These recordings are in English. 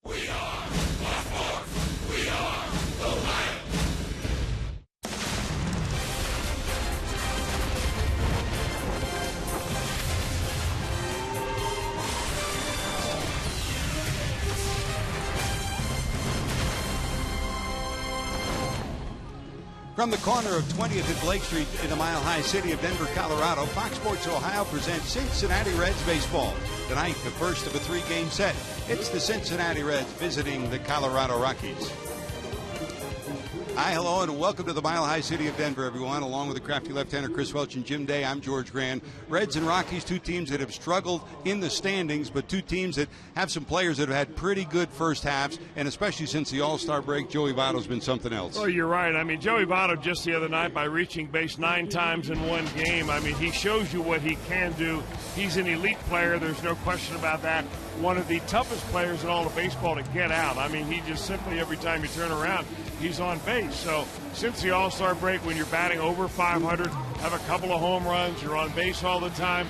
From the corner of 20th and Blake Street in the mile-high city of Denver, Colorado, Fox Sports Ohio presents Cincinnati Reds baseball. Tonight, the first of a three-game set. It's the Cincinnati Reds visiting the Colorado Rockies. Hi, hello, and welcome to the mile-high city of Denver, everyone. Along with the crafty left-hander Chris Welch and Jim Day, I'm George Grand. Reds and Rockies, two teams that have struggled in the standings, but two teams that have some players that have had pretty good first halves, and especially since the All-Star break, Joey Votto's been something else. Oh, you're right. I mean, Joey Votto just the other night by reaching base 9 times in one game. I mean, he shows you what he can do. He's an elite player. There's no question about that. One of the toughest players in all of baseball to get out. I mean, he just simply, every time you turn around, he's on base. So since the All-Star break, when you're batting over 500, have a couple of home runs, you're on base all the time,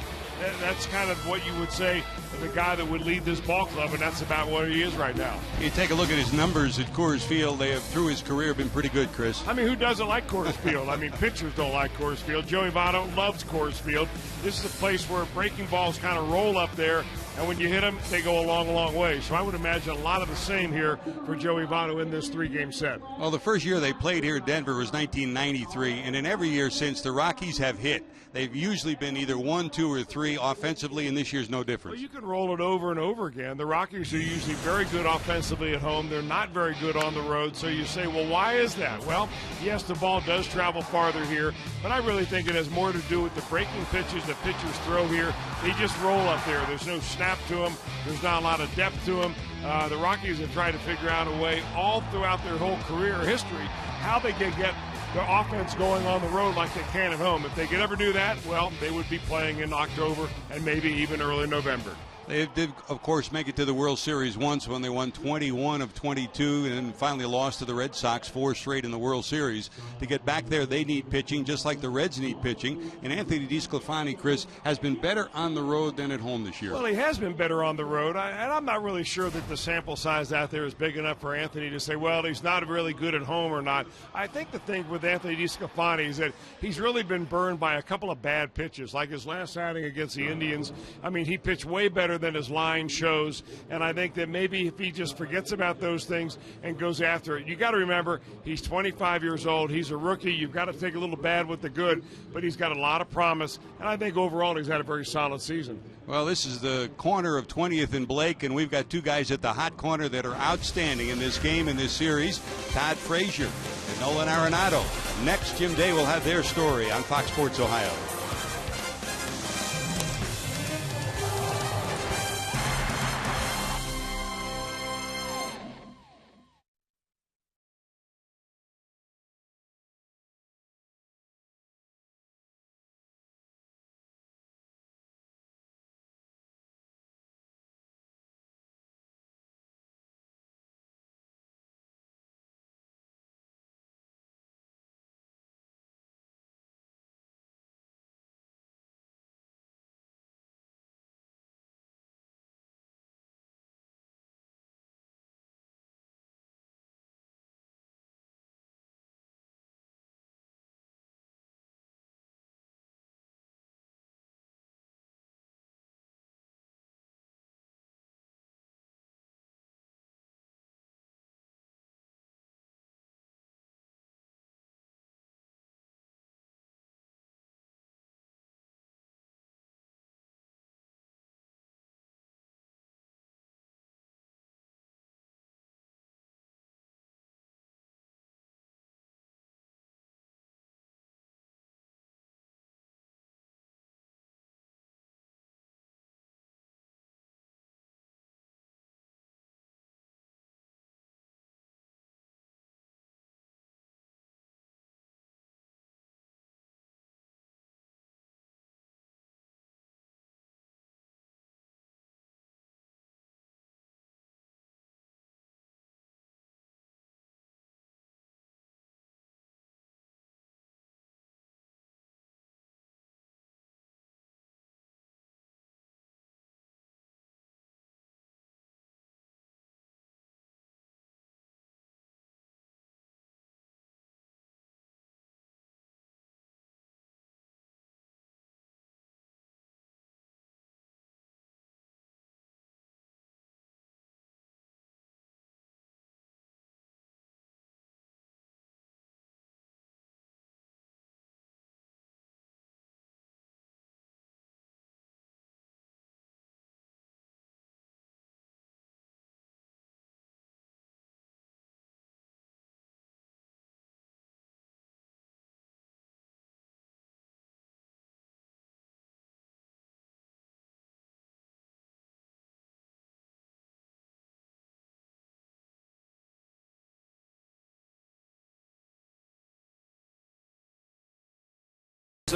that's kind of what you would say the guy that would lead this ball club, and that's about what he is right now. You take a look at his numbers at Coors Field. They have, through his career, been pretty good, Chris. I mean, who doesn't like Coors Field? I mean, pitchers don't like Coors Field. Joey Votto loves Coors Field. This is a place where breaking balls kind of roll up there, and when you hit them, they go a long, long way. So I would imagine a lot of the same here for Joey Votto in this three-game set. Well, the first year they played here in Denver was 1993, and in every year since, the Rockies have hit. They've usually been either 1, 2, or 3 offensively, and this year's no different. Well, you can roll it over and over again. The Rockies are usually very good offensively at home. They're not very good on the road. So you say, well, why is that? Well, yes, the ball does travel farther here, but I really think it has more to do with the breaking pitches that pitchers throw here. They just roll up there. There's no snap to them. There's not a lot of depth to them. The Rockies have tried to figure out a way all throughout their whole career history how they can get their offense going on the road like they can at home. If they could ever do that, well, they would be playing in October and maybe even early November. They did, of course, make it to the World Series once when they won 21 of 22 and finally lost to the Red Sox 4 straight in the World Series. To get back there, they need pitching, just like the Reds need pitching. And Anthony DeSclafani, Chris, has been better on the road than at home this year. Well, he has been better on the road, and I'm not really sure that the sample size out there is big enough for Anthony to say, well, he's not really good at home or not. I think the thing with Anthony DeSclafani is that he's really been burned by a couple of bad pitches, like his last outing against the Indians. I mean, he pitched way better than his line shows, and I think that maybe if he just forgets about those things and goes after it. You got to remember, he's 25 years old. He's a rookie. You've got to take a little bad with the good, but he's got a lot of promise, and I think overall he's had a very solid season. Well, this is the corner of 20th and Blake, and we've got two guys at the hot corner that are outstanding in this game, in this series, Todd Frazier and Nolan Arenado. Next, Jim Day will have their story on Fox Sports Ohio.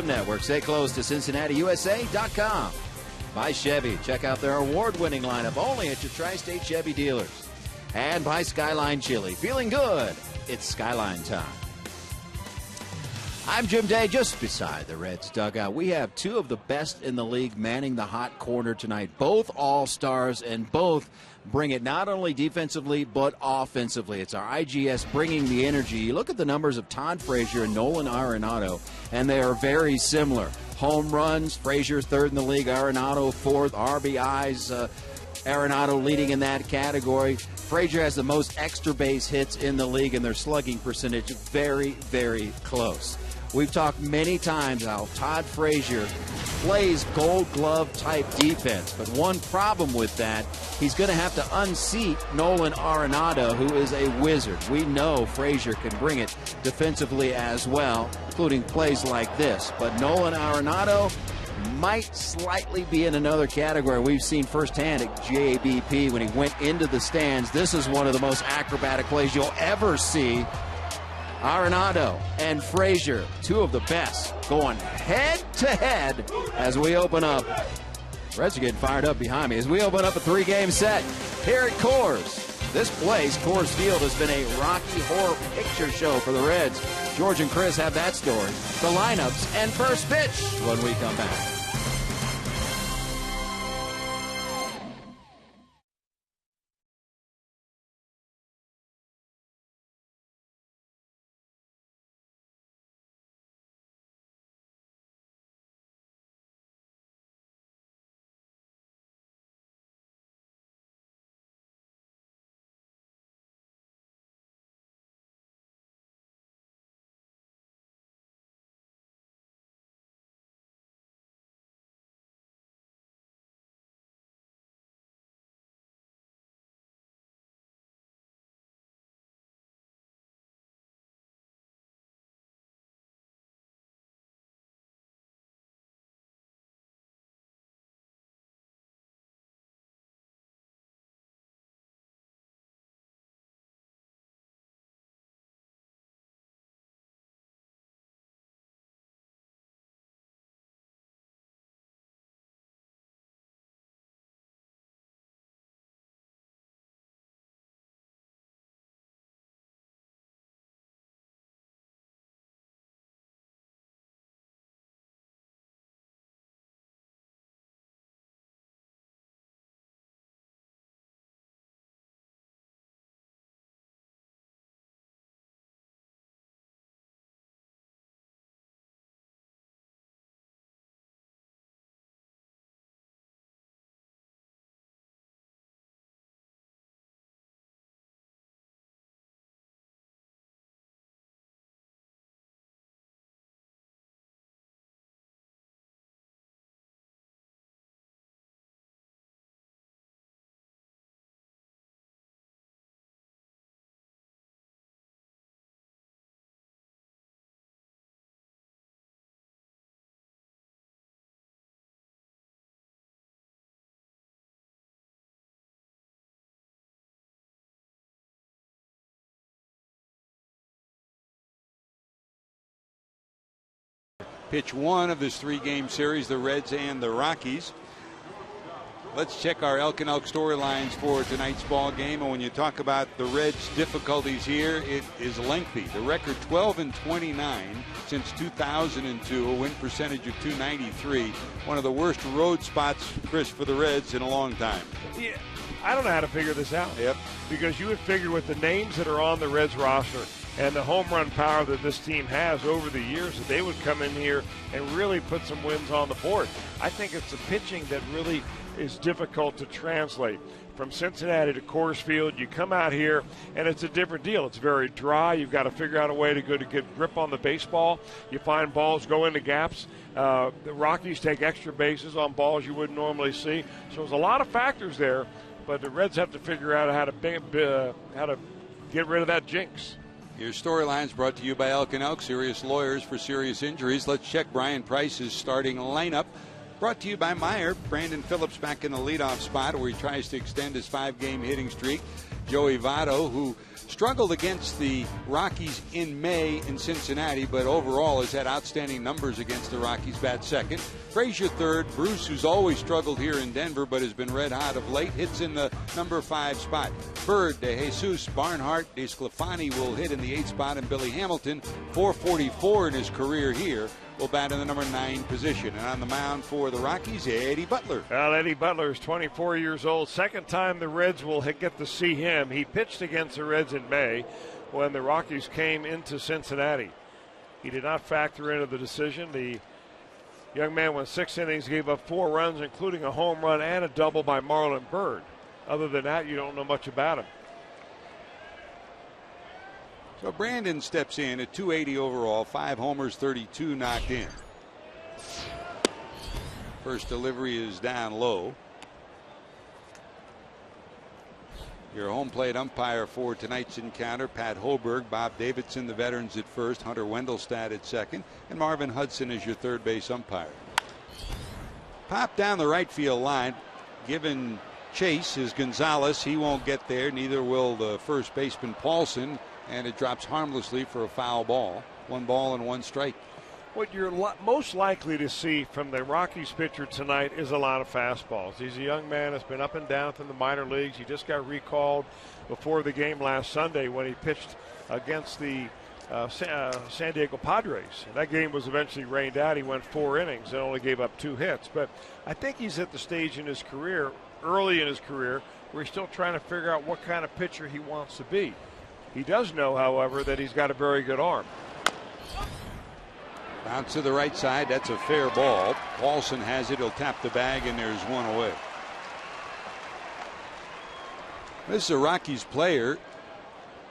Network. Stay close to CincinnatiUSA.com. By Chevy. Check out their award-winning lineup only at your Tri-State Chevy dealers. And by Skyline Chili. Feeling good? It's Skyline time. I'm Jim Day, just beside the Reds dugout. We have two of the best in the league manning the hot corner tonight. Both all-stars, and both bring it not only defensively but offensively. It's our IGS bringing the energy. You look at the numbers of Todd Frazier and Nolan Arenado, and they are very similar. Home runs, Frazier third in the league, Arenado fourth, RBIs, Arenado leading in that category. Frazier has the most extra base hits in the league, and their slugging percentage very, very close. We've talked many times how Todd Frazier plays gold glove type defense, but one problem with that, he's going to have to unseat Nolan Arenado, who is a wizard. We know Frazier can bring it defensively as well, including plays like this, but Nolan Arenado might slightly be in another category. We've seen firsthand at JBP when he went into the stands. This is one of the most acrobatic plays you'll ever see. Arenado and Frazier, two of the best, going head-to-head as we open up. Reds are getting fired up behind me as we open up a three-game set here at Coors. This place, Coors Field, has been a Rocky Horror Picture Show for the Reds. George and Chris have that story, the lineups, and first pitch when we come back. Pitch one of this three-game series, the Reds and the Rockies. Let's check our Elk and Elk storylines for tonight's ball game. And when you talk about the Reds' difficulties here, it is lengthy. The record 12-29 since 2002, a win percentage of .293. One of the worst road spots, Chris, for the Reds in a long time. Yeah, I don't know how to figure this out. Yep. Because you would figure with the names that are on the Reds roster and the home run power that this team has over the years, that they would come in here and really put some wins on the board. I think it's the pitching that really is difficult to translate. From Cincinnati to Coors Field, you come out here and it's a different deal. It's very dry. You've got to figure out a way to get grip on the baseball. You find balls go into gaps. The Rockies take extra bases on balls you wouldn't normally see. So there's a lot of factors there, but the Reds have to figure out how to get rid of that jinx. Your storylines brought to you by Elk and Elk, serious lawyers for serious injuries. Let's check Brian Price's starting lineup. Brought to you by Meyer. Brandon Phillips back in the leadoff spot where he tries to extend his 5-game hitting streak. Joey Votto, who Struggled against the Rockies in May in Cincinnati, but overall has had outstanding numbers against the Rockies. Bat second. Frazier third. Bruce, who's always struggled here in Denver but has been red hot of late, hits in the number 5 spot. Bird, De Jesus, Barnhart, De Sclafani will hit in the 8th spot, and Billy Hamilton, 444 in his career here, will bat in the number 9 position. And on the mound for the Rockies, Eddie Butler. Well, Eddie Butler is 24 years old. Second time the Reds will get to see him. He pitched against the Reds in May when the Rockies came into Cincinnati. He did not factor into the decision. The young man went 6 innings, gave up 4 runs, including a home run and a double by Marlon Byrd. Other than that, you don't know much about him. So Brandon steps in at 280 overall, 5 homers, 32 knocked in. First delivery is down low. Your home plate umpire for tonight's encounter, Pat Hoberg. Bob Davidson, the veterans, at first. Hunter Wendelstad at second. And Marvin Hudson is your third base umpire. Pop down the right field line. Given chase is Gonzalez. He won't get there. Neither will the first baseman, Paulson. And it drops harmlessly for a foul ball. 1 ball and 1 strike. What you're most likely to see from the Rockies pitcher tonight is a lot of fastballs. He's a young man that's been up and down from the minor leagues. He just got recalled before the game last Sunday when he pitched against the San Diego Padres. And that game was eventually rained out. He went 4 innings and only gave up 2 hits. But I think he's at the stage in his career, early in his career, where he's still trying to figure out what kind of pitcher he wants to be. He does know, however, that he's got a very good arm. Bounce to the right side. That's a fair ball. Paulson has it. He'll tap the bag, and there's 1 away. This is a Rockies player,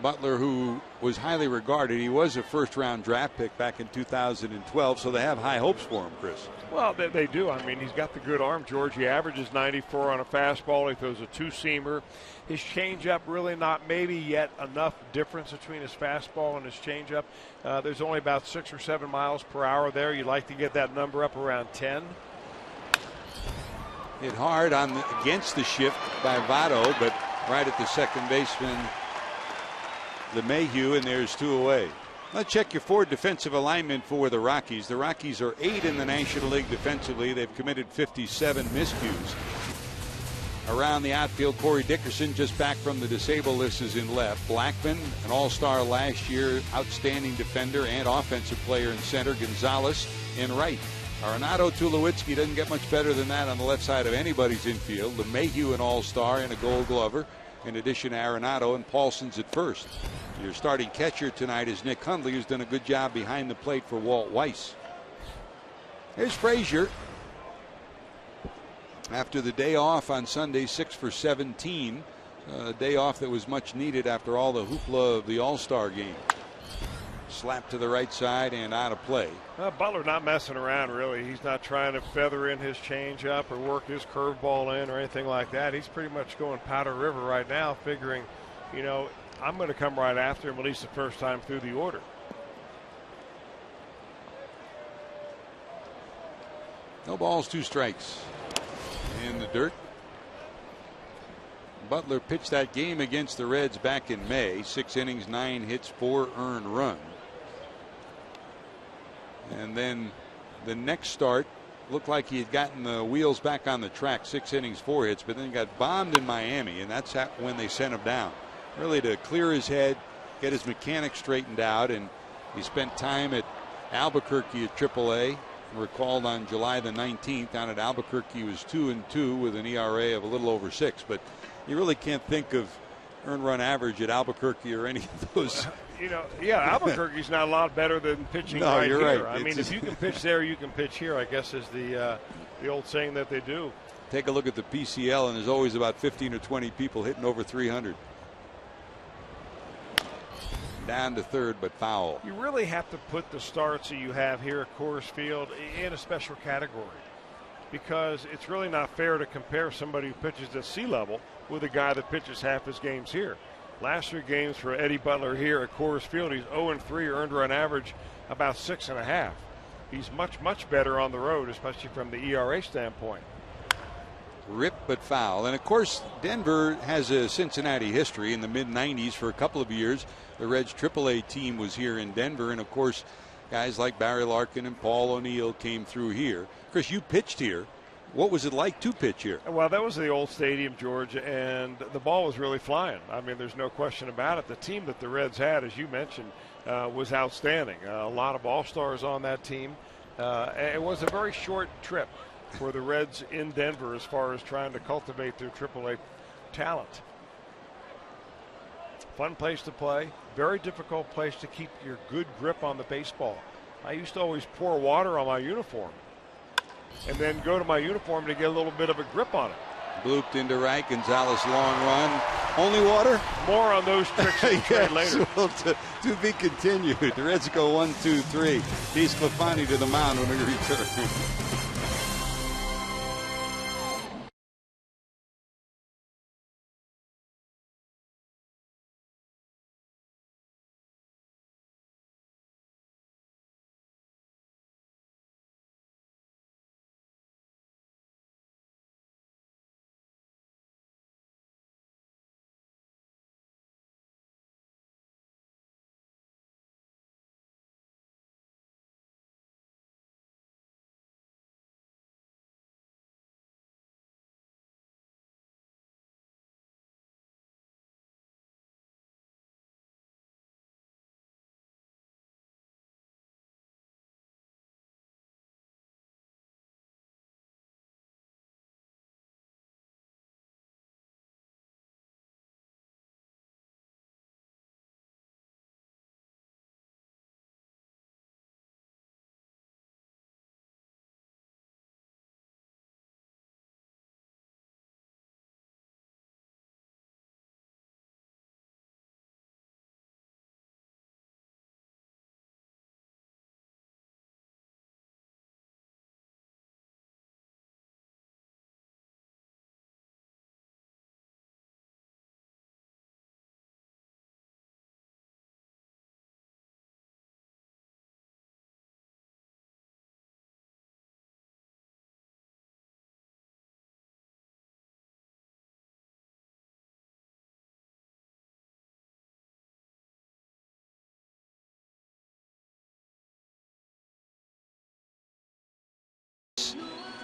Butler, who was highly regarded. He was a first-round draft pick back in 2012, so they have high hopes for him, Chris. Well, they do. I mean, he's got the good arm, George. He averages 94 on a fastball. He throws a 2-seamer. His changeup, really not maybe yet enough difference between his fastball and his changeup. There's only about 6 or 7 miles per hour there. You'd like to get that number up around 10. Hit hard against the shift by Votto, but right at the second baseman, LeMahieu, and there's 2 away. Let's check your forward defensive alignment for the Rockies. The Rockies are 8 in the National League defensively. They've committed 57 miscues. Around the outfield, Corey Dickerson, just back from the disabled list, is in left. Blackman, an all-star last year, outstanding defender and offensive player in center. Gonzalez in right. Arenado Tulowitzki doesn't get much better than that on the left side of anybody's infield. LeMahieu, an all-star and a Gold Glover, in addition to Arenado, and Paulson's at first. Your starting catcher tonight is Nick Hundley, who's done a good job behind the plate for Walt Weiss. Here's Frazier. After the day off on Sunday, 6 for 17. A day off that was much needed after all the hoopla of the All-Star game. Slap to the right side and out of play. Butler not messing around, really. He's not trying to feather in his changeup or work his curveball in or anything like that. He's pretty much going Powder River right now, figuring, you know, I'm going to come right after him at least the first time through the order. No balls, 2 strikes. In the dirt. Butler pitched that game against the Reds back in May. 6 innings, 9 hits, 4 earned runs. And then the next start looked like he had gotten the wheels back on the track. 6 innings, 4 hits, but then got bombed in Miami, and that's when they sent him down. Really to clear his head, get his mechanics straightened out, and he spent time at Albuquerque at AAA. Recalled on July the 19th down at Albuquerque, he was 2-2 with an ERA of a little over 6, but you really can't think of earned run average at Albuquerque or any of those. You know, yeah, Albuquerque's not a lot better than pitching right you're here. Right. I mean, if you can pitch there, you can pitch here, I guess is the old saying that they do. Take a look at the PCL, and there's always about 15 or 20 people hitting over 300. Down to third, but foul. You really have to put the starts that you have here at Coors Field in a special category, because it's really not fair to compare somebody who pitches at sea level with a guy that pitches half his games here. Last 3 games for Eddie Butler here at Coors Field, he's 0-3, earned run average about 6.5. He's much better on the road, especially from the ERA standpoint. ripped but foul. And of course, Denver has a Cincinnati history. In the mid-90s, for a couple of years, the Reds AAA team was here in Denver. And of course, guys like Barry Larkin and Paul O'Neill came through here. Chris, you pitched here. What was it like to pitch here? Well, that was the old stadium, George, and the ball was really flying. I mean, there's no question about it. The team that the Reds had, as you mentioned, was outstanding. A lot of all-stars on that team. It was a very short trip for the Reds in Denver as far as trying to cultivate their AAA talent. Fun place to play. Very difficult place to keep your good grip on the baseball. I used to always pour water on my uniform and then go to my uniform to get a little bit of a grip on it. Blooped into right. Gonzalez long run. Only water? More on those tricks in the trade later. Well, to be continued. The Reds go 1-2-3. DeSclafani to the mound when we return.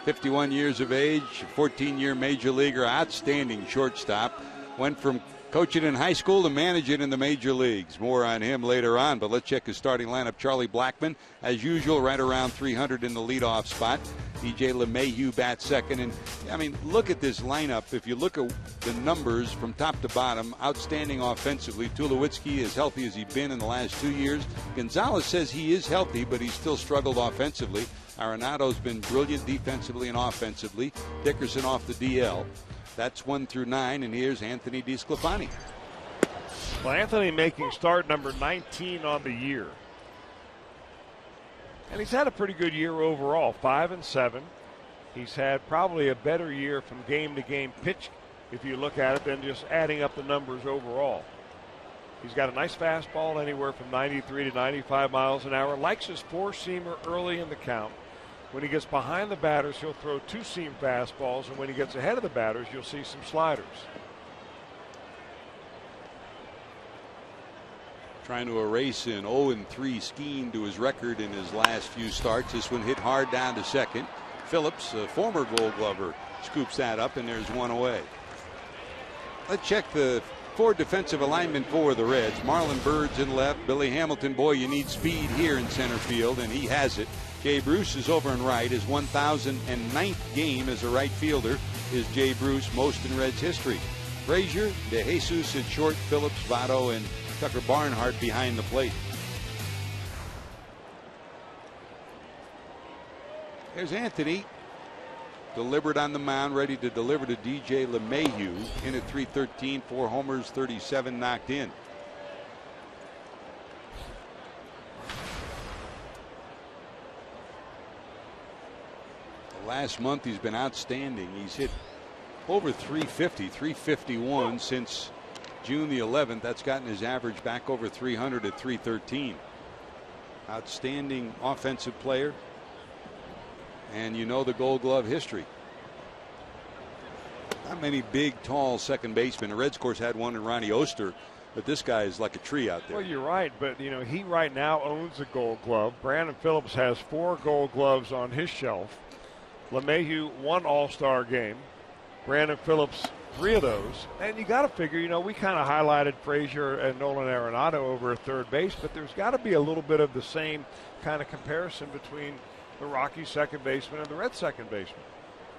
.51 years of age, 14-year major leaguer, outstanding shortstop. Went from coaching in high school to managing in the major leagues. More on him later on, but let's check his starting lineup. Charlie Blackmon, as usual, right around 300 in the leadoff spot. DJ LeMahieu bats second. And, I mean, look at this lineup. If you look at the numbers from top to bottom, outstanding offensively. Tulowitzki as healthy as he's been in the last 2 years. Gonzalez says he is healthy, but he's still struggled offensively. Arenado's been brilliant defensively and offensively. Dickerson off the DL. That's 1 through 9, and here's Anthony DeSclafani. Well, Anthony making start number 19 on the year. And he's had a pretty good year overall, 5-7. He's had probably a better year from game to game pitch, if you look at it, than just adding up the numbers overall. He's got a nice fastball, anywhere from 93 to 95 miles an hour. Likes his four-seamer early in the count. When he gets behind the batters, he'll throw two-seam fastballs, and when he gets ahead of the batters, you'll see some sliders. Trying to erase an 0-3 scheme to his record in his last few starts. This one hit hard down to second. Phillips, a former Gold Glover, scoops that up, and there's one away. Let's check the forward defensive alignment for the Reds. Marlon Byrd's in left. Billy Hamilton, boy, you need speed here in center field, and he has it. Jay Bruce is over in right. His 1,009th game as a right fielder is Jay Bruce, most in Reds history. Frazier, De Jesus at short, Phillips, Votto, and Tucker Barnhart behind the plate. There's Anthony, delivered on the mound, ready to deliver to DJ LeMahieu. In at .313, 4 homers, 37 knocked in. Last month he's been outstanding. He's hit over 350, 351 since June the 11th. That's gotten his average back over 300 at .313. Outstanding offensive player. And you know the Gold Glove history. Not many big, tall second basemen. The Reds, of course, had one in Ronnie Oster, but this guy is like a tree out there. Well, you're right, but you know he right now owns a Gold Glove. Brandon Phillips has 4 Gold Gloves on his shelf. LeMahieu 1 All-Star game. Brandon Phillips 3 of those. And you got to figure, you know, we kind of highlighted Frazier and Nolan Arenado over at third base, but there's got to be a little bit of the same kind of comparison between the Rockies second baseman and the Reds second baseman.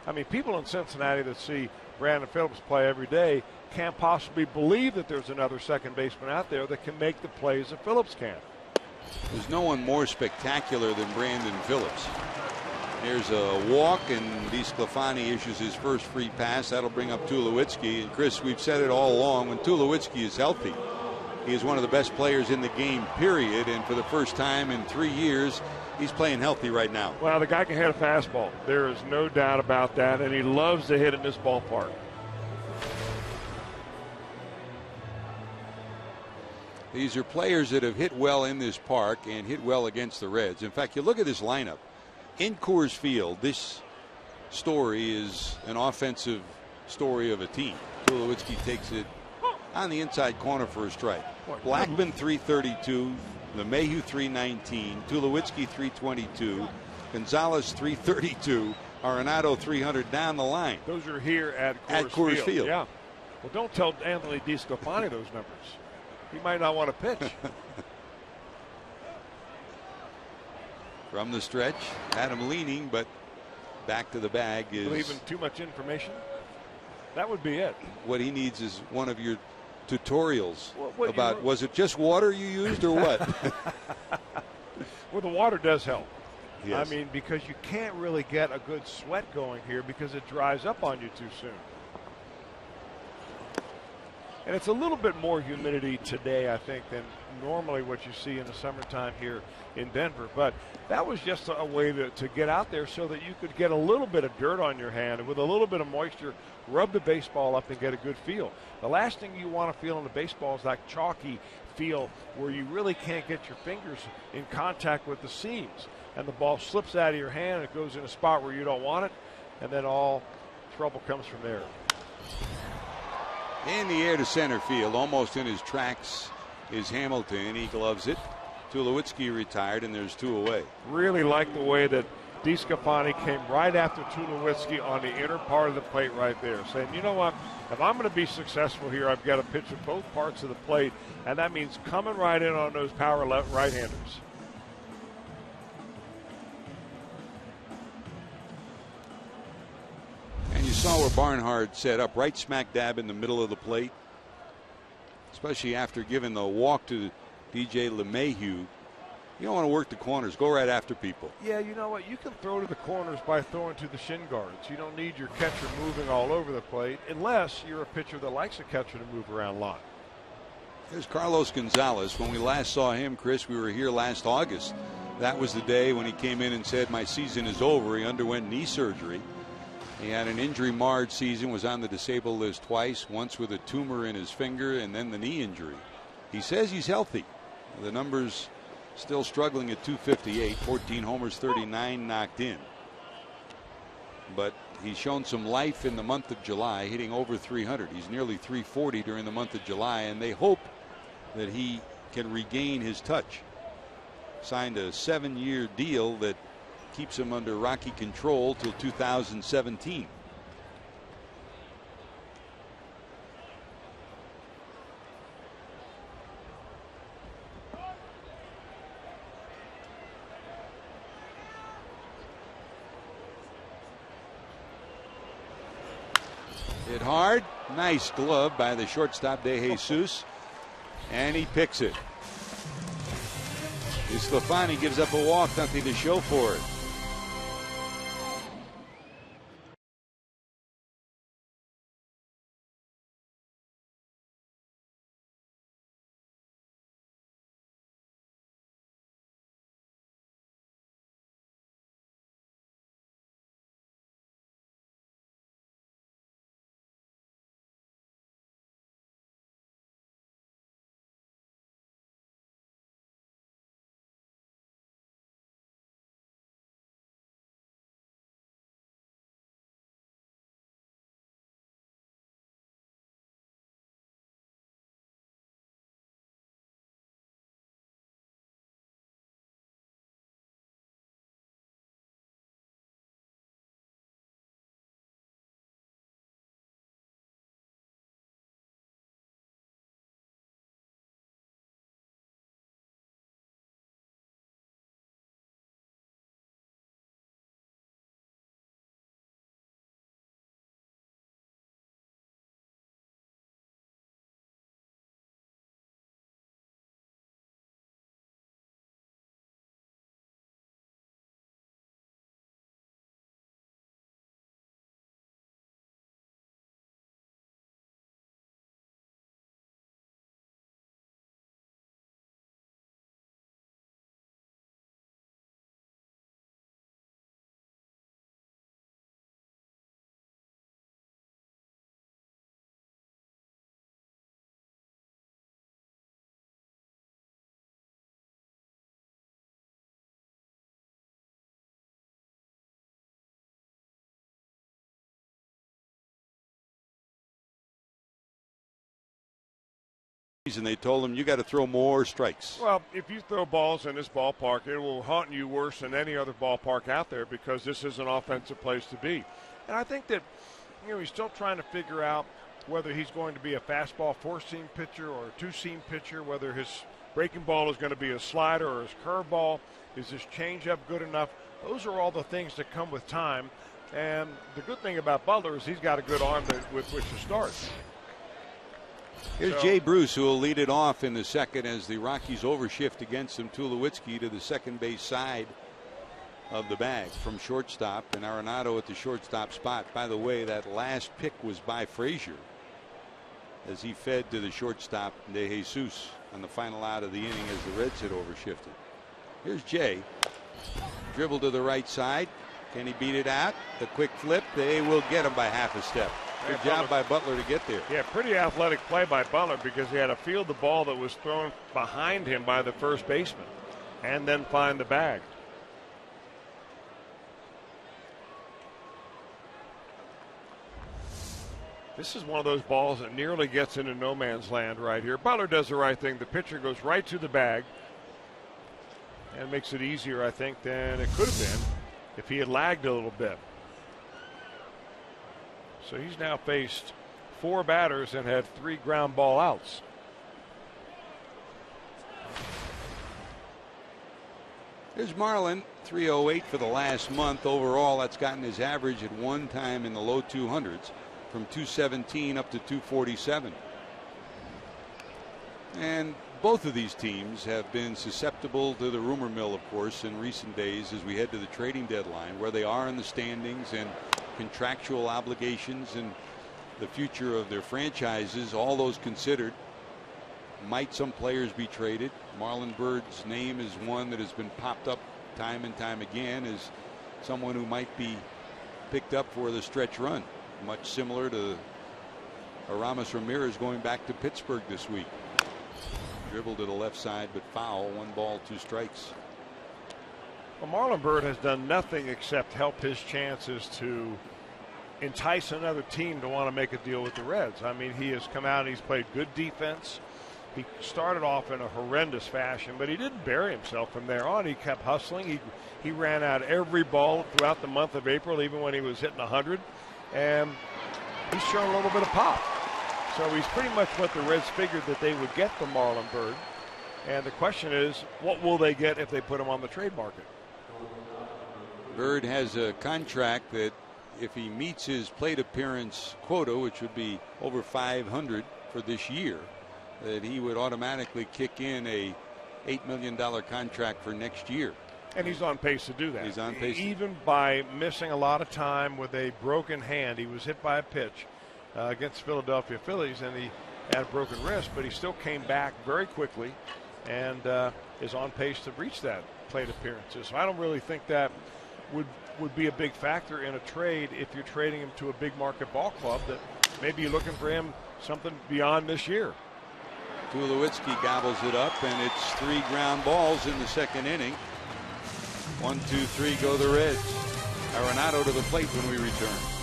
I mean, people in Cincinnati that see Brandon Phillips play every day can't possibly believe that there's another second baseman out there that can make the plays that Phillips can. There's no one more spectacular than Brandon Phillips. There's a walk, and DeSclafani issues his first free pass. That'll bring up Tulowitzki. And Chris, we've said it all along, when Tulowitzki is healthy, he is one of the best players in the game, period. And for the first time in 3 years, he's playing healthy right now. Well, the guy can hit a fastball. There is no doubt about that, and he loves to hit in this ballpark. These are players that have hit well in this park and hit well against the Reds. In fact, you look at this lineup. In Coors Field, this story is an offensive story of a team. Tulowitzki takes it on the inside corner for a strike. Blackman 332, LeMahieu 319, Tulowitzki 322, Gonzalez 332, Arenado 300 down the line. Those are here at Coors Field. Yeah. Well, don't tell Anthony DeSclafani those numbers. He might not want to pitch. From the stretch, Adam leaning, but back to the bag is. Leaving too much information? That would be it. What he needs is one of your tutorials what about was it just water you used or what? Well, the water does help. Yes. I mean, because you can't really get a good sweat going here because it dries up on you too soon. And it's a little bit more humidity today, I think, than normally what you see in the summertime here in Denver. But that was just a way to get out there so that you could get a little bit of dirt on your hand, and with a little bit of moisture, rub the baseball up and get a good feel. The last thing you want to feel in the baseball is that chalky feel where you really can't get your fingers in contact with the seams. And the ball slips out of your hand, and it goes in a spot where you don't want it, and then all trouble comes from there. In the air to center field, almost in his tracks, is Hamilton. He gloves it. Tulowitzki retired, and there's 2 away. Really like the way that DeSclafani came right after Tulowitzki on the inner part of the plate right there, saying, you know what, if I'm going to be successful here, I've got to pitch at both parts of the plate, and that means coming right in on those power left right-handers. And you saw where Barnhart set up right smack dab in the middle of the plate, especially after giving the walk to DJ LeMahieu. You don't want to work the corners. Go right after people. Yeah, you know what? You can throw to the corners by throwing to the shin guards. You don't need your catcher moving all over the plate unless you're a pitcher that likes a catcher to move around a lot. Here's Carlos Gonzalez. When we last saw him, Chris, we were here last August. That was the day when he came in and said, my season is over. He underwent knee surgery. He had an injury-marred season, was on the disabled list twice, once with a tumor in his finger and then the knee injury. He says he's healthy. The numbers still struggling at 258, 14 homers, 39 knocked in. But he's shown some life in the month of July, hitting over 300. He's nearly 340 during the month of July, and they hope that he can regain his touch. Signed a 7-year deal that keeps him under Rocky control till 2017. Hit hard. Nice glove by the shortstop De Jesus, and he picks it. DeSclafani gives up a walk, nothing to show for it. and they told him you got to throw more strikes. Well, if you throw balls in this ballpark, it will haunt you worse than any other ballpark out there because this is an offensive place to be. And I think that, he's still trying to figure out whether he's going to be a fastball four-seam pitcher or a two-seam pitcher, whether his breaking ball is going to be a slider or his curveball. Is his changeup good enough? Those are all the things that come with time. And the good thing about Butler is he's got a good arm with which to start. Here's Jay Bruce, who will lead it off in the second as the Rockies overshift against him. Tulowitzki to the second base side of the bag from shortstop, and Arenado at the shortstop spot. By the way, that last pick was by Frazier as he fed to the shortstop De Jesus on the final out of the inning as the Reds had overshifted. Here's Jay. Dribble to the right side. Can he beat it out? The quick flip. They will get him by half a step. Good job by Butler to get there. Yeah, pretty athletic play by Butler because he had to field the ball that was thrown behind him by the first baseman and then find the bag. This is one of those balls that nearly gets into no man's land right here. Butler does the right thing. The pitcher goes right to the bag and makes it easier, I think, than it could have been if he had lagged a little bit. So he's now faced 4 batters and had 3 ground ball outs. Here's Marlin, 308 for the last month. Overall, that's gotten his average at one time in the low 200s from 217 up to 247. And both of these teams have been susceptible to the rumor mill, of course, in recent days as we head to the trading deadline, where they are in the standings and contractual obligations and the future of their franchises, all those considered. Might some players be traded? Marlon Byrd's name is one that has been popped up time and time again as someone who might be picked up for the stretch run, much similar to Aramis Ramirez going back to Pittsburgh this week. Dribble to the left side, but foul. 1 ball, 2 strikes. Well, Marlon Byrd has done nothing except help his chances to entice another team to want to make a deal with the Reds. I mean, he has come out and he's played good defense. He started off in a horrendous fashion, but he didn't bury himself from there on. He kept hustling. He ran out every ball throughout the month of April, even when he was hitting 100. And he's shown a little bit of pop. So he's pretty much what the Reds figured that they would get from Marlon Byrd. And the question is, what will they get if they put him on the trade market? Byrd has a contract that if he meets his plate appearance quota, which would be over 500 for this year, that he would automatically kick in a $8 million contract for next year. And he's on pace to do that. He's on pace. Even by missing a lot of time with a broken hand. He was hit by a pitch against Philadelphia Phillies, and he had a broken wrist, but he still came back very quickly and is on pace to reach that plate appearances. So I don't really think that would be a big factor in a trade if you're trading him to a big market ball club that maybe you're looking for him something beyond this year. Tulowitzki gobbles it up, and it's 3 ground balls in the second inning. 1, 2, 3 go the Reds. Arenado to the plate when we return.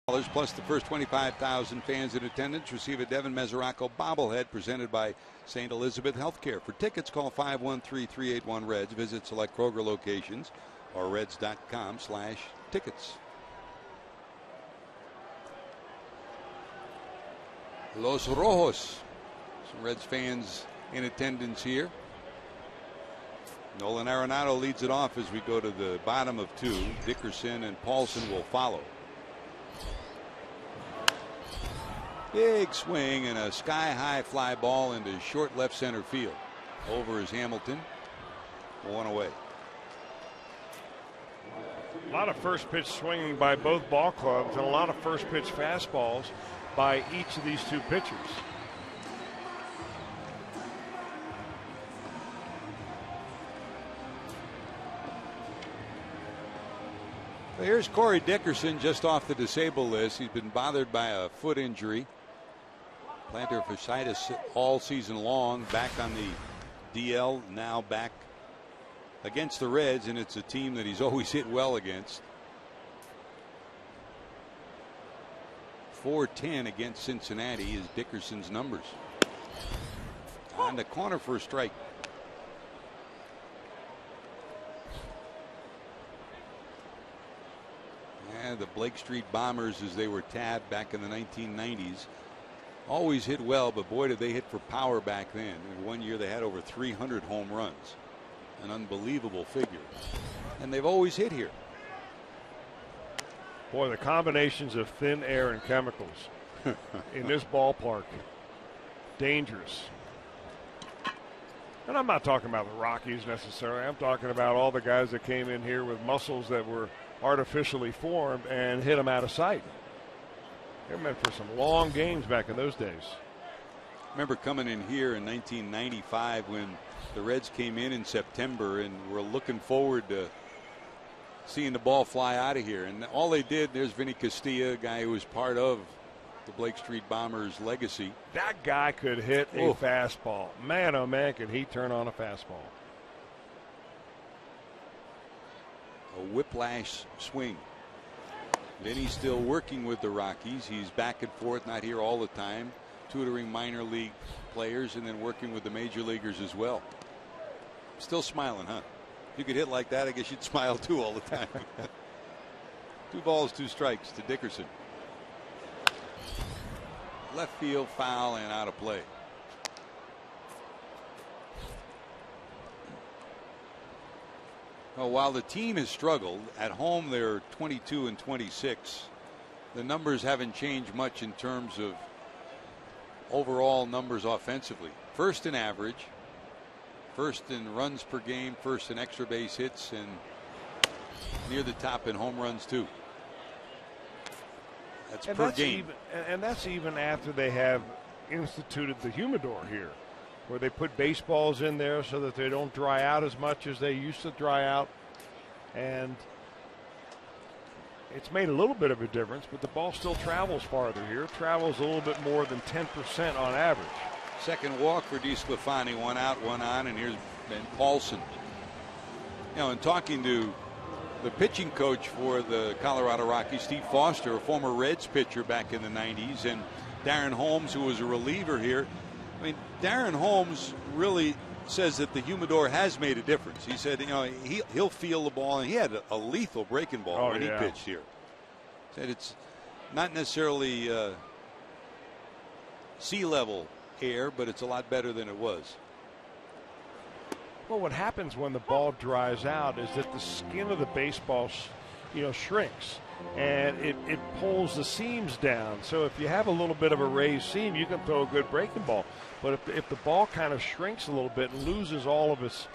Plus the first 25,000 fans in attendance receive a Devin Mesoraco bobblehead presented by St. Elizabeth Healthcare. For tickets, call 513-381-REDS. Visit select Kroger locations or reds.com/tickets. Los Rojos. Some Reds fans in attendance here. Nolan Arenado leads it off as we go to the bottom of 2. Dickerson and Paulson will follow. Big swing and a sky-high fly ball into short left center field. Over is Hamilton. 1 away. A lot of first pitch swinging by both ball clubs and a lot of first pitch fastballs by each of these two pitchers. Well, here's Corey Dickerson just off the disabled list. He's been bothered by a foot injury. Plantar fasciitis all season long. Back on the DL, now back against the Reds, and it's a team that he's always hit well against. .410 against Cincinnati is Dickerson's numbers. On the corner for a strike. And the Blake Street Bombers, as they were tabbed back in the 1990s, always hit well, but boy did they hit for power back then. In 1 year they had over 300 home runs. An unbelievable figure. And they've always hit here. Boy, the combinations of thin air and chemicals in this ballpark, dangerous. And I'm not talking about the Rockies necessarily. I'm talking about all the guys that came in here with muscles that were artificially formed and hit them out of sight. They were meant for some long games back in those days. Remember coming in here in 1995 when the Reds came in September and were looking forward to seeing the ball fly out of here. And all they did, there's Vinny Castilla, a guy who was part of the Blake Street Bombers legacy. That guy could hit a fastball. Man, oh man, could he turn on a fastball. A whiplash swing. Vinny's still working with the Rockies. He's back and forth, not here all the time, tutoring minor league players and then working with the major leaguers as well. Still smiling, huh? If you could hit like that, I guess you'd smile too all the time. 2 balls, 2 strikes to Dickerson. Left field foul and out of play. Well, while the team has struggled, at home they're 22 and 26. The numbers haven't changed much in terms of overall numbers offensively. First in average, first in runs per game, first in extra base hits, and near the top in home runs too. That's per game. And that's even after they have instituted the humidor here, where they put baseballs in there so that they don't dry out as much as they used to dry out. And it's made a little bit of a difference, but the ball still travels farther here. It travels a little bit more than 10% on average. Second walk for DeSclafani, 1 out, 1 on, and here's Ben Paulson. You know, in talking to the pitching coach for the Colorado Rockies, Steve Foster, a former Reds pitcher back in the 90s, and Darren Holmes, who was a reliever here. I mean, Darren Holmes really says that the humidor has made a difference. He said, you know, he'll feel the ball, and he had a lethal breaking ball when he pitched here. Said it's not necessarily sea level air, but it's a lot better than it was. Well, what happens when the ball dries out is that the skin of the baseball, shrinks, and it pulls the seams down. So if you have a little bit of a raised seam, you can throw a good breaking ball. But if the ball kind of shrinks a little bit and loses all of its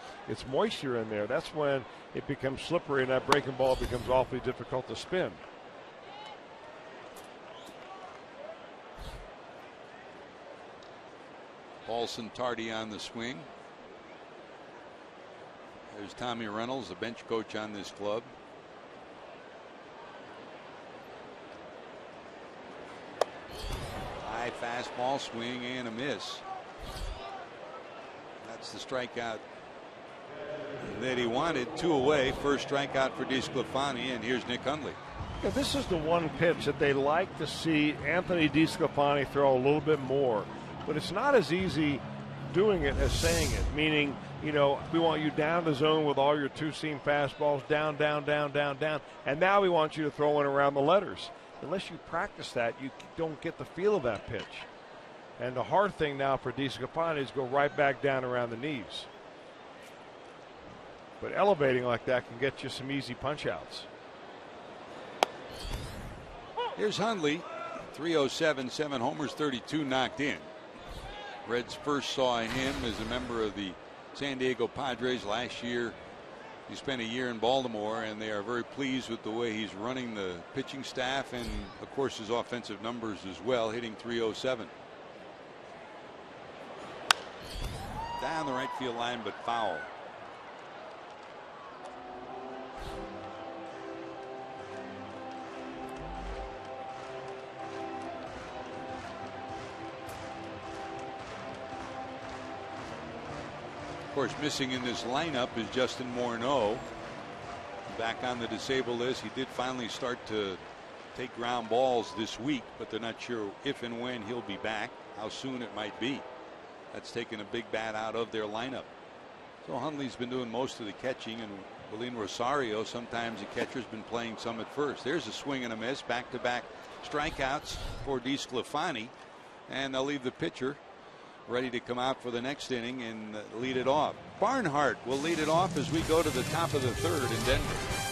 moisture in there, that's when it becomes slippery and that breaking ball becomes awfully difficult to spin. Paulson tardy on the swing. There's Tommy Reynolds, the bench coach on this club. High fastball, swing and a miss. That's the strikeout that he wanted. 2 away. First strikeout for DeSclafani, and here's Nick Hundley. Yeah, this is the one pitch that they like to see Anthony DeSclafani throw a little bit more. But it's not as easy doing it as saying it, meaning, you know, we want you down the zone with all your two-seam fastballs, down, down, down, down, down, and now we want you to throw in around the letters. Unless you practice that, you don't get the feel of that pitch. And the hard thing now for DeSclafani is go right back down around the knees. But elevating like that can get you some easy punch-outs. Here's Hundley, 307, 7 homers, 32 knocked in. Reds first saw him as a member of the San Diego Padres last year. He spent a year in Baltimore, and they are very pleased with the way he's running the pitching staff and, of course, his offensive numbers as well, hitting 307. Down the right field line, but foul. Of course, missing in this lineup is Justin Morneau. Back on the disabled list. He did finally start to take ground balls this week, but they're not sure if and when he'll be back, how soon it might be. That's taken a big bat out of their lineup. So Hundley's been doing most of the catching, and Belin Rosario, sometimes the catcher's been playing some at first. There's a swing and a miss, back-to-back strikeouts for DeSclafani, and they'll leave the pitcher ready to come out for the next inning and lead it off. Barnhart will lead it off as we go to the top of the third in Denver.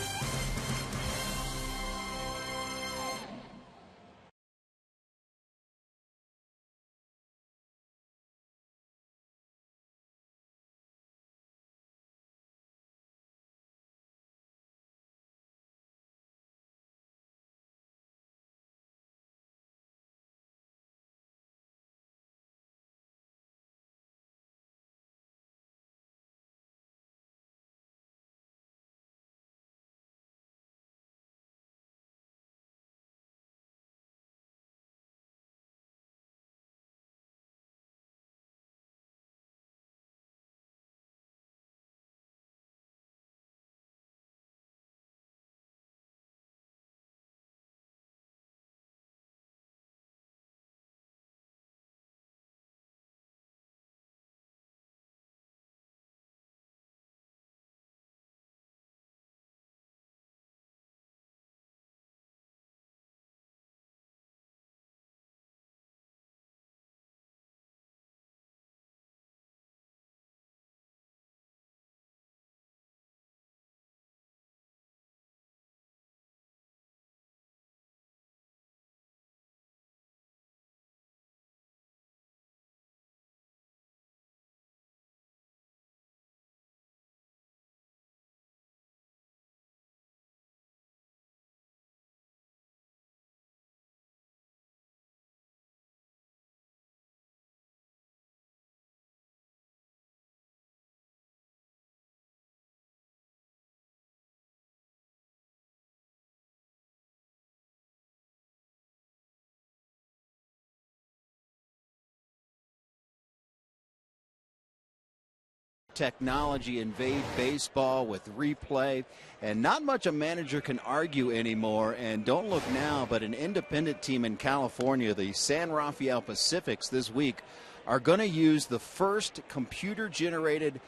Technology invade baseball with replay, and not much a manager can argue anymore. And don't look now, but an independent team in California, the San Rafael Pacifics, this week are going to use the first computer-generated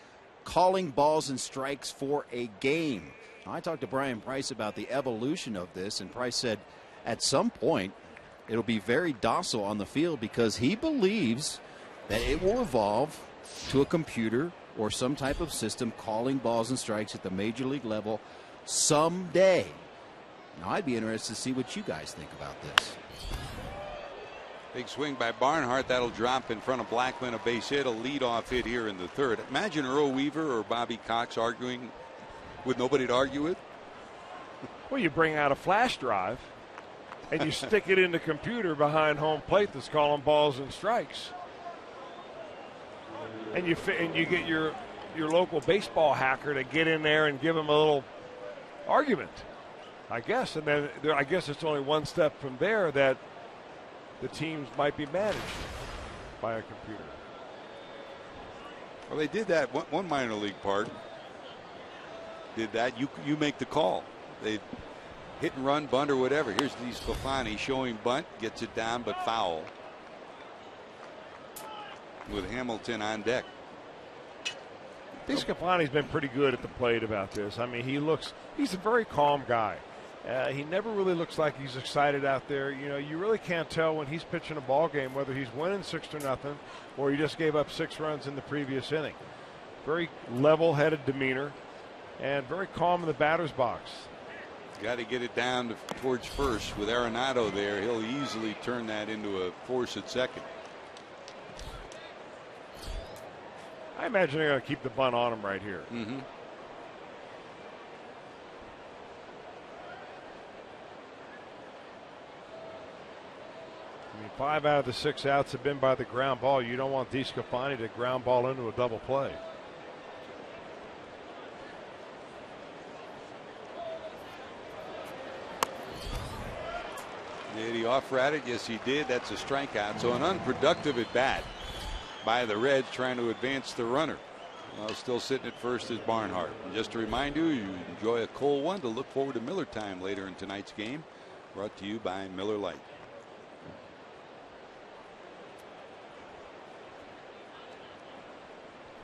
calling balls and strikes for a game. Now, I talked to Brian Price about the evolution of this, and Price said at some point it'll be very docile on the field because he believes that it will evolve to a computer or some type of system calling balls and strikes at the major league level someday. Now, I'd be interested to see what you guys think about this. Big swing by Barnhart. That'll drop in front of Blackman, a base hit, a leadoff hit here in the third. Imagine Earl Weaver or Bobby Cox arguing with nobody to argue with. Well, you bring out a flash drive and you stick it in the computer behind home plate that's calling balls and strikes. And you get your local baseball hacker to get in there and give him a little argument, I guess. And then I guess it's only one step from there that the teams might be managed by a computer. Well, they did that. One minor league park did that. You make the call. They hit and run, bunt, or whatever. Here's DeSclafani showing bunt, gets it down, but foul. With Hamilton on deck. DeSclafani's been pretty good at the plate about this. I mean, he's a very calm guy. He never really looks like he's excited out there. You know, you really can't tell when he's pitching a ball game whether he's winning 6-0 or he just gave up 6 runs in the previous inning. Very level-headed demeanor and very calm in the batter's box. Got to get it down towards first. With Arenado there, he'll easily turn that into a force at second. I imagine they're going to keep the bunt on him right here. Mm-hmm. I mean, 5 out of the 6 outs have been by the ground ball. You don't want DeSclafani to ground ball into a double play. Did he off-rat it? Yes, he did. That's a strikeout. So an unproductive at bat by the Reds trying to advance the runner. Well, still sitting at first is Barnhart. And just to remind you, you enjoy a cold one to look forward to Miller time later in tonight's game. Brought to you by Miller Lite.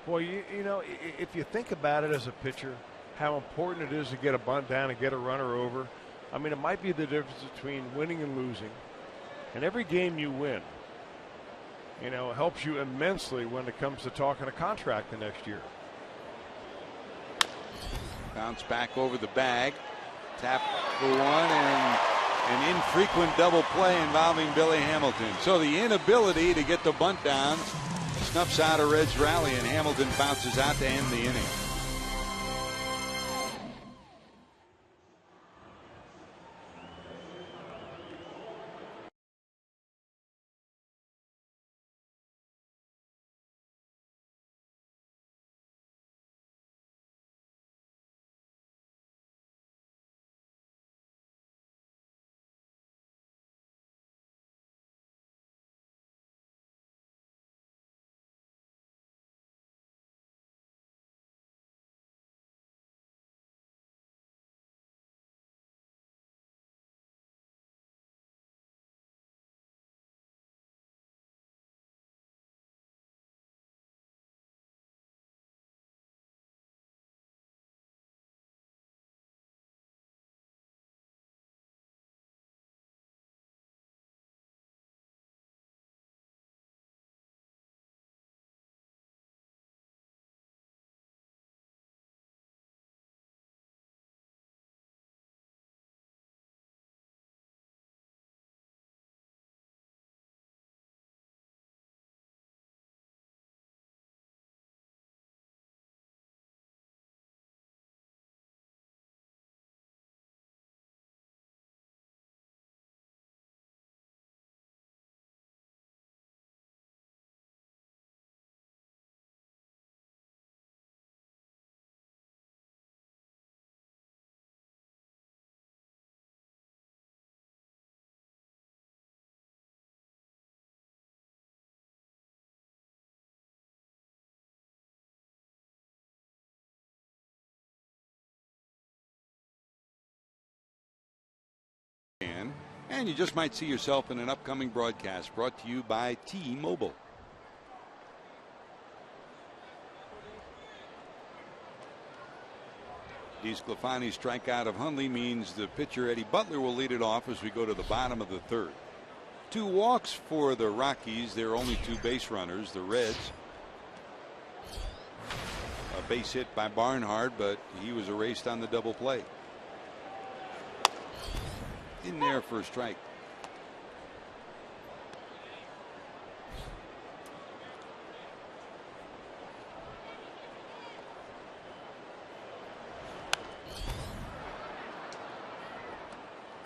Well, you know, if you think about it as a pitcher, how important it is to get a bunt down and get a runner over. I mean, it might be the difference between winning and losing. And every game you win, you know, helps you immensely when it comes to talking a contract the next year. Bounce back over the bag. Tap for one, and an infrequent double play involving Billy Hamilton. So the inability to get the bunt down snuffs out a Reds rally, and Hamilton bounces out to end the inning. And you just might see yourself in an upcoming broadcast brought to you by T-Mobile. DeSclafani's strikeout of Hundley means the pitcher Eddie Butler will lead it off as we go to the bottom of the third. 2 walks for the Rockies. There are only 2 base runners. The Reds. A base hit by Barnhart, but he was erased on the double play. In there for a strike.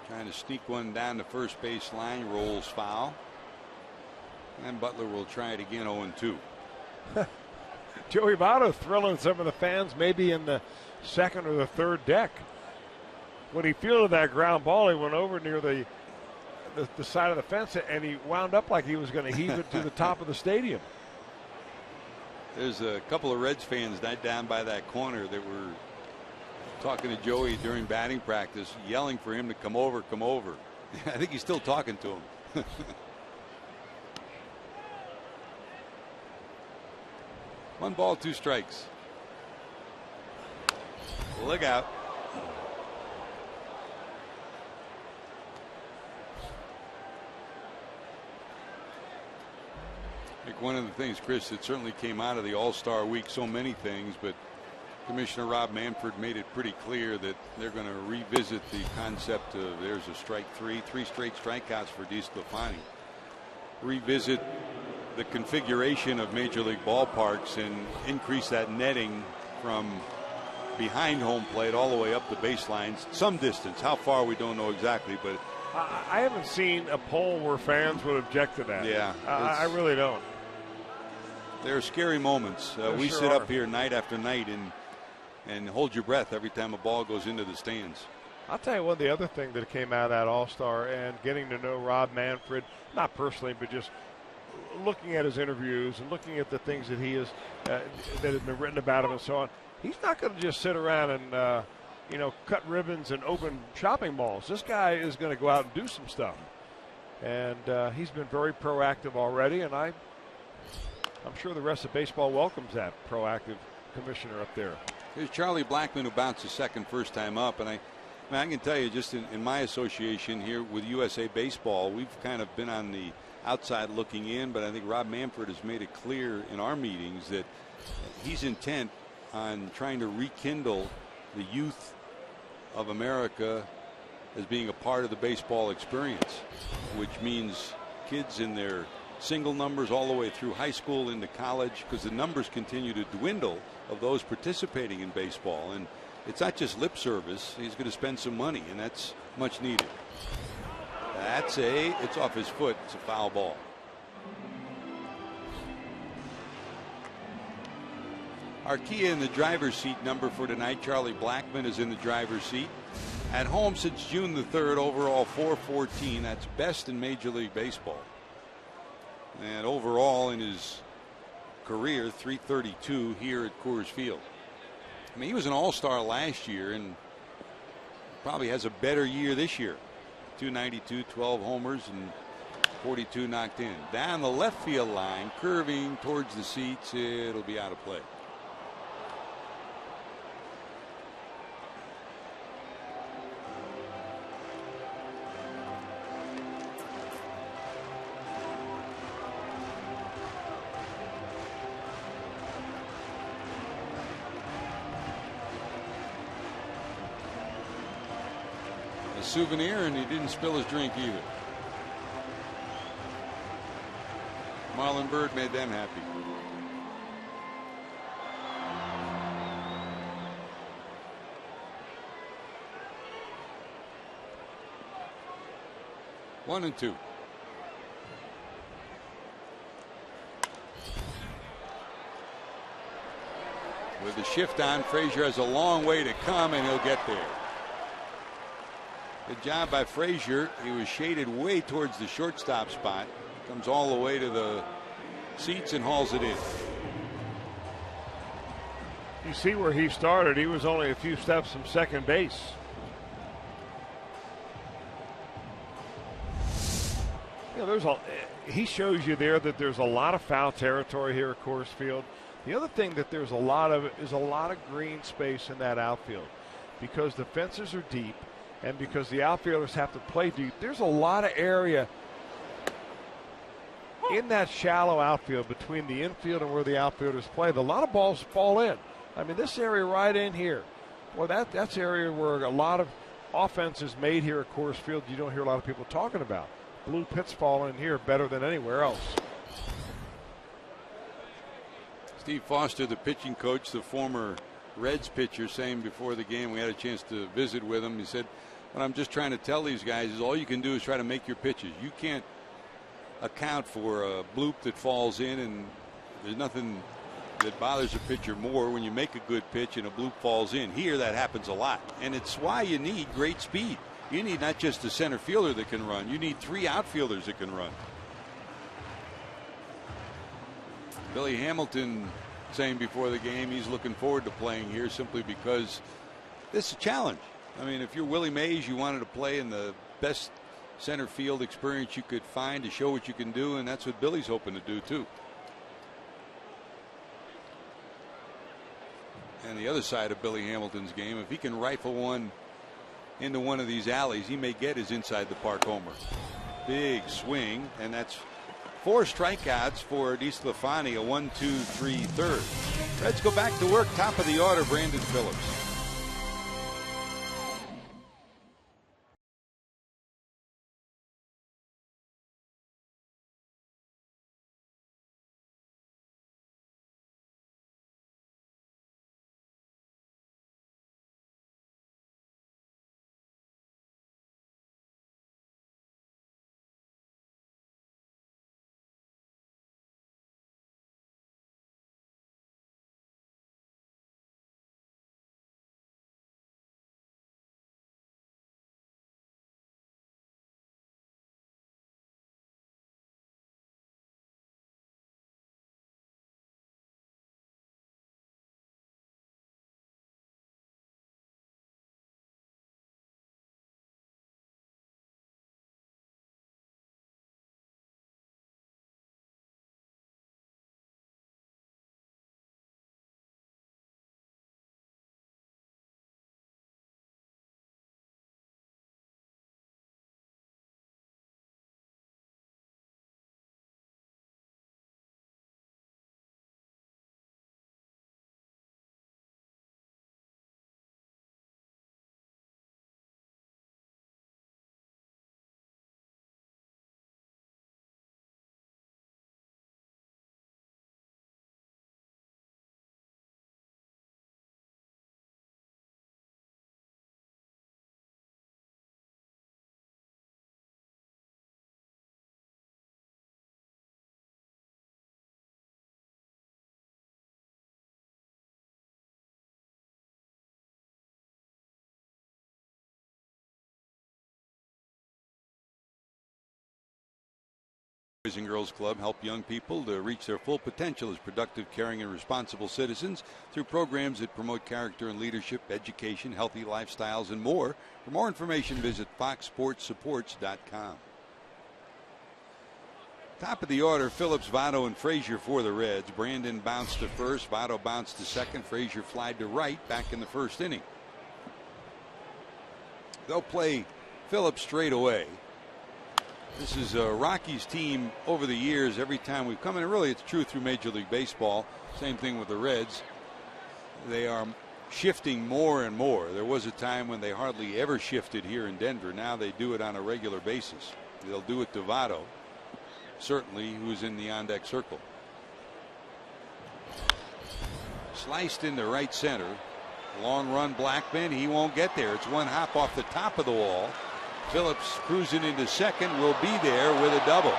Trying to sneak one down the first base line, rolls foul. And Butler will try it again, 0-2. Joey Votto thrilling some of the fans, maybe in the second or the third deck. When he fielded that ground ball, he went over near the side of the fence, and he wound up like he was going to heave it to the top of the stadium. There's a couple of Reds fans down by that corner that were Talking to Joey during batting practice, yelling for him to come over, come over. I think he's still talking to him. 1 ball, 2 strikes. Look out. I think one of the things, Chris, that certainly came out of the All-Star week, so many things, but Commissioner Rob Manfred made it pretty clear that they're going to revisit the concept of there's a strike three straight strikeouts for DeSclafani. Revisit the configuration of Major League ballparks and increase that netting from behind home plate all the way up the baselines, some distance. How far, we don't know exactly, but I haven't seen a poll where fans would object to that. Yeah, I really don't. There are scary moments. We sure sit are. up here night after night and hold your breath every time a ball goes into the stands. I'll tell you one, the other thing that came out of that All-Star and getting to know Rob Manfred, not personally, but just looking at his interviews and looking at the things that he has that have been written about him and so on. He's not going to just sit around and cut ribbons and open shopping malls. This guy is going to go out and do some stuff, and he's been very proactive already. And I'm sure the rest of baseball welcomes that proactive commissioner up there. Here's Charlie Blackmon, who bounced the second first time up, and I can tell you, just in my association here with USA Baseball, we've kind of been on the outside looking in, but I think Rob Manfred has made it clear in our meetings that he's intent on trying to rekindle the youth of America as being a part of the baseball experience, which means kids in their single numbers all the way through high school into college, because the numbers continue to dwindle of those participating in baseball. And it's not just lip service. He's going to spend some money, and that's much needed. It's off his foot. It's a foul ball. Arkia in the driver's seat number for tonight. Charlie Blackmon is in the driver's seat. At home since June the 3rd, overall .414. That's best in Major League Baseball. And overall in his career, .332 here at Coors Field. I mean, he was an all-star last year and probably has a better year this year. .292, 12 homers, and 42 knocked in. Down the left field line, curving towards the seats. It'll be out of play. Souvenir, and he didn't spill his drink either. Marlon Byrd made them happy. One and two. With the shift on, Frazier has a long way to come, and he'll get there. Good job by Frazier. He was shaded way towards the shortstop spot. Comes all the way to the seats and hauls it in. You see where he started. He was only a few steps from second base. He shows you there that there's a lot of foul territory here at Coors Field. The other thing that there's a lot of is a lot of green space in that outfield, because the fences are deep. And because the outfielders have to play deep, there's a lot of area in that shallow outfield between the infield and where the outfielders play. A lot of balls fall in. I mean, this area right in here, well, that's area where a lot of offense is made here at Coors Field. You don't hear a lot of people talking about. Blue pits fall in here better than anywhere else. Steve Foster, the pitching coach, the former Reds pitcher, saying before the game, we had a chance to visit with him. He said, what I'm just trying to tell these guys is all you can do is try to make your pitches. You can't account for a bloop that falls in, and there's nothing that bothers a pitcher more when you make a good pitch and a bloop falls in. Here that happens a lot, and it's why you need great speed. You need not just a center fielder that can run, you need 3 outfielders that can run. Billy Hamilton saying before the game he's looking forward to playing here simply because this is a challenge. I mean, if you're Willie Mays, you wanted to play in the best center field experience you could find to show what you can do, and that's what Billy's hoping to do too. And the other side of Billy Hamilton's game, if he can rifle one into one of these alleys, he may get his inside the park homer. Big swing, and that's 4 strikeouts for DeSclafani, a 1-2-3 third. Reds go back to work. Top of the order, Brandon Phillips. Boys and Girls Club help young people to reach their full potential as productive, caring, and responsible citizens through programs that promote character and leadership, education, healthy lifestyles, and more. For more information, visit foxsportsupports.com. Top of the order, Phillips, Votto, and Frazier for the Reds. Brandon bounced to first, Votto bounced to second, Frazier flied to right back in the first inning. They'll play Phillips straight away. This is a Rockies team over the years. Every time we've come in, and really it's true through Major League Baseball. Same thing with the Reds. They are shifting more and more. There was a time when they hardly ever shifted here in Denver. Now they do it on a regular basis. They'll do it to Votto, certainly, who's in the on-deck circle. Sliced into right center. Long run, Blackman. He won't get there. It's one hop off the top of the wall. Phillips cruising into second, will be there with a double.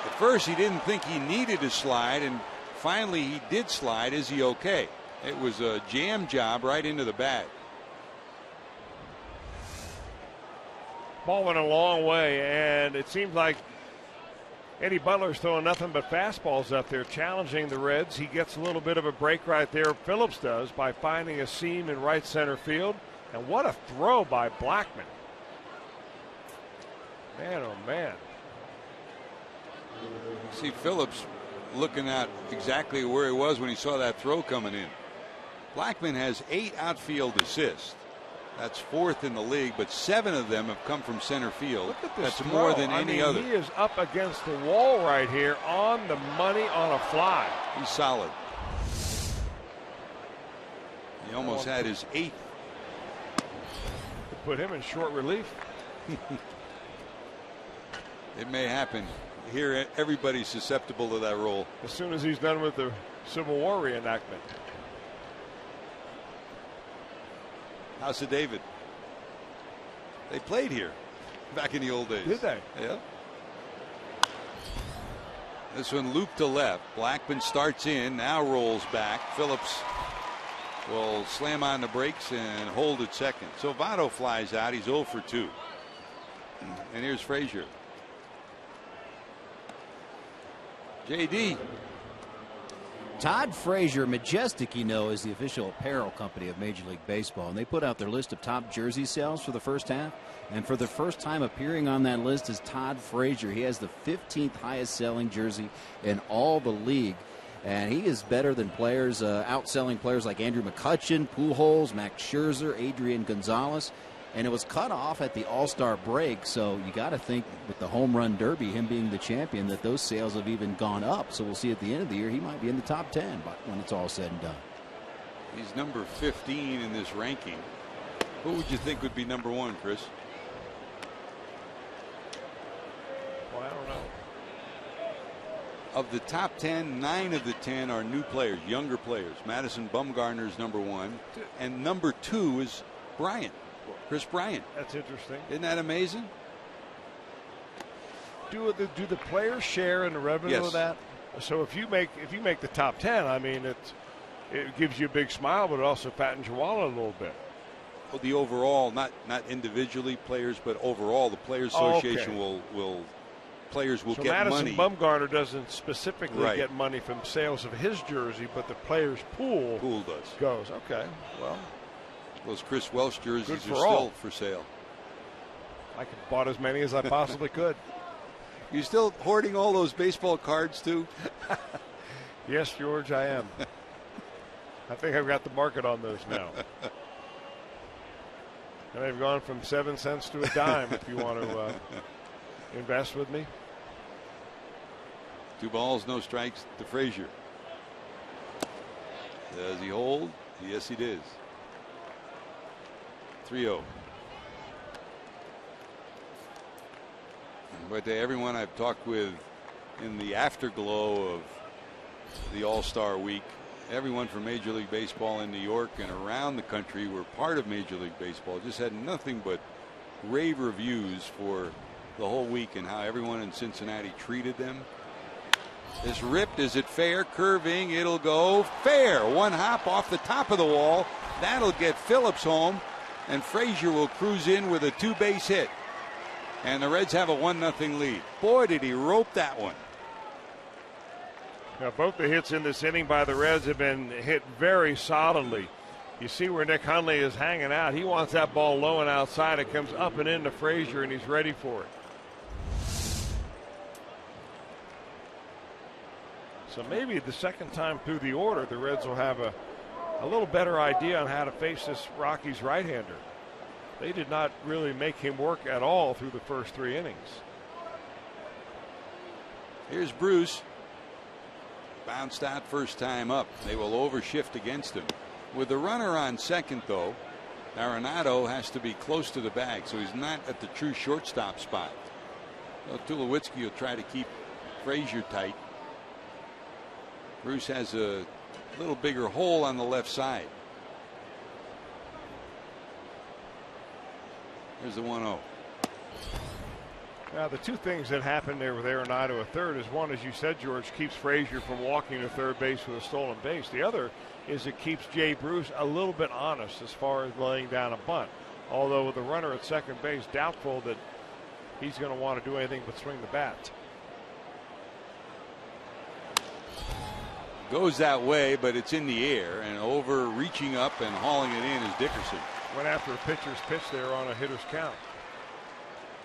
At first he didn't think he needed to slide, and finally he did slide. Is he okay? It was a jam job right into the bag. Ball went a long way, and it seems like Eddie Butler's throwing nothing but fastballs up there, challenging the Reds. He gets a little bit of a break right there. Phillips does, by finding a seam in right center field. And what a throw by Blackman. Man, oh man. See Phillips looking at exactly where he was when he saw that throw coming in. Blackman has 8 outfield assists. That's 4th in the league, but 7 of them have come from center field. Look at this That's throw. more than any other. He is up against the wall right here, on the money, on a fly. He's solid. He almost had his 8th. Put him in short relief. It may happen. Here, everybody's susceptible to that role. As soon as he's done with the Civil War reenactment. House of David. They played here back in the old days. Did they? Yeah. This one looped to left. Blackman starts in, now rolls back. Phillips will slam on the brakes and hold at second. So Votto flies out. He's 0 for 2. And here's Frazier. JD. Todd Frazier, Majestic, is the official apparel company of Major League Baseball, and they put out their list of top jersey sales for the first half. And for the first time appearing on that list is Todd Frazier. He has the 15th highest selling jersey in all the league. And he is better than players, outselling players like Andrew McCutchen, Pujols, Max Scherzer, Adrian Gonzalez. And it was cut off at the All-Star break, so you got to think with the Home Run Derby, him being the champion, that those sales have even gone up. So we'll see at the end of the year, he might be in the top 10 when it's all said and done. He's number 15 in this ranking. Who would you think would be number 1, Chris? Well, I don't know. Of the top 10, 9 of the 10 are new players, younger players. Madison Bumgarner's number 1, and number 2 is Bryant. Chris Bryant. That's interesting. Isn't that amazing? Do the players share in the revenue of that? So if you make the top 10, I mean it gives you a big smile, but it also fattens your wallet a little bit. Well, the overall, not individually players, but overall, the Players Association players will so get Madison money. Bumgarner doesn't specifically get money from sales of his jersey, but the players' pool goes. Okay, well. Those Chris Welsh jerseys are still for sale. I could bought as many as I possibly could. You still hoarding all those baseball cards too? Yes, George, I am. I think I've got the market on those now. And they've gone from 7 cents to a dime if you want to invest with me. 2 balls, no strikes to Frazier. Does he hold? Yes, he does. 3-0. But to everyone I've talked with in the afterglow of the All-Star week, everyone from Major League Baseball in New York and around the country were part of Major League Baseball. Just had nothing but rave reviews for the whole week and how everyone in Cincinnati treated them. Is ripped. Is it fair? Curving. It'll go fair. 1 hop off the top of the wall. That'll get Phillips home. And Frazier will cruise in with a 2-base hit. And the Reds have a 1-0 lead. Boy, did he rope that one. Now, both the hits in this inning by the Reds have been hit very solidly. You see where Nick Hundley is hanging out. He wants that ball low and outside. It comes up and into Frazier, and he's ready for it. So maybe the second time through the order, the Reds will have a little better idea on how to face this Rockies right-hander. They did not really make him work at all through the first 3 innings. Here's Bruce. Bounced out first time up. They will overshift against him. With the runner on second, though, Arenado has to be close to the bag, so he's not at the true shortstop spot. So Tulowitzki will try to keep Frazier tight. Bruce has a little bigger hole on the left side. There's the 1-0. Now, the 2 things that happened there with Arenado at third is, one, as you said, George, keeps Frazier from walking to third base with a stolen base. The other is it keeps Jay Bruce a little bit honest as far as laying down a bunt. Although with the runner at second base, doubtful that he's going to want to do anything but swing the bat. Goes that way, but it's in the air, and over reaching up and hauling it in is Dickerson. Went after a pitcher's pitch there on a hitter's count.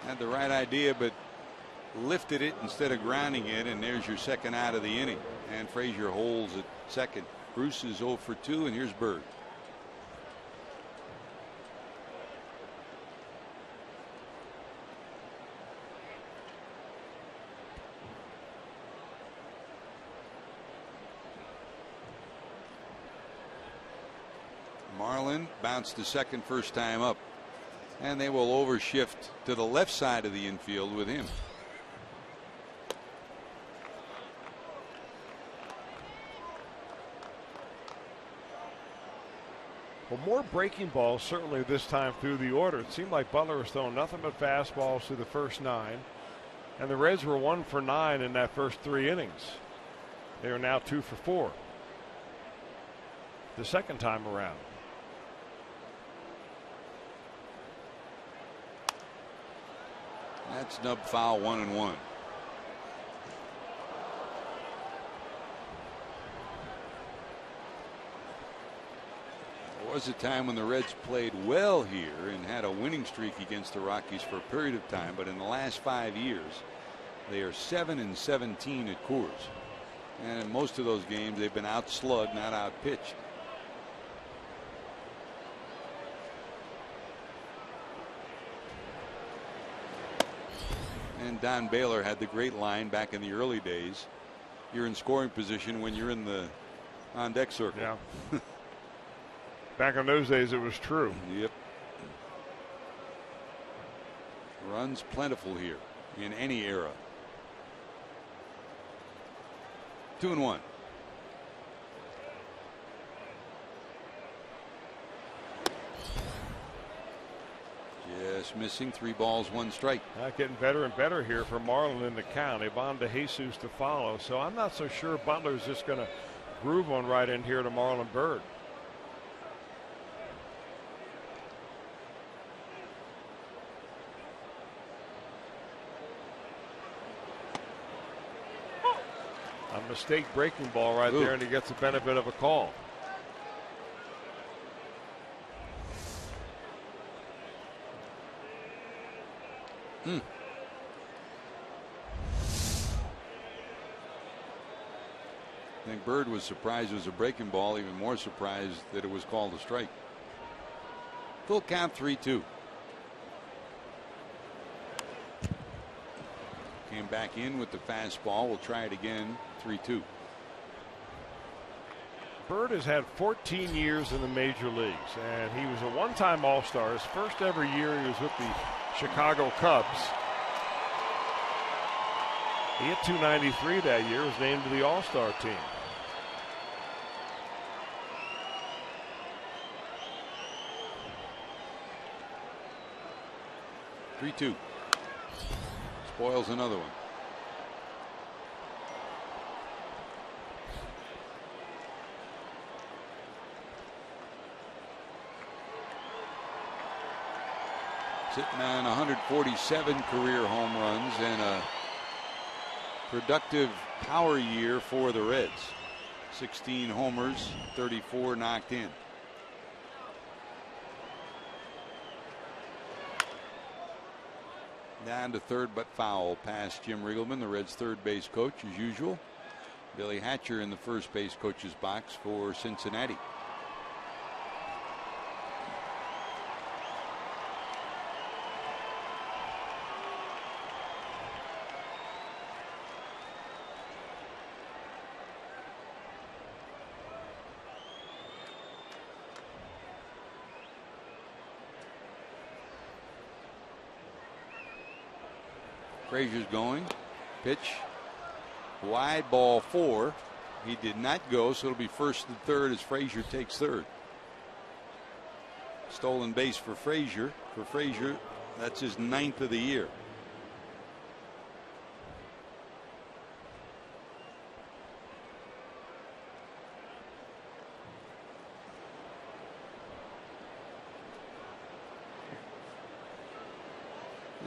Had the right idea, but lifted it instead of grounding it, and there's your second out of the inning. And Frazier holds at second. Bruce is 0 for 2, and here's Bird. Marlin bounced to second first time up. And they will overshift to the left side of the infield with him. Well, more breaking balls certainly this time through the order. It seemed like Butler was throwing nothing but fastballs through the first 9. And the Reds were 1 for 9 in that first 3 innings. They are now 2 for 4 the second time around. That's snub foul, 1-1. There was a time when the Reds played well here and had a winning streak against the Rockies for a period of time, but in the last 5 years they are 7-17 at Coors, and in most of those games they've been outslugged, not outpitched. And Don Baylor had the great line back in the early days, you're in scoring position when you're in the on deck circle. Yeah. Back in those days, it was true. Yep. Runs plentiful here in any era. 2-1. Just missing. 3 balls, 1 strike. Getting better and better here for Marlin in the count. Ivan DeJesus to follow. So I'm not so sure Butler's just going to groove one right in here to Marlon Byrd. A mistake breaking ball right there, and he gets the benefit of a call. I think Bird was surprised it was a breaking ball, even more surprised that it was called a strike. Full count, 3-2. Came back in with the fastball. We'll try it again. 3-2. Bird has had 14 years in the major leagues, and he was a one-time All-Star. His first ever year he was with the Chicago Cubs. He hit .293 that year, was named to the All-Star team. (3-2). Spoils another one. Sitting on 147 career home runs and a productive power year for the Reds. 16 homers, 34 knocked in. Down to third but foul past Jim Riegelman, the Reds' third base coach as usual. Billy Hatcher in the first base coach's box for Cincinnati. Frazier's going. Pitch. Wide, ball 4. He did not go, so it'll be first and third as Frazier takes third. Stolen base for Frazier. For Frazier, that's his 9th of the year.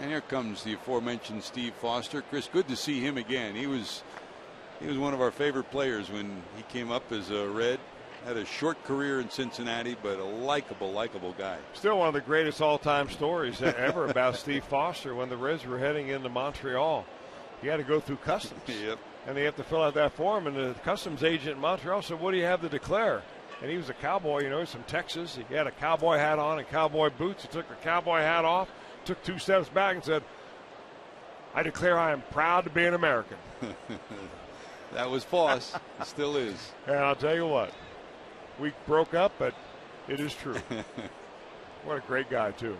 And here comes the aforementioned Steve Foster. Chris, good to see him again. He was one of our favorite players when he came up as a Red. Had a short career in Cincinnati, but a likable guy. Still one of the greatest all-time stories ever about Steve Foster. When the Reds were heading into Montreal, he had to go through customs. Yep. And they have to fill out that form, and the customs agent in Montreal said, "What do you have to declare?" And he was a cowboy, you know, he's from Texas. He had a cowboy hat on and cowboy boots. He took the cowboy hat off, took 2 steps back and said, "I declare I am proud to be an American." That was Foss. It still is. And I'll tell you what, we broke up, but it is true. What a great guy, too.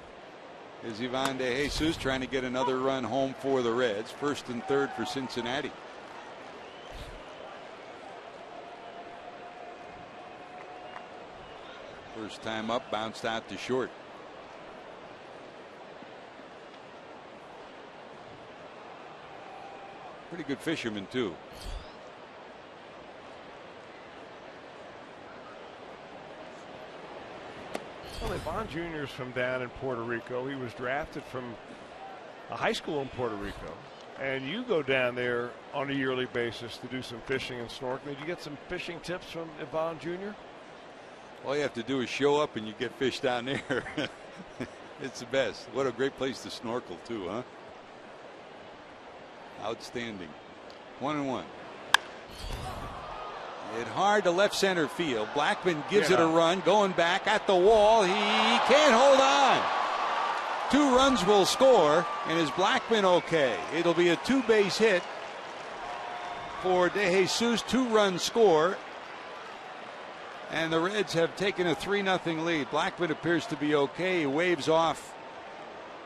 Is Ivan DeJesus trying to get another run home for the Reds. First and third for Cincinnati. First time up, bounced out to short. Pretty good fisherman, too. Well, Ivan Jr. is from down in Puerto Rico. He was drafted from a high school in Puerto Rico. And you go down there on a yearly basis to do some fishing and snorkeling. Did you get some fishing tips from Ivan Jr.? All you have to do is show up and you get fish down there. It's the best. What a great place to snorkel too, huh? Outstanding. 1-1. Hit hard to left center field. Blackman gives it a run, going back at the wall. He can't hold on. 2 runs will score, and is Blackman okay? It'll be a 2-base hit for De Jesus. 2-run score, and the Reds have taken a 3-0 lead. Blackman appears to be okay. He waves off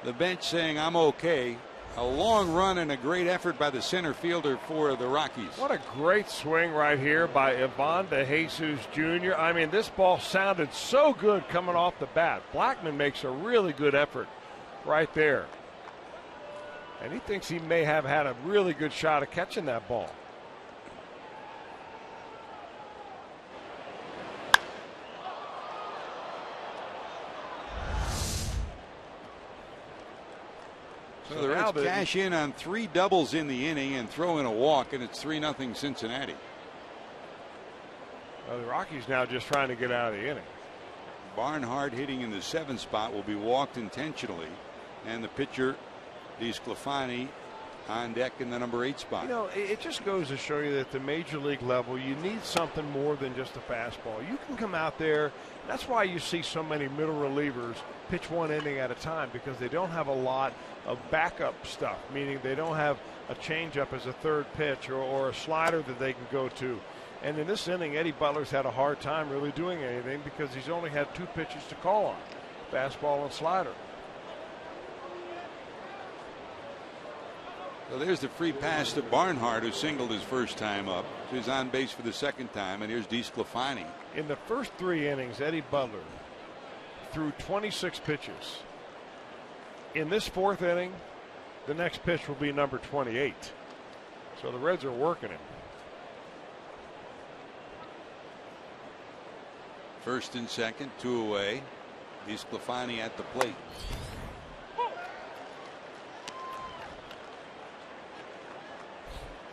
the bench saying, "I'm okay." A long run and a great effort by the center fielder for the Rockies. What a great swing right here by Ivan De Jesus Jr. I mean, this ball sounded so good coming off the bat. Blackman makes a really good effort right there. And he thinks he may have had a really good shot at catching that ball. So the Reds cash in on 3 doubles in the inning and throw in a walk, and it's 3-0 Cincinnati. Well, the Rockies now just trying to get out of the inning. Barnhart, hitting in the 7th spot, will be walked intentionally, and the pitcher DeSclafani on deck in the number 8 spot. You know, it just goes to show you that at the major league level, you need something more than just a fastball. You can come out there. That's why you see so many middle relievers pitch 1 inning at a time, because they don't have a lot of backup stuff, meaning they don't have a changeup as a 3rd pitch or a slider that they can go to. And in this inning, Eddie Butler's had a hard time really doing anything because he's only had 2 pitches to call on, fastball and slider. So there's the free pass to Barnhart, who singled his first time up. So he's on base for the 2nd time, and here's DeSclafani. In the first 3 innings, Eddie Butler threw 26 pitches. In this 4th inning, the next pitch will be number 28. So the Reds are working him. 1st and 2nd, 2 away. DeSclafani at the plate.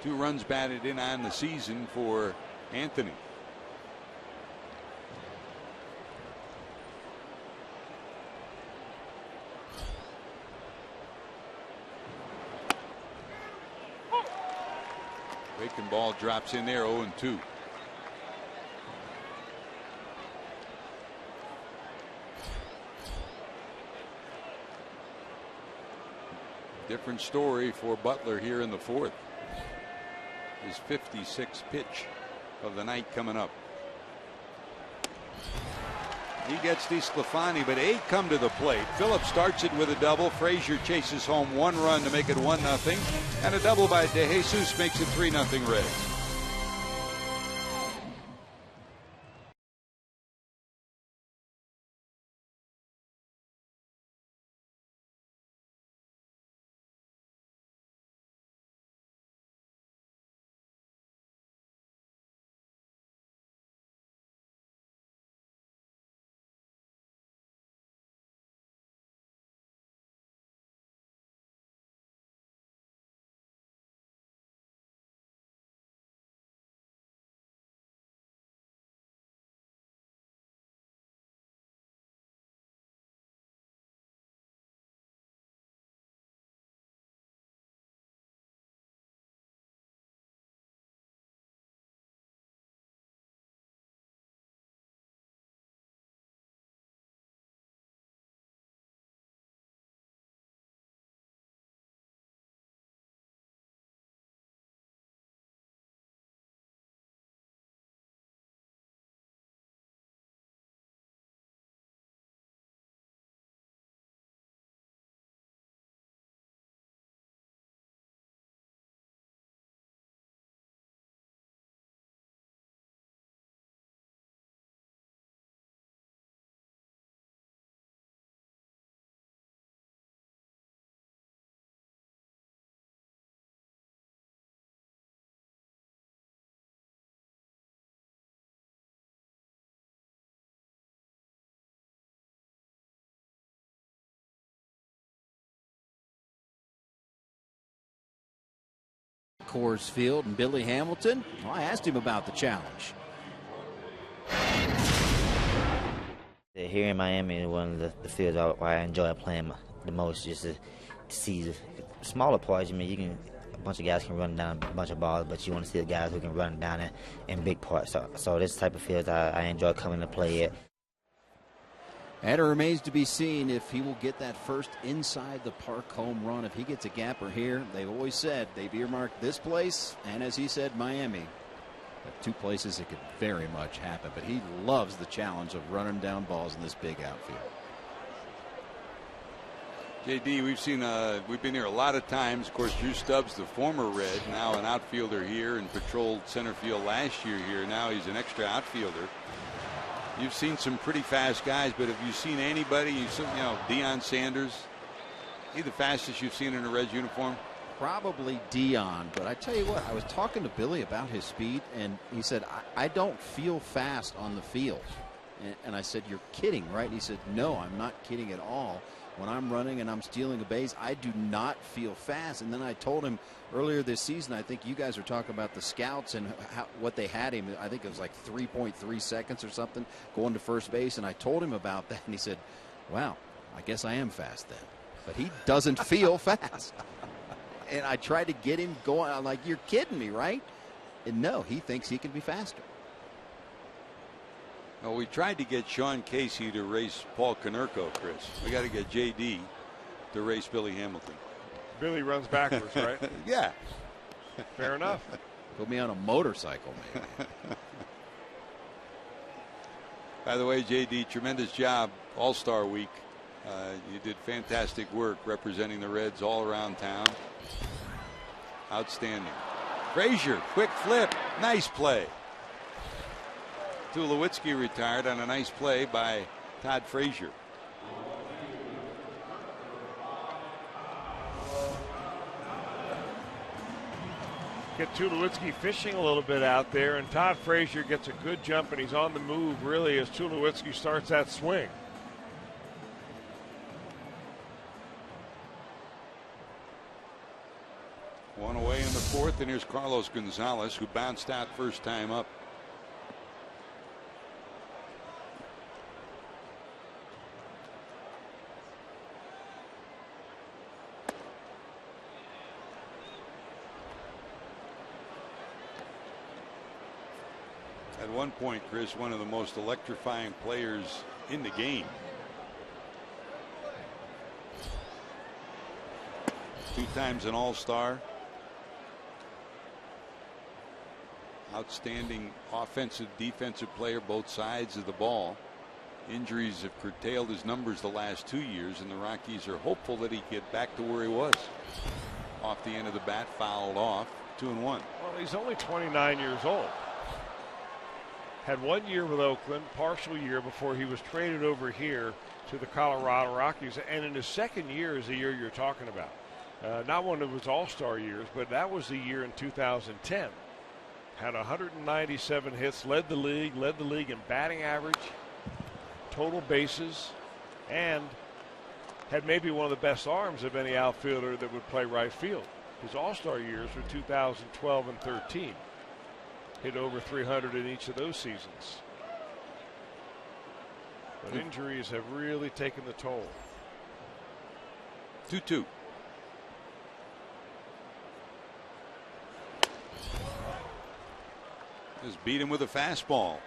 Two runs batted in on the season for Anthony. Breaking ball drops in there, 0-2. Different story for Butler here in the 4th. His 56th pitch of the night coming up. He gets DeSclafani, but 8 come to the plate. Phillips starts it with a double. Frazier chases home 1 run to make it 1-0, and a double by De Jesus makes it 3-0 Reds. Coors Field, and Billy Hamilton, well, I asked him about the challenge. Here in Miami is one of the fields where I enjoy playing the most, just to see the smaller parts. I mean, a bunch of guys can run down a bunch of balls, but you want to see the guys who can run down in big parts. So this type of field I enjoy coming to play at. And it remains to be seen if he will get that first inside the park home run. If he gets a gapper here, they've always said they've earmarked this place, and as he said, Miami. Two places it could very much happen, but he loves the challenge of running down balls in this big outfield. JD, we've been here a lot of times. Of course, Drew Stubbs, the former Red, now an outfielder here and patrolled center field last year here. Now he's an extra outfielder. You've seen some pretty fast guys, but have you seen anybody? Deion Sanders. He the fastest you've seen in a Reds uniform? Probably Dion, but I tell you what, I was talking to Billy about his speed, and he said, I don't feel fast on the field. And I said, you're kidding, right? And he said, no, I'm not kidding at all. When I'm running and I'm stealing a base, I do not feel fast. And then I told him earlier this season, I think you guys were talking about the scouts and what they had him. I think it was like 3.3 seconds or something going to first base. And I told him about that, and he said, wow, I guess I am fast then. But he doesn't feel fast. And I tried to get him going. I'm like, you're kidding me, right? And no, he thinks he can be faster. Well, we tried to get Sean Casey to race Paul Konerko, Chris. We got to get JD to race Billy Hamilton. Billy runs backwards, right? Yeah. Fair enough. Put me on a motorcycle, maybe. By the way, JD, tremendous job All-Star Week. You did fantastic work representing the Reds all around town. Outstanding. Frazier, quick flip, nice play. Tulowitzki retired on a nice play by Todd Frazier. Get Tulowitzki fishing a little bit out there, and Todd Frazier gets a good jump, and he's on the move really as Tulowitzki starts that swing. One away in the fourth, and here's Carlos Gonzalez, who bounced out first time up. At one point, Chris, one of the most electrifying players in the game. Two times an All-Star. Outstanding offensive, defensive player, both sides of the ball. Injuries have curtailed his numbers the last 2 years, and the Rockies are hopeful that he get back to where he was. Off the end of the bat, fouled off, 2-1. Well, he's only 29 years old. Had 1 year with Oakland, partial year before he was traded over here to the Colorado Rockies, and in his second year is the year you're talking about. Not one of his All-Star years, but that was the year in 2010. Had 197 hits, led the league in batting average, total bases, and had maybe one of the best arms of any outfielder that would play right field. His All-Star years were 2012 and 13. Hit over 300 in each of those seasons. But injuries have really taken the toll. 2-2. Just beat him with a fastball.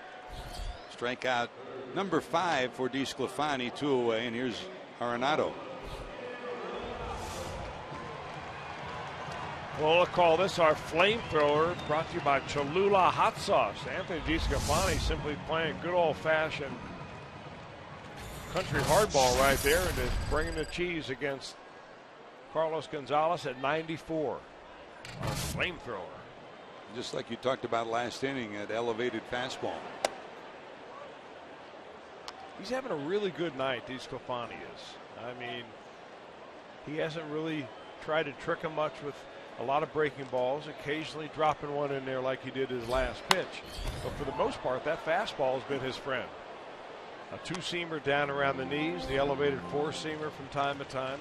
Strikeout number 5 for DeSclafani, 2 away, and here's Arenado. Well, we'll call this our flamethrower, brought to you by Cholula Hot Sauce. Anthony DeSclafani simply playing good old-fashioned country hardball right there, and is bringing the cheese against Carlos Gonzalez at 94. Our flamethrower. Just like you talked about last inning, at elevated fastball. He's having a really good night, DeSclafani is. I mean, he hasn't really tried to trick him much with a lot of breaking balls, occasionally dropping one in there like he did his last pitch. But for the most part, that fastball has been his friend. A two-seamer down around the knees, the elevated four-seamer from time to time.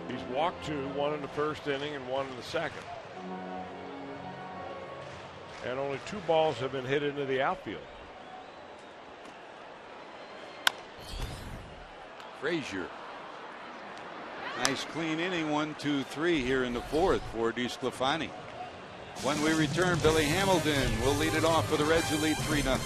He's walked 2, 1 in the first inning and 1 in the second. And only 2 balls have been hit into the outfield. Frazier. Nice clean inning, 1-2-3 here in the fourth for DeSclafani. When we return, Billy Hamilton will lead it off for the Reds, who lead 3-0.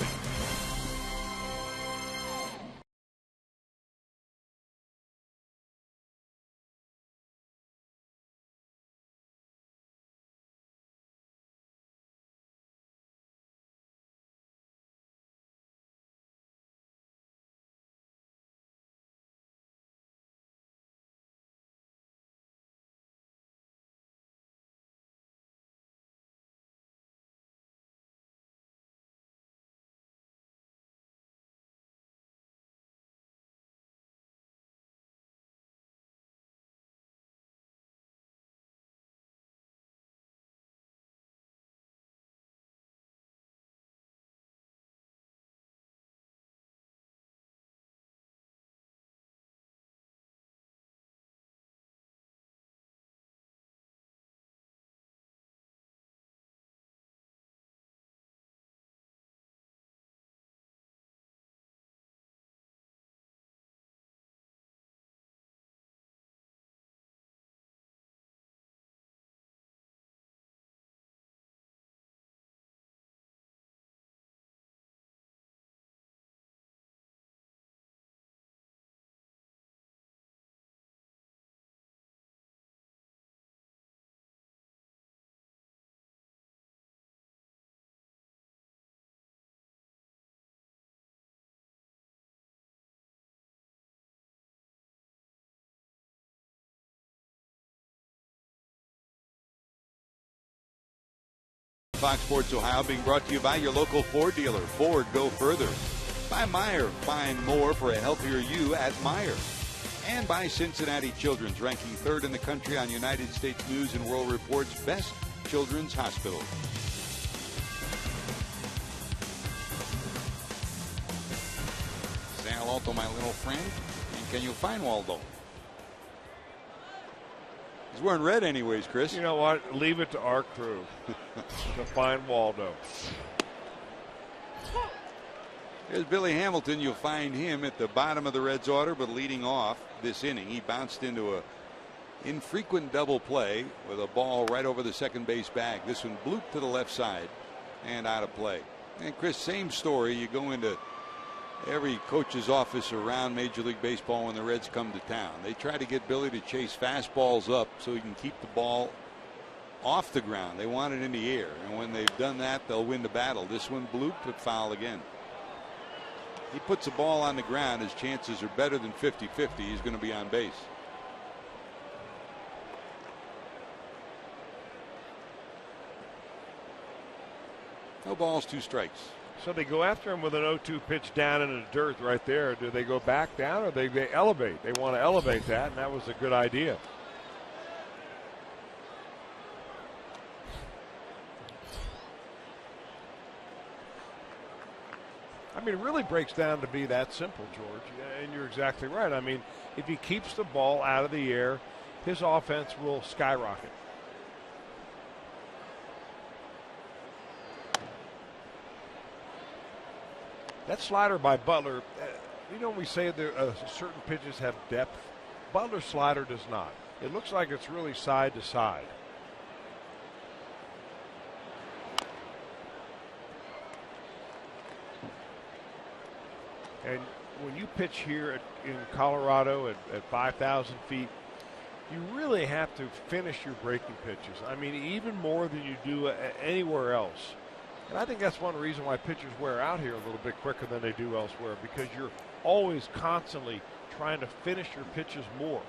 Fox Sports Ohio being brought to you by your local Ford dealer. Ford, go further. By Meijer, find more for a healthier you at Meijer. And by Cincinnati Children's, ranking 3rd in the country on United States News and World Report's best children's hospital. Say hello to my little friend. And can you find Waldo? He's wearing red anyways, Chris. You know what? Leave it to our crew to find Waldo. Here's Billy Hamilton. You'll find him at the bottom of the Reds order, but leading off this inning. He bounced into a infrequent double play with a ball right over the second base bag. This one blooped to the left side and out of play. And Chris, same story. You go into every coach's office around Major League Baseball when the Reds come to town. They try to get Billy to chase fastballs up so he can keep the ball off the ground. They want it in the air, and when they've done that, they'll win the battle. This one blooped, but foul again. He puts a ball on the ground, his chances are better than 50-50. He's going to be on base. No balls, 2 strikes. So they go after him with an 0-2 pitch down in the dirt right there. Do they go back down, or they elevate? They want to elevate that, and that was a good idea. I mean, it really breaks down to be that simple, George. And you're exactly right. I mean, if he keeps the ball out of the air, his offense will skyrocket. That slider by Butler, you know, we say there certain pitches have depth. Butler's slider does not. It looks like it's really side to side. And when you pitch here in Colorado at 5,000 feet, you really have to finish your breaking pitches. I mean, even more than you do anywhere else. And I think that's one reason why pitchers wear out here a little bit quicker than they do elsewhere, because you're always constantly trying to finish your pitches more.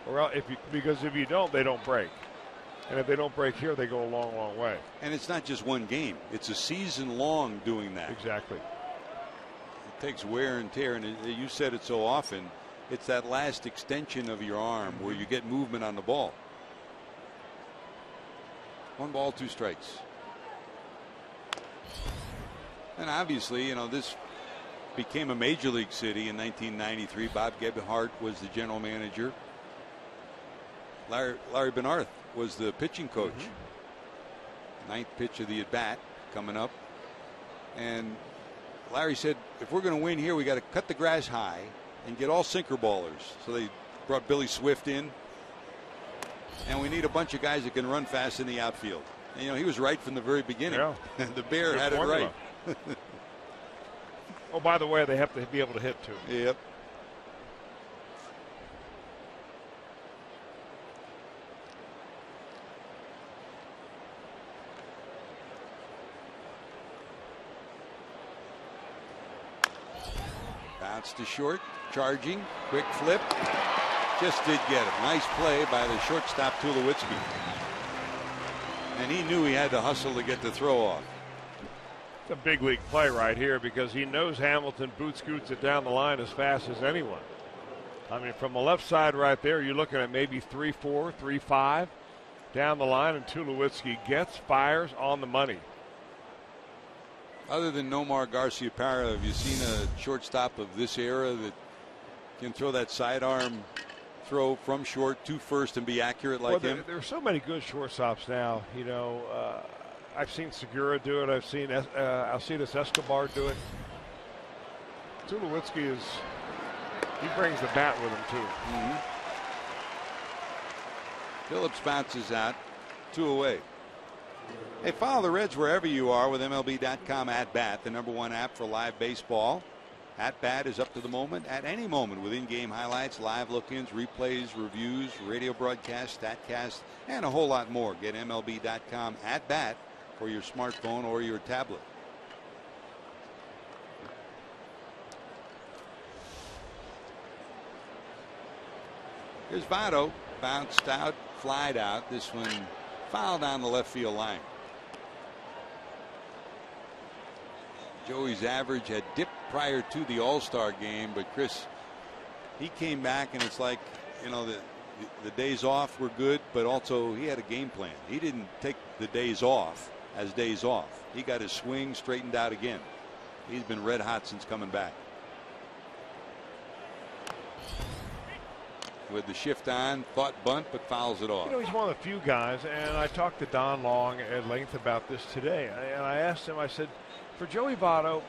Or because if you don't, they don't break. And if they don't break here, they go a long, long way. And it's not just one game. It's a season long doing that. Exactly. It takes wear and tear. And you said it so often, it's that last extension of your arm where you get movement on the ball. 1 ball, 2 strikes. And obviously, you know, this became a major league city in 1993. Bob Gebhardt was the general manager. Larry Bernarth was the pitching coach. 9th pitch of the at bat coming up. And Larry said, if we're going to win here, we got to cut the grass high and get all sinker ballers. So they brought Billy Swift in. And we need a bunch of guys that can run fast in the outfield. And, he was right from the very beginning. Yeah. The Bear Good had formula. it right. Oh, by the way, they have to be able to hit, too. Yep. Bounce to short, charging, quick flip. Just did get it. Nice play by the shortstop Tulowitzki. And he knew he had to hustle to get the throw off. It's a big league play right here because he knows Hamilton boot scoots it down the line as fast as anyone. I mean, from the left side right there, you're looking at maybe 3-4, 3-5 down the line, and Tulowitzki fires on the money. Other than Nomar Garciaparra, have you seen a shortstop of this era that can throw that sidearm throw from short to first and be accurate like him? There are so many good shortstops now. I've seen Segura do it. I've seen Alcides Escobar do it. Tulowitzki he brings the bat with him too. Mm-hmm. Phillips bounces out, 2 away. Hey, follow the Reds wherever you are with MLB.com At Bat, the #1 app for live baseball. At Bat is up to the moment, at any moment, with in-game highlights, live look-ins, replays, reviews, radio broadcasts, statcasts, and a whole lot more. Get MLB.com At Bat for your smartphone or your tablet. Here's Votto, bounced out, flied out. This one fouled down the left field line. Joey's average had dipped prior to the All-Star game, but Chris, he came back, and it's like, the days off were good, but also he had a game plan. He didn't take the days off as days off. He got his swing straightened out again. He's been red hot since coming back. With the shift on, thought bunt, but fouls it off. He's one of the few guys, and I talked to Don Long at length about this today. And I asked him, I said, for Joey Votto,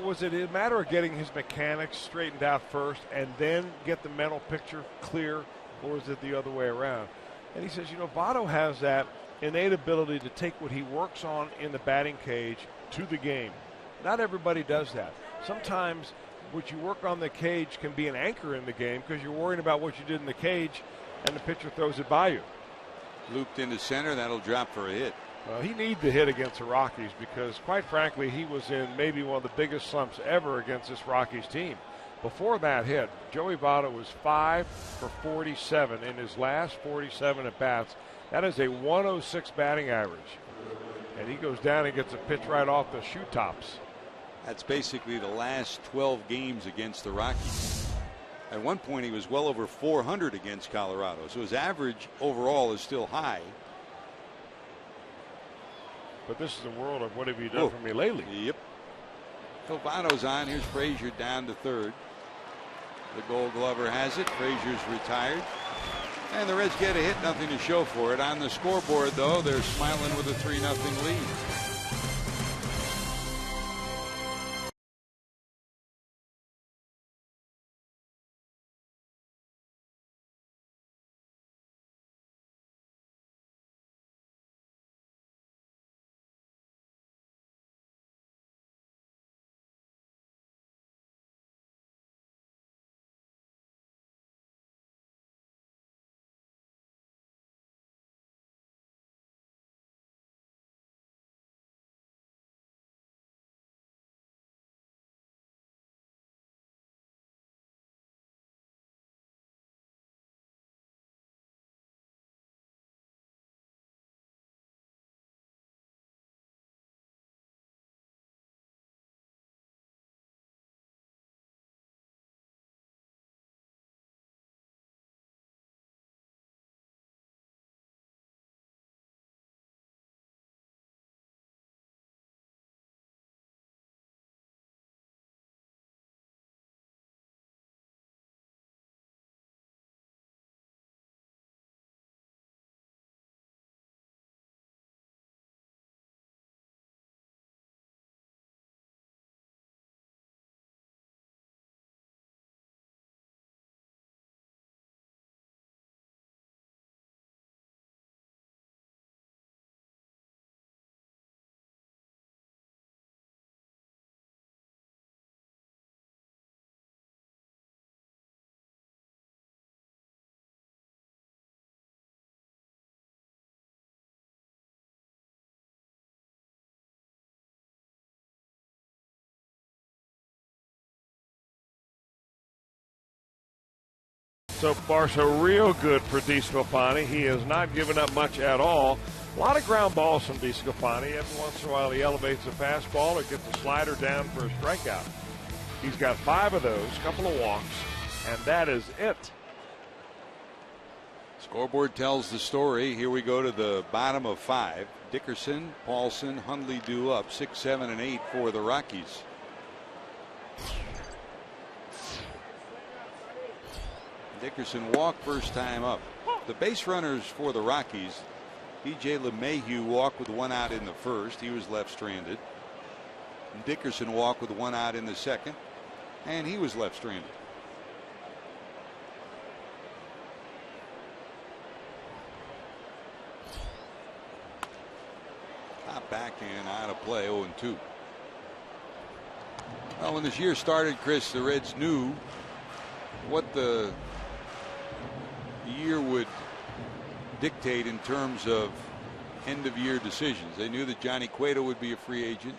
was it a matter of getting his mechanics straightened out first and then get the mental picture clear, or is it the other way around? And he says, Votto has that innate ability to take what he works on in the batting cage to the game. Not everybody does that. Sometimes what you work on the cage can be an anchor in the game because you're worrying about what you did in the cage and the pitcher throws it by you. Looped into center, that'll drop for a hit. Well, he needed to hit against the Rockies because, quite frankly, he was in maybe one of the biggest slumps ever against this Rockies team. Before that hit, Joey Votto was 5 for 47 in his last 47 at-bats. That is a 106 batting average. And he goes down and gets a pitch right off the shoe tops. That's basically the last 12 games against the Rockies. At one point, he was well over 400 against Colorado. So his average overall is still high. But this is a world of what have you done for me lately? Yep. So Votto's on. Here's Frazier down to third. The Gold Glover has it. Frazier's retired. And the Reds get a hit, nothing to show for it. On the scoreboard, though, they're smiling with a 3-0 lead. So far, so real good for DeSclafani. He has not given up much at all. A lot of ground balls from DeSclafani. Every once in a while, he elevates a fastball or gets a slider down for a strikeout. He's got 5 of those, a couple of walks, and that is it. Scoreboard tells the story. Here we go to the bottom of 5. Dickerson, Paulson, Hundley due up 6, 7, and 8 for the Rockies. Dickerson walked first time up. The base runners for the Rockies, B.J. LeMahieu walked with 1 out in the first. He was left stranded. And Dickerson walked with 1 out in the second, and he was left stranded. Top back and out of play, 0-2. Well, when this year started, Chris, the Reds knew what the year would dictate in terms of end of year decisions. They knew that Johnny Cueto would be a free agent.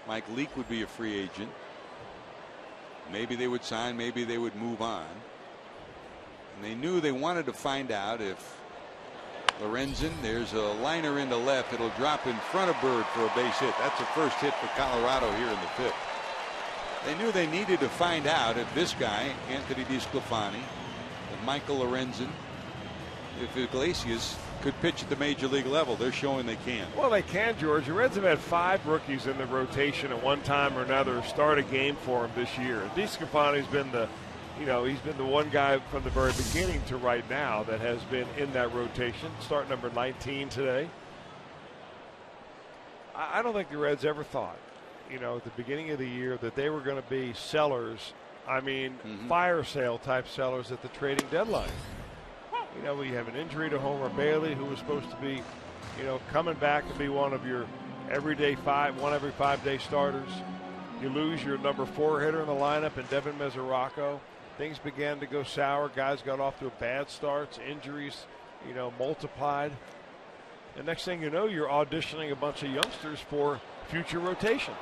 Mike Leake would be a free agent. Maybe they would sign, maybe they would move on. And they knew they wanted to find out if Lorenzen, there's a liner into left. It'll drop in front of Bird for a base hit. That's the first hit for Colorado here in the 5th. They knew they needed to find out if this guy, Anthony DeSclafani, if Michael Lorenzen, if Iglesias could pitch at the major league level. They're showing they can. Well, they can, George. The Reds have had 5 rookies in the rotation at one time or another start a game for them this year. DeSclafani's been the, he's been the one guy from the very beginning to right now that has been in that rotation. Start number 19 today. I don't think the Reds ever thought, at the beginning of the year that they were going to be sellers. I mean, fire sale type sellers at the trading deadline. We have an injury to Homer Bailey, who was supposed to be, coming back to be one of your every 5-day starters. You lose your number 4 hitter in the lineup in Devin Mesoraco. Things began to go sour. Guys got off to a bad starts. Injuries, multiplied. And next thing you know, you're auditioning a bunch of youngsters for future rotations.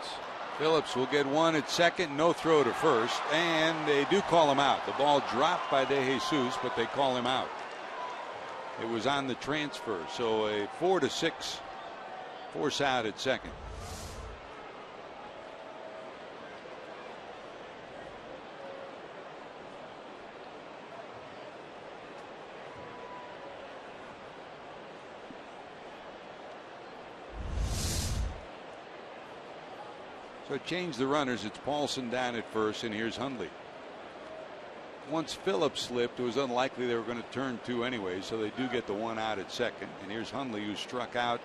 Phillips will get 1 at second, no throw to first, and they do call him out. The ball dropped by De Jesus, but they call him out. It was on the transfer, so a 4-6 force out at second. So change the runners. It's Paulson down at first, and here's Hundley. Once Phillips slipped, it was unlikely they were going to turn 2 anyway, so they do get the 1 out at second. And here's Hundley, who struck out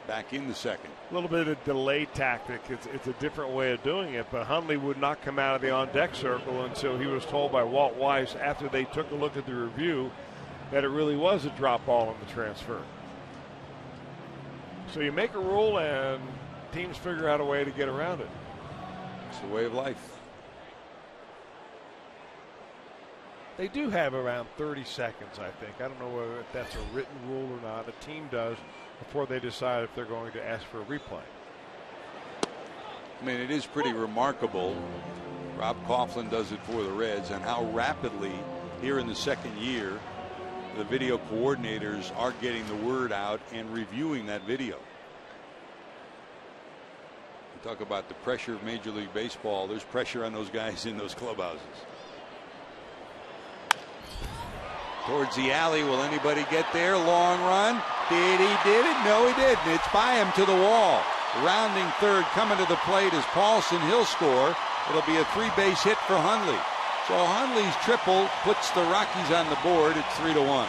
back in the second. A little bit of delay tactic. It's a different way of doing it, but Hundley would not come out of the on-deck circle until he was told by Walt Weiss, after they took a look at the review, that it really was a drop ball in the transfer. So you make a rule, and teams figure out a way to get around it. It's the way of life. They do have around 30 seconds, I think. I don't know whether that's a written rule or not. A team does before they decide if they're going to ask for a replay. I mean, it is pretty remarkable. Rob Coughlin does it for the Reds, and how rapidly here in the second year the video coordinators are getting the word out and reviewing that video. You talk about the pressure of Major League Baseball. There's pressure on those guys in those clubhouses. Towards the alley. Will anybody get there? Long run. Did he? Did it? No, he didn't. It's by him to the wall. Rounding third, coming to the plate is Paulson. He'll score. It'll be a 3-base hit for Hundley. So Hundley's triple puts the Rockies on the board at 3-1.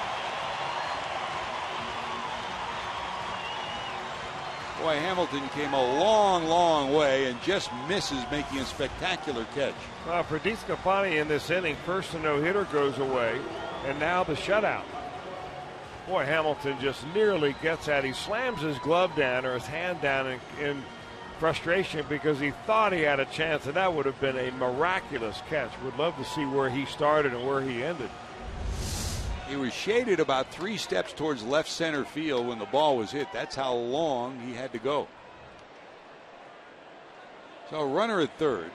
Boy, Hamilton came a long, long way and just misses making a spectacular catch. Well, for DeSclafani in this inning, first the no-hitter goes away, and now the shutout. Boy, Hamilton just nearly gets that. He slams his glove down or his hand down in frustration because he thought he had a chance, and that would have been a miraculous catch. Would love to see where he started and where he ended. He was shaded about 3 steps towards left center field when the ball was hit. That's how long he had to go. So a runner at third.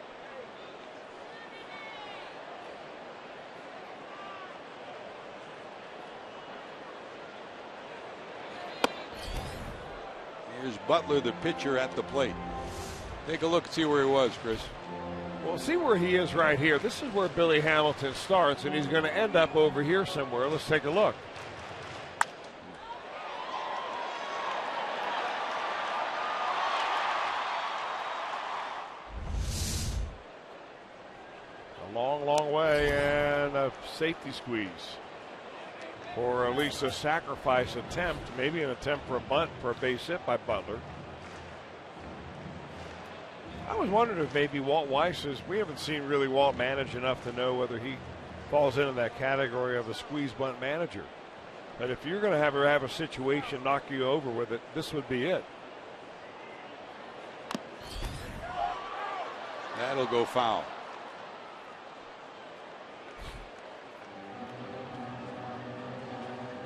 Butler, the pitcher, at the plate. Take a look and see where he was, Chris. Well, see where he is right here. This is where Billy Hamilton starts, and he's going to end up over here somewhere. Let's take a look. A long, long way, and a safety squeeze. Or at least a sacrifice attempt, maybe an attempt for a bunt for a base hit by Butler. I was wondering if maybe Walt Weiss is, we haven't seen really Walt manage enough to know whether he falls into that category of a squeeze bunt manager. But if you're going to have a situation knock you over with it, this would be it. That'll go foul.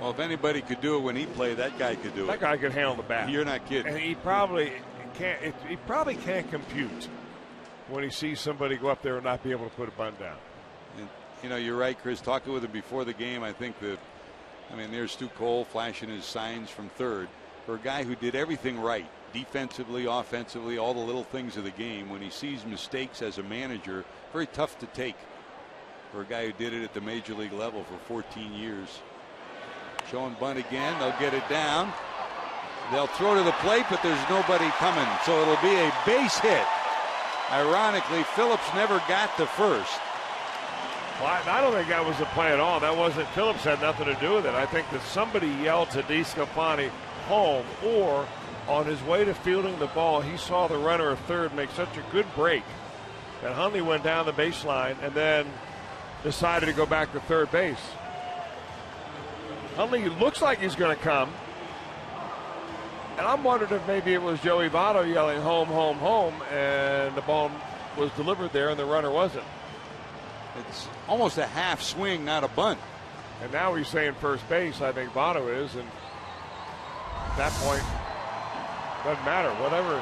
Well, if anybody could do it when he played, that guy could do it. That guy could handle the bat. You're not kidding. And he probably can't compute when he sees somebody go up there and not be able to put a bunt down. And, you know, you're right, Chris. Talking with him before the game, I think there's Stu Cole flashing his signs from third. For a guy who did everything right, defensively, offensively, all the little things of the game, when he sees mistakes as a manager, very tough to take for a guy who did it at the major league level for 14 years. Showing bunt again. They'll get it down. They'll throw to the plate, but there's nobody coming. So it'll be a base hit. Ironically, Phillips never got to first. Well, I don't think that was the play at all. That wasn't, Phillips had nothing to do with it. I think that somebody yelled to DeSclafani home, or on his way to fielding the ball, he saw the runner at third make such a good break that Hundley went down the baseline and then decided to go back to third base. Hundley looks like he's going to come. And I'm wondering if maybe it was Joey Votto yelling home, home, home, and the ball was delivered there and the runner wasn't. It's almost a half swing, not a bunt. And now he's saying first base. I think Votto is, and at that point, doesn't matter, whatever.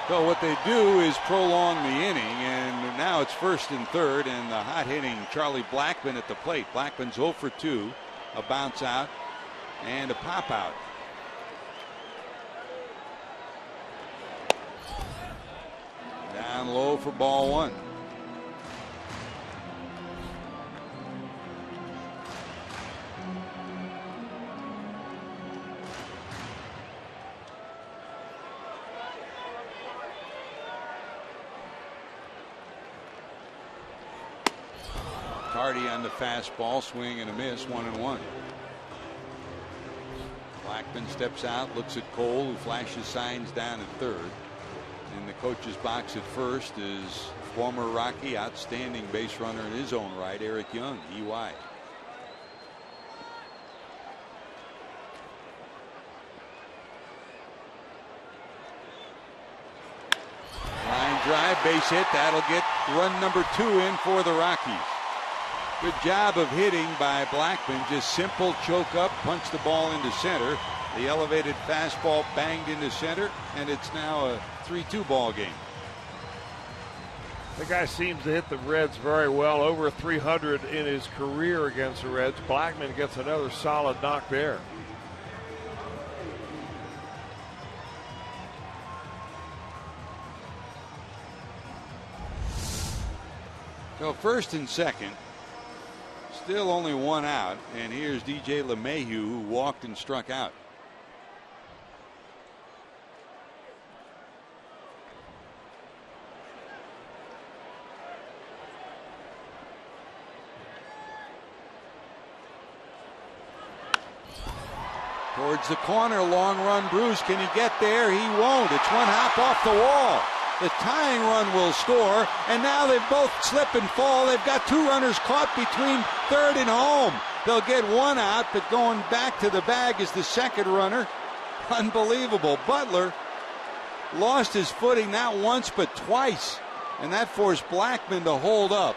So what they do is prolong the inning, and now it's first and third, and the hot-hitting Charlie Blackmon at the plate. Blackman's 0 for 2, a bounce out, and a pop out. Down low for ball one. Hardy on the fastball, swing and a miss, 1-1. Blackmon steps out, looks at Cole, who flashes signs down at third. In the coach's box at first is former Rocky, outstanding base runner in his own right, Eric Young, EY. Line drive, base hit. That'll get run number 2 in for the Rockies. Good job of hitting by Blackmon. Just simple choke up, punch the ball into center. The elevated fastball banged into center, and it's now a 3-2 ball game. The guy seems to hit the Reds very well, over 300 in his career against the Reds. Blackmon gets another solid knock there. So first and second, still only one out, and here's DJ LeMahieu, who walked and struck out. Towards the corner, long run, Bruce. Can he get there? He won't. It's one hop off the wall. The tying run will score, and now they both slip and fall. They've got 2 runners caught between third and home. They'll get one out, but going back to the bag is the second runner. Unbelievable. Butler lost his footing not once but twice, and that forced Blackmon to hold up.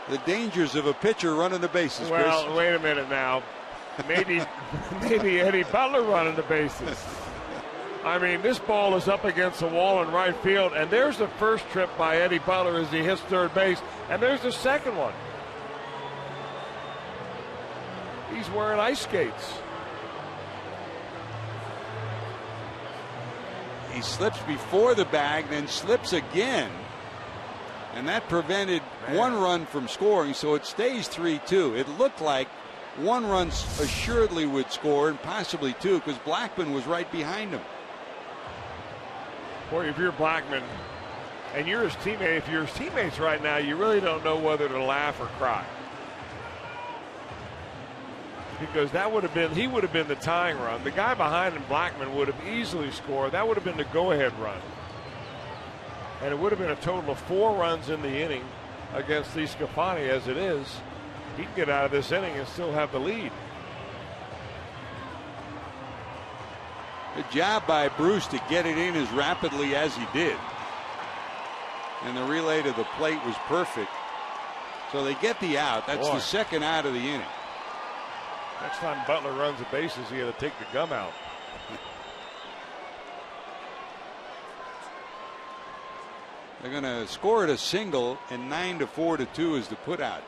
The dangers of a pitcher running the bases, Chris. Well, wait a minute now. Maybe Eddie Butler running the bases. I mean, this ball is up against the wall in right field, and there's the first trip by Eddie Butler as he hits third base, and there's the second one. He's wearing ice skates. He slips before the bag, then slips again. And that prevented one run from scoring, so it stays 3-2. It looked like one run assuredly would score, and possibly two, because Blackman was right behind him. Boy, if you're Blackman and you're his teammate, if you're his teammates right now, you really don't know whether to laugh or cry. Because that would have been, he would have been the tying run. The guy behind him, Blackman, would have easily scored. That would have been the go-ahead run. And it would have been a total of 4 runs in the inning against DeSclafani. As it is, he can get out of this inning and still have the lead. Good job by Bruce to get it in as rapidly as he did. And the relay to the plate was perfect. So they get the out. That's the second out of the inning. Next time Butler runs the bases, he had to take the gum out. They're going to score at a single, and 9-4-2 is the putout.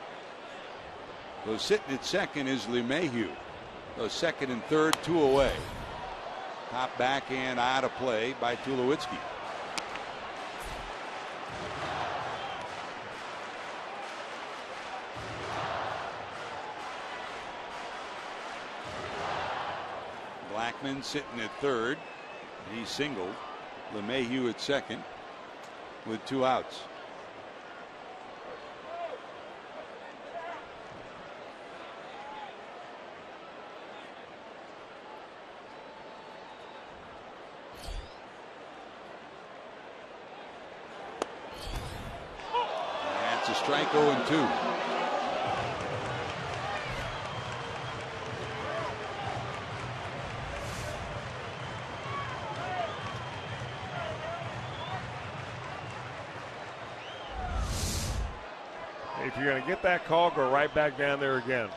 So sitting at second is LeMahieu. So second and third, 2 away. Top backhand out of play by Tulowitzki. Blackman sitting at third. He singled. LeMahieu at second with 2 outs. That's a strike, 0-2. If you're going to get that call, go right back down there again.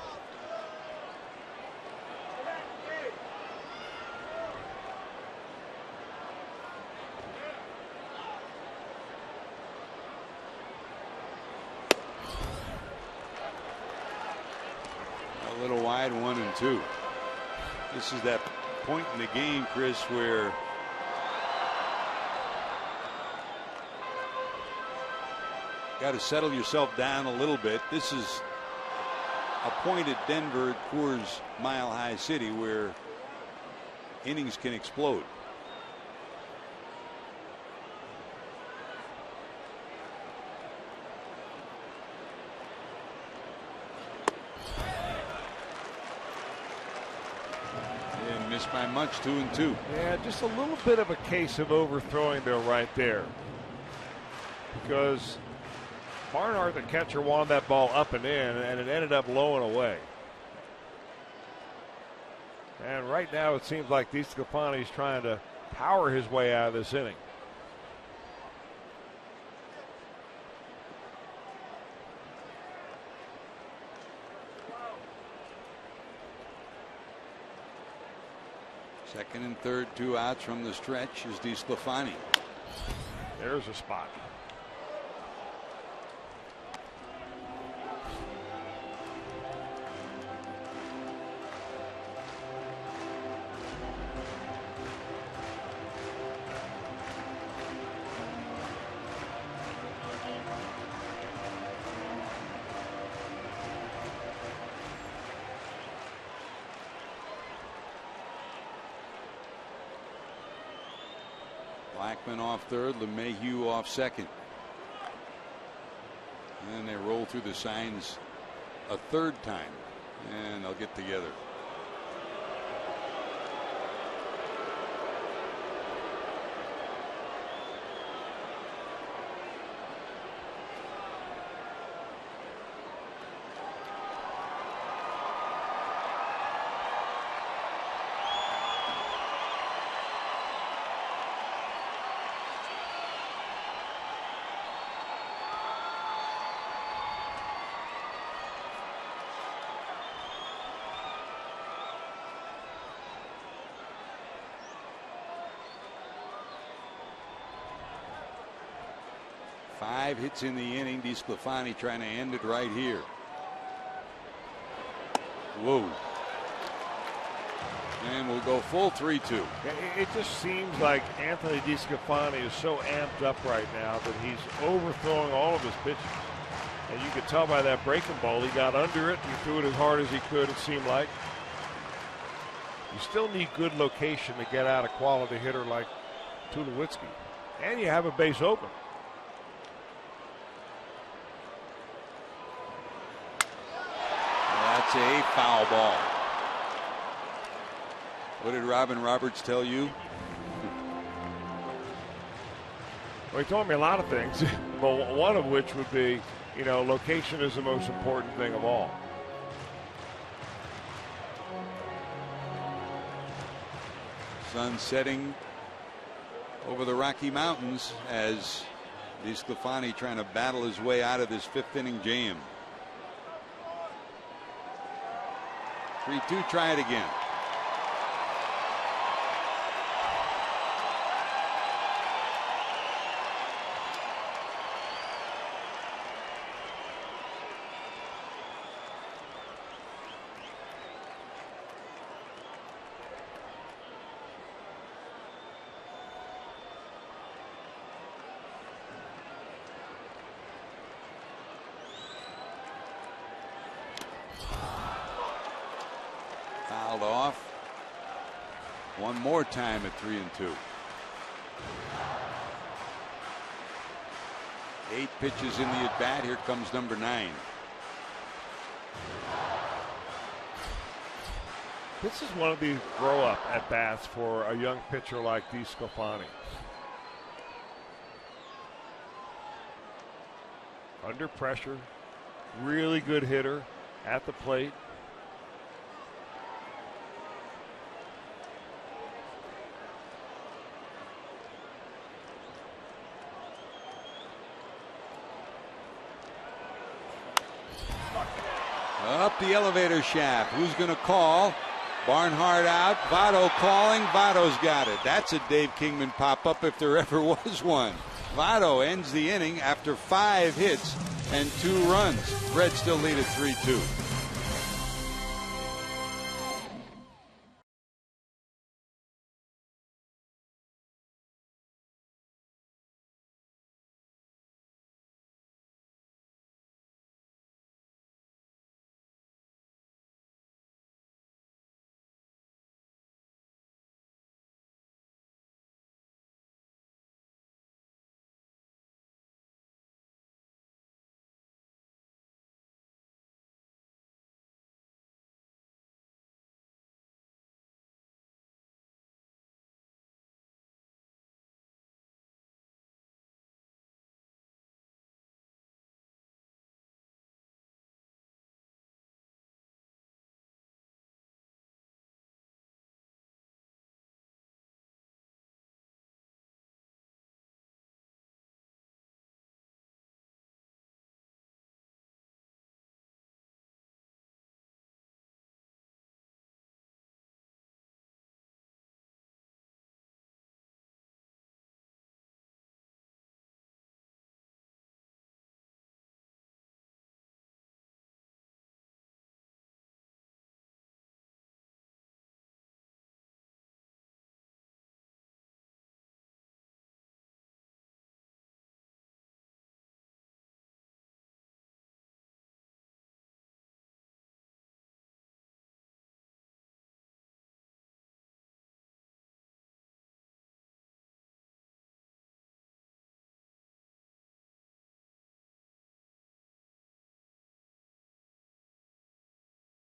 A little wide, 1-2. This is that point in the game, Chris, where got to settle yourself down a little bit. This is a point at Denver at Coors Mile High City where innings can explode. And missed by much, 2-2. Yeah, just a little bit of a case of overthrowing though right there. Because Barnhart, the catcher, wanted that ball up and in, and it ended up low and away. And right now it seems like DeSclafani's trying to power his way out of this inning. Second and third, 2 outs from the stretch is DeSclafani. There's a spot. Blackman off third, LeMahieu off second. And then they roll through the signs a third time, and they'll get together. Five hits in the inning. DeSclafani trying to end it right here. Whoa. And we'll go full 3-2. It just seems like Anthony DeSclafani is so amped up right now that he's overthrowing all of his pitches. And you could tell by that breaking ball, he got under it and threw it as hard as he could, it seemed like. You still need good location to get out a quality hitter like Tulowitzki. And you have a base open. That's a foul ball. What did Robin Roberts tell you? Well, he told me a lot of things, but one of which would be, you know, location is the most important thing of all. Sun setting over the Rocky Mountains as DeSclafani trying to battle his way out of this 5th inning jam. 3-2, try it again. Fouled off. One more time at 3-2. 8 pitches in the at bat. Here comes number 9. This is one of these grow up at bats for a young pitcher like DeSclafani. Under pressure, really good hitter at the plate. Up the elevator shaft. Who's going to call? Barnhart out. Votto calling. Votto's got it. That's a Dave Kingman pop-up if there ever was one. Votto ends the inning after 5 hits and 2 runs. Reds still lead at 3-2.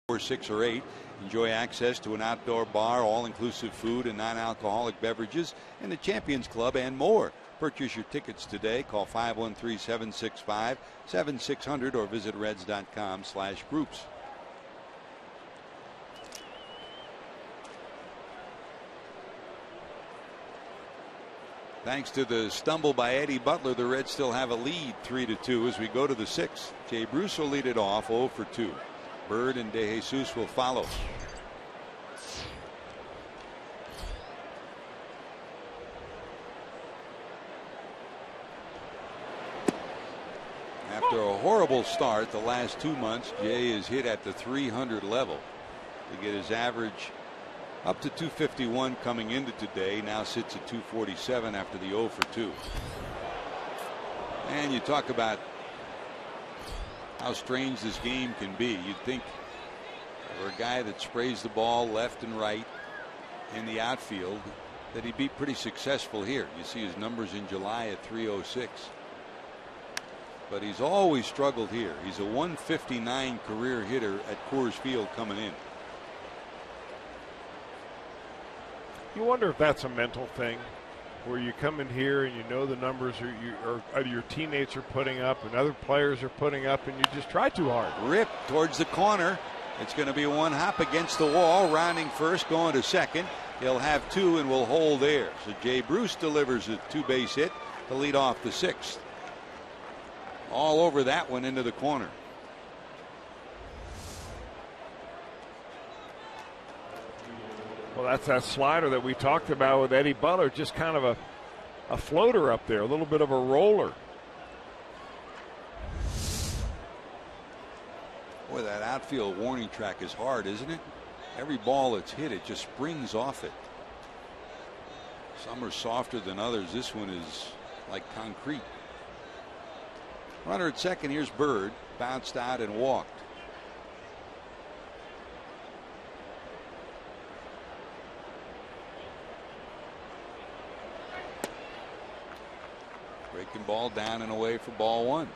Or 6 or 8. Enjoy access to an outdoor bar, all-inclusive food and non-alcoholic beverages in the Champions Club and more. Purchase your tickets today. Call 513-765-7600 or visit reds.com/groups. Thanks to the stumble by Eddie Butler, the Reds still have a lead 3-2 as we go to the 6th. Jay Bruce will lead it off 0 for 2. Bird and De Jesus will follow. After a horrible start the last 2 months, Jay is hit at the 300 level to get his average Up to 251 coming into today. Now sits at 247 after the 0 for 2. And you talk about how strange this game can be. You'd think for a guy that sprays the ball left and right in the outfield that he'd be pretty successful here. You see his numbers in July at 306. But he's always struggled here. He's a 159 career hitter at Coors Field coming in. You wonder if that's a mental thing, where you come in here and you know the numbers your teammates are putting up and other players are putting up, and you just try too hard. Rip towards the corner. It's going to be one hop against the wall, rounding first, going to second. He'll have 2 and will hold there. So Jay Bruce delivers a 2-base hit to lead off the 6th. All over that one into the corner. Well, that's that slider that we talked about with Eddie Butler, just kind of a floater up there, a little bit of a roller. Boy, that outfield warning track is hard, isn't it? Every ball that's hit, it just springs off it. Some are softer than others. This one is like concrete. Runner at second. Here's Bird. Bounced out and walked. Breaking ball down and away for ball 1.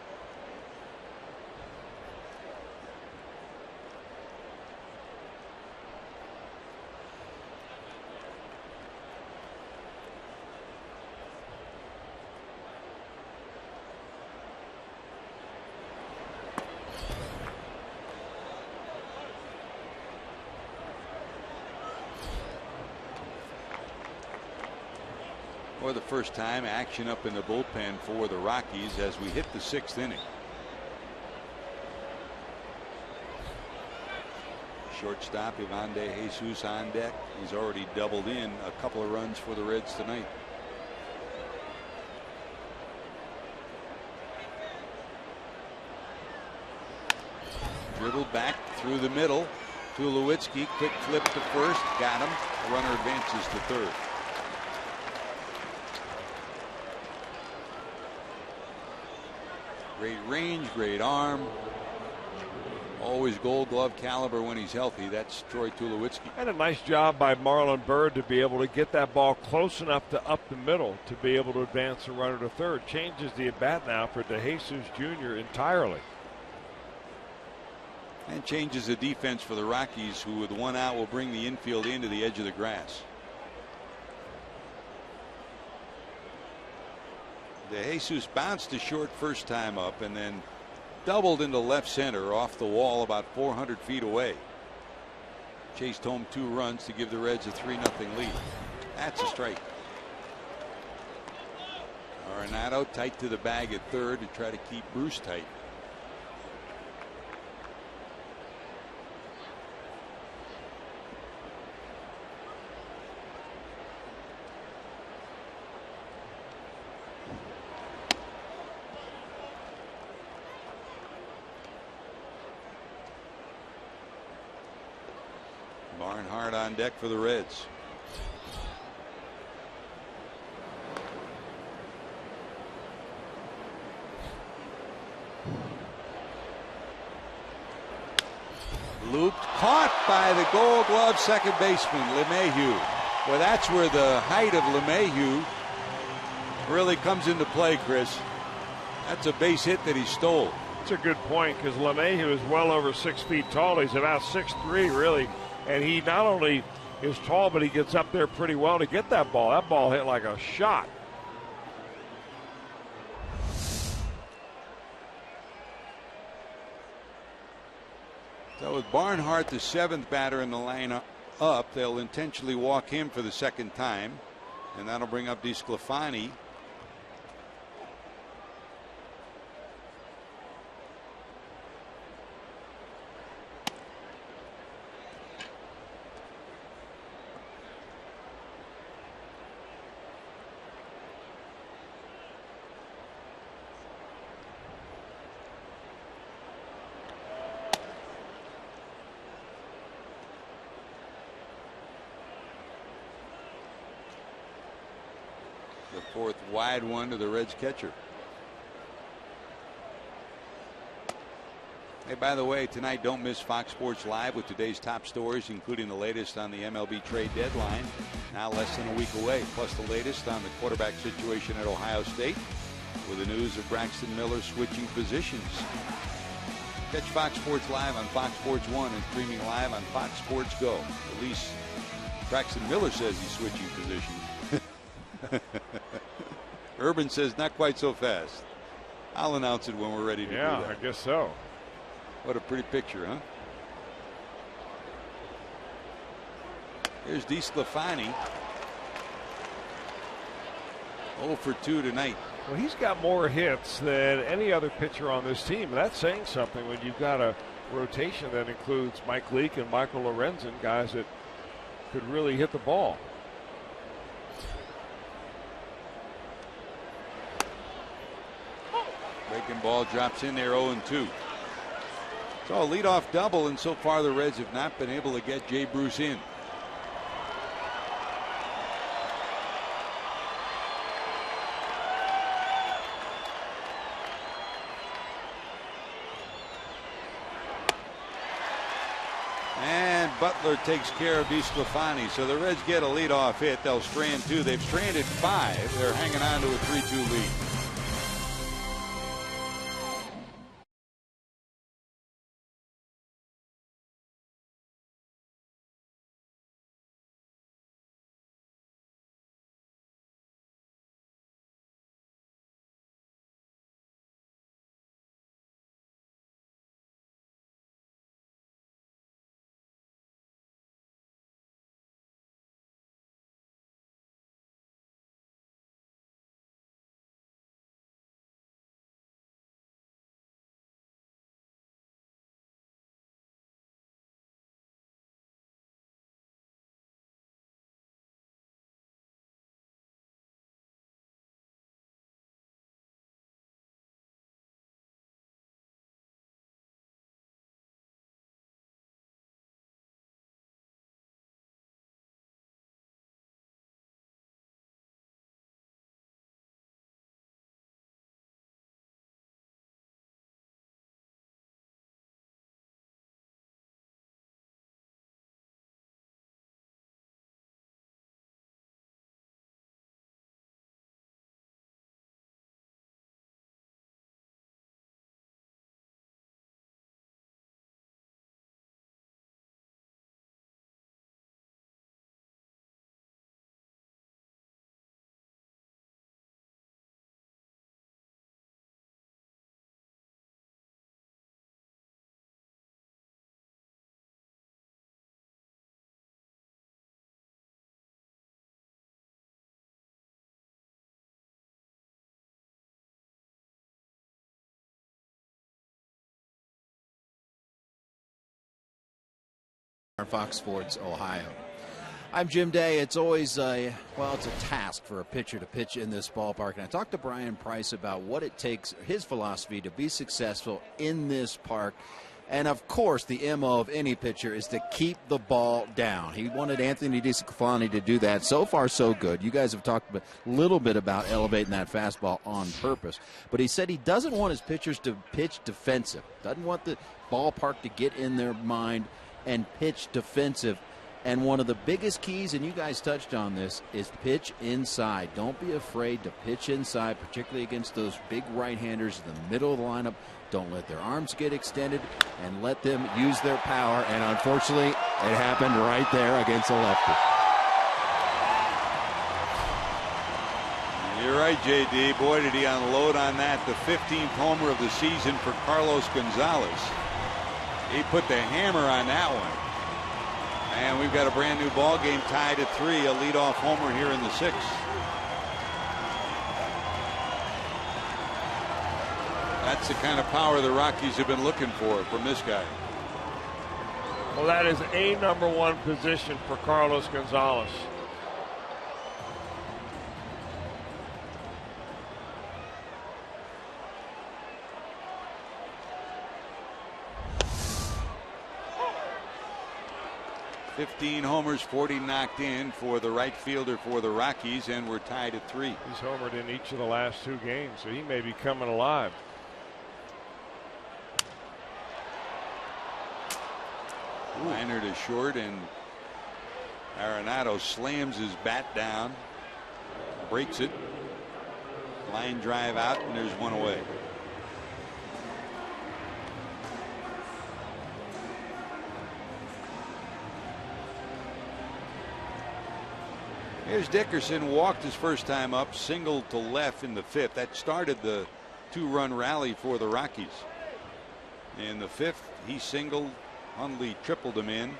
For the first time, action up in the bullpen for the Rockies as we hit the 6th inning. Shortstop Ivan De Jesus on deck. He's already doubled in a couple of runs for the Reds tonight. Dribbled back through the middle. Tulowitzki, quick flip to first, got him. The runner advances to third. Great range, great arm. Always Gold Glove caliber when he's healthy. That's Troy Tulowitzki. And a nice job by Marlon Byrd to be able to get that ball close enough to up the middle to be able to advance the runner to third. Changes the at bat now for De Jesus Jr. entirely. And changes the defense for the Rockies, who with one out will bring the infield into the edge of the grass. De Jesus bounced to short first time up and then doubled into left center off the wall about 400 feet away. Chased home 2 runs to give the Reds a 3-0 lead. That's a strike. Arenado tight to the bag at third to try to keep Bruce tight. Barnhart on deck for the Reds. Looped, caught by the Gold Glove second baseman LeMahieu. Well, that's where the height of LeMahieu really comes into play, Chris. That's a base hit that he stole. That's a good point, because LeMahieu is well over 6 feet tall. He's about 6'3", really. And he not only is tall, but he gets up there pretty well to get that ball. That ball hit like a shot. So with Barnhart, the 7th batter in the lineup up, they'll intentionally walk him for the 2nd time. And that'll bring up DeSclafani. 4th wide one to the Reds catcher. Hey, by the way, tonight don't miss Fox Sports Live with today's top stories, including the latest on the MLB trade deadline, now less than a week away, plus the latest on the quarterback situation at Ohio State, with the news of Braxton Miller switching positions. Catch Fox Sports Live on Fox Sports 1 and streaming live on Fox Sports Go. At least Braxton Miller says he's switching positions. Urban says not quite so fast. I'll announce it when we're ready to do that. Yeah, I guess so. What a pretty picture, huh? Here's DeSclafani. 0 for 2 tonight. Well, he's got more hits than any other pitcher on this team. That's saying something when you've got a rotation that includes Mike Leake and Michael Lorenzen, guys that could really hit the ball. Breaking ball drops in there, 0-2. So a leadoff double, and so far the Reds have not been able to get Jay Bruce in. And Butler takes care of DeSclafani. So the Reds get a leadoff hit. They'll strand 2. They've stranded 5. They're hanging on to a 3-2 lead. Fox Sports Ohio. I'm Jim Day. It's always it's a task for a pitcher to pitch in this ballpark. And I talked to Brian Price about what it takes, his philosophy to be successful in this park. And of course, the MO of any pitcher is to keep the ball down. He wanted Anthony DeSclafani to do that. So far, so good. You guys have talked a little bit about elevating that fastball on purpose. But he said he doesn't want his pitchers to pitch defensive. Doesn't want the ballpark to get in their mind and pitch defensive. And one of the biggest keys, and you guys touched on this, is pitch inside. Don't be afraid to pitch inside, particularly against those big right-handers in the middle of the lineup. Don't let their arms get extended and let them use their power. And unfortunately, it happened right there against a lefty. You're right, JD. Boy, did he unload on that. The 15th homer of the season for Carlos Gonzalez. He put the hammer on that one. And we've got a brand new ball game tied at 3. A leadoff homer here in the 6th. That's the kind of power the Rockies have been looking for from this guy. Well, that is a number 1 position for Carlos Gonzalez. 15 homers, 40 knocked in for the right fielder for the Rockies, and we're tied at 3. He's homered in each of the last 2 games, so he may be coming alive. Liner to short, and Arenado slams his bat down, breaks it. Line drive out, and there's 1 away. Here's Dickerson, walked his first time up, singled to left in the 5th. That started the 2-run rally for the Rockies. In the 5th, he singled. Hundley tripled him in.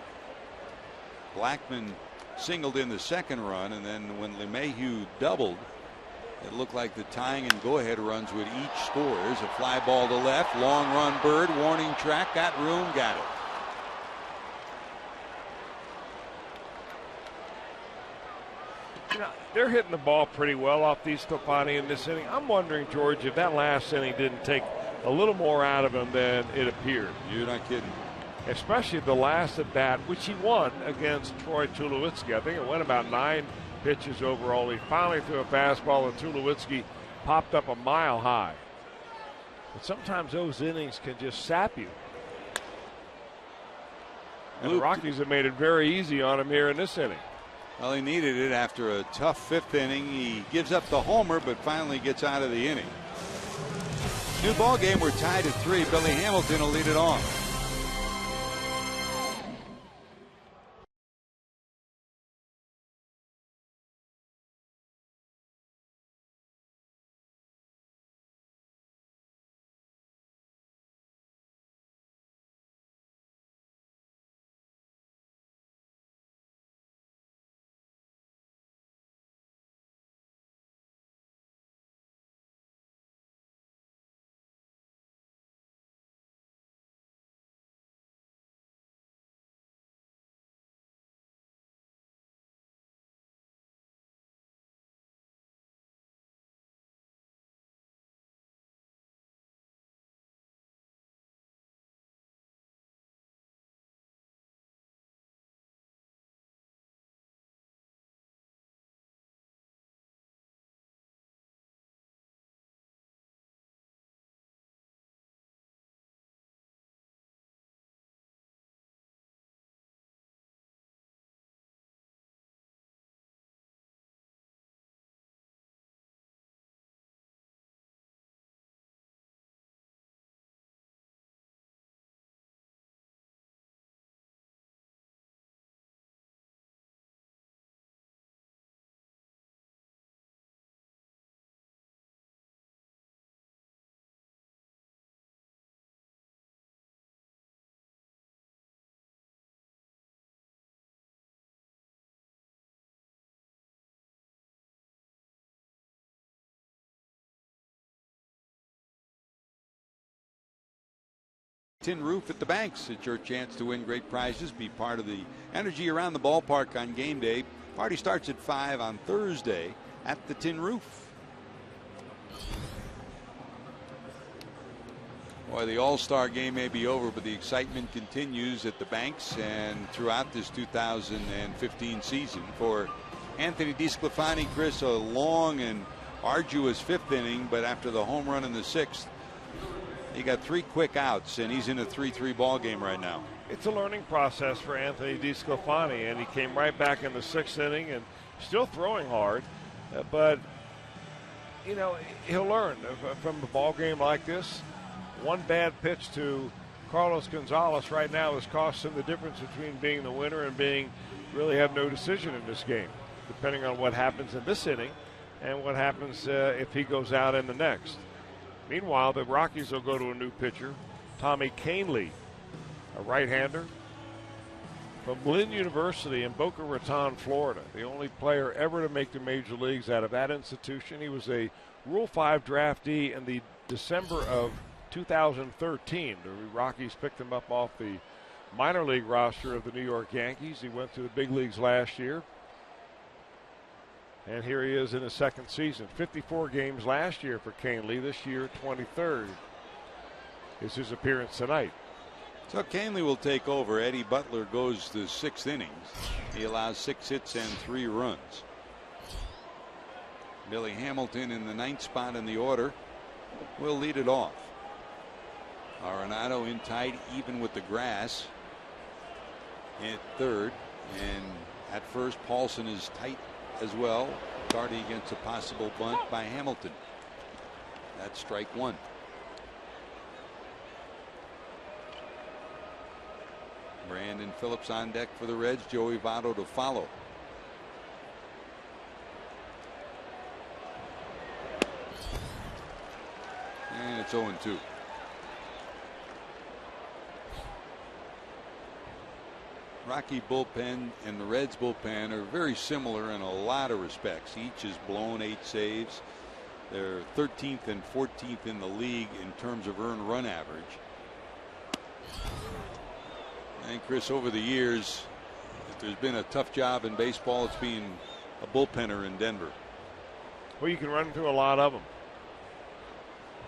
Blackman singled in the 2nd run, and then when LeMahieu doubled, it looked like the tying and go-ahead runs would each score. There's a fly ball to left, long run Bird, warning track, got room, got it. You know, they're hitting the ball pretty well off DeSclafani in this inning. I'm wondering, George, if that last inning didn't take a little more out of him than it appeared. You're not kidding. Especially the last at bat, which he won against Troy Tulowitzki. I think it went about 9 pitches overall. He finally threw a fastball, and Tulowitzki popped up a mile high. But sometimes those innings can just sap you. And the Rockies have made it very easy on him here in this inning. Well, he needed it after a tough 5th inning. He gives up the homer, but finally gets out of the inning. New ball game. We're tied at 3. Billy Hamilton will lead it off. Tin roof at the banks. It's your chance to win great prizes. Be part of the energy around the ballpark on game day. Party starts at 5 on Thursday at the Tin Roof. Boy, the All-Star game may be over, but the excitement continues at the banks and throughout this 2015 season. For Anthony DeSclafani, Chris, a long and arduous 5th inning, but after the home run in the 6th, he got 3 quick outs, and he's in a 3-3 ball game right now. It's a learning process for Anthony DeSclafani, and he came right back in the 6th inning and still throwing hard. But, you know, he'll learn from a ball game like this. One bad pitch to Carlos Gonzalez right now has cost him the difference between being the winner and being really have no decision in this game, depending on what happens in this inning and what happens if he goes out in the next. Meanwhile, the Rockies will go to a new pitcher, Tommy Kahnle, a right-hander from Lynn University in Boca Raton, Florida. The only player ever to make the major leagues out of that institution. He was a Rule 5 draftee in the December of 2013. The Rockies picked him up off the minor league roster of the New York Yankees. He went to the big leagues last year. And here he is in his 2nd season. 54 games last year for Kahnle. This year, 23rd is his appearance tonight. So Canley will take over. Eddie Butler goes to 6 innings. He allows 6 hits and 3 runs. Billy Hamilton in the 9th spot in the order will lead it off. Arenado in tight, even with the grass at 3rd, and at first Paulson is tight as well, guarding against a possible bunt by Hamilton. That's strike 1. Brandon Phillips on deck for the Reds. Joey Votto to follow. And it's 0-2. Rocky bullpen and the Reds bullpen are very similar in a lot of respects. Each has blown 8 saves. They're 13th and 14th in the league in terms of earned run average. And Chris, over the years, if there's been a tough job in baseball, it's being a bullpenner in Denver. Well, you can run into a lot of them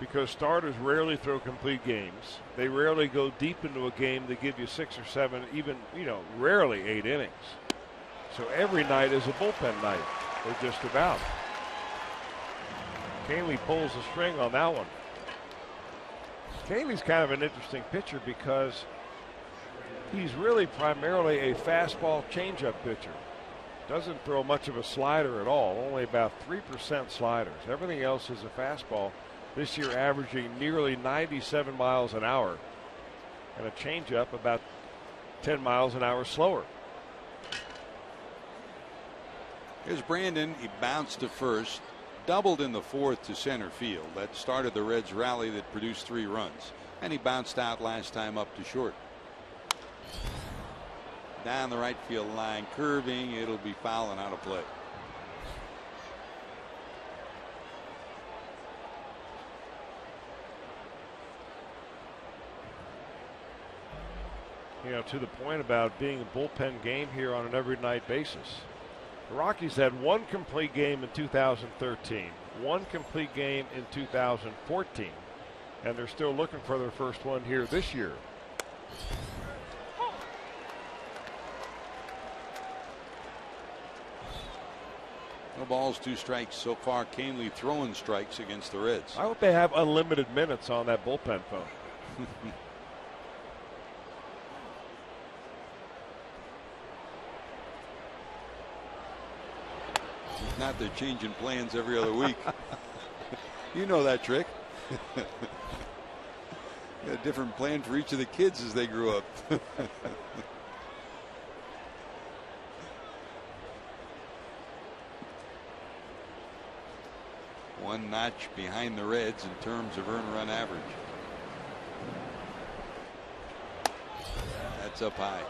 because starters rarely throw complete games. They rarely go deep into a game. They give you 6 or 7, even, rarely 8 innings. So every night is a bullpen night, or just about. Canley pulls the string on that one. Canley's kind of an interesting pitcher because he's really primarily a fastball changeup pitcher. Doesn't throw much of a slider at all, only about 3% sliders. Everything else is a fastball. This year averaging nearly 97 miles an hour, and a changeup about 10 miles an hour slower. Here's Brandon. He bounced to first, doubled in the 4th to center field. That started the Reds rally that produced 3 runs, and he bounced out last time up to short. Down the right field line, curving. It'll be foul and out of play. To the point about being a bullpen game here on an every night basis. The Rockies had 1 complete game in 2013, 1 complete game in 2014, and they're still looking for their first one here this year. No balls, 2 strikes so far. Canley throwing strikes against the Reds. I hope they have unlimited minutes on that bullpen phone. If not, they're changing plans every other week. You know that trick. Got a different plan for each of the kids as they grew up. One notch behind the Reds in terms of earned run average. That's up high.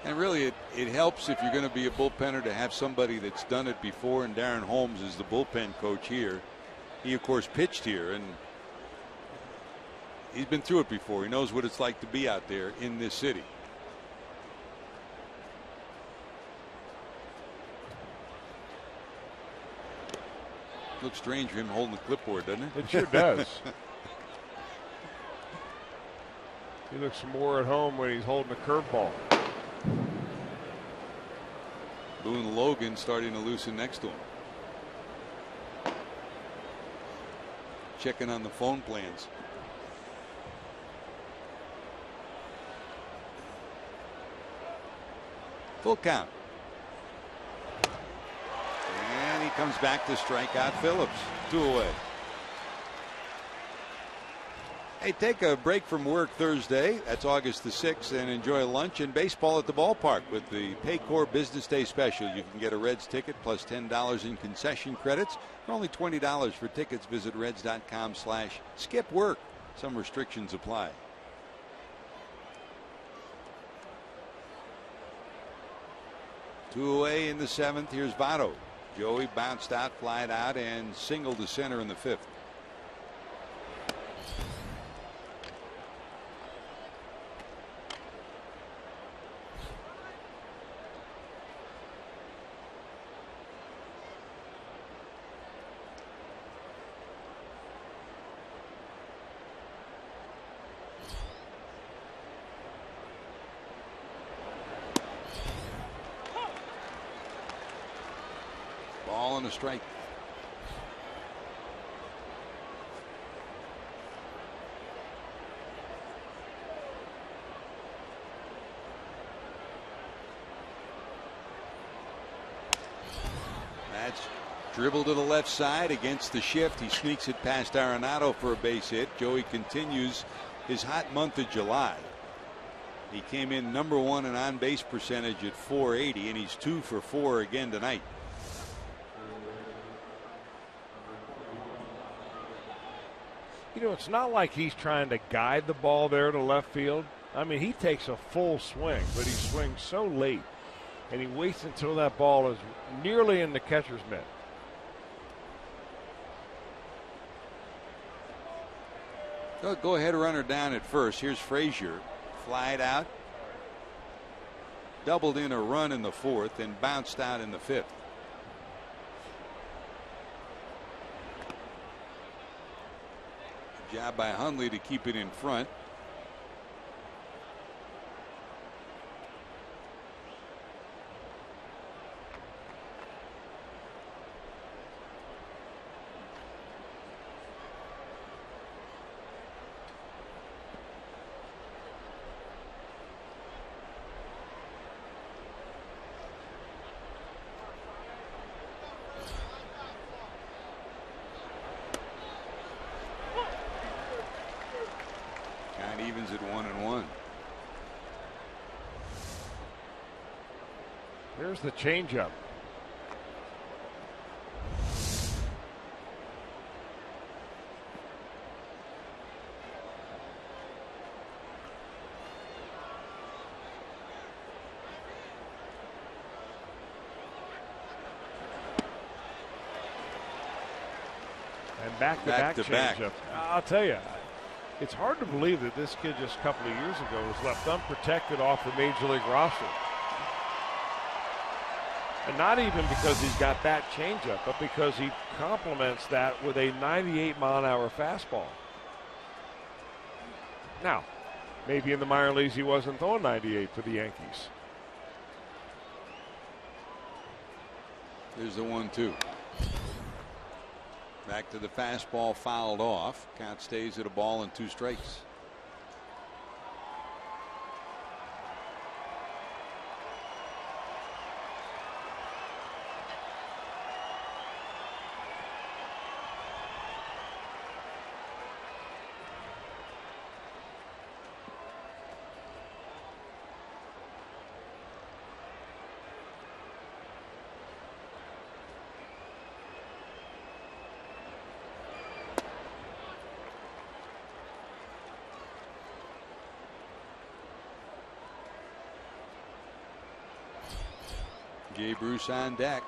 And really, it helps if you're going to be a bullpenner to have somebody that's done it before. And Darren Holmes is the bullpen coach here. He, of course, pitched here, and he's been through it before. He knows what it's like to be out there in this city. Looks strange for him holding the clipboard, doesn't it? It sure does. He looks more at home when he's holding a curveball. Boone Logan starting to loosen next to him. Checking on the phone plans. Full count. And he comes back to strike out Phillips. 2 away. Hey, take a break from work Thursday. That's August the 6th, and enjoy lunch and baseball at the ballpark with the Paycor Business Day Special. You can get a Reds ticket plus $10 in concession credits for only $20 for tickets. Visit reds.com/skipwork. Some restrictions apply. Two away in the 7th. Here's Votto. Joey bounced out, flied out, and singled to center in the 5th. and a strike. That's dribble to the left side against the shift. He sneaks it past Arenado for a base hit. Joey continues his hot month of July. He came in #1 in on base percentage at .480, and he's 2 for 4 again tonight. You know, it's not like he's trying to guide the ball there to left field. I mean, he takes a full swing, but he swings so late, and he waits until that ball is nearly in the catcher's mitt. Go ahead, runner down at first. Here's Frazier. Flied out. Doubled in a run in the 4th and bounced out in the 5th. Job by Hundley to keep it in front. Evens at 1-1. There's the changeup. And back-to-back changeup. I'll tell you, it's hard to believe that this kid just a couple of years ago was left unprotected off the Major League roster. And not even because he's got that changeup, but because he complements that with a 98-mile-an-hour fastball. Now, maybe in the minor leagues he wasn't throwing 98 for the Yankees. There's the 1-2. Back to the fastball, fouled off. Count stays at a ball and 2 strikes. Jay Bruce on deck.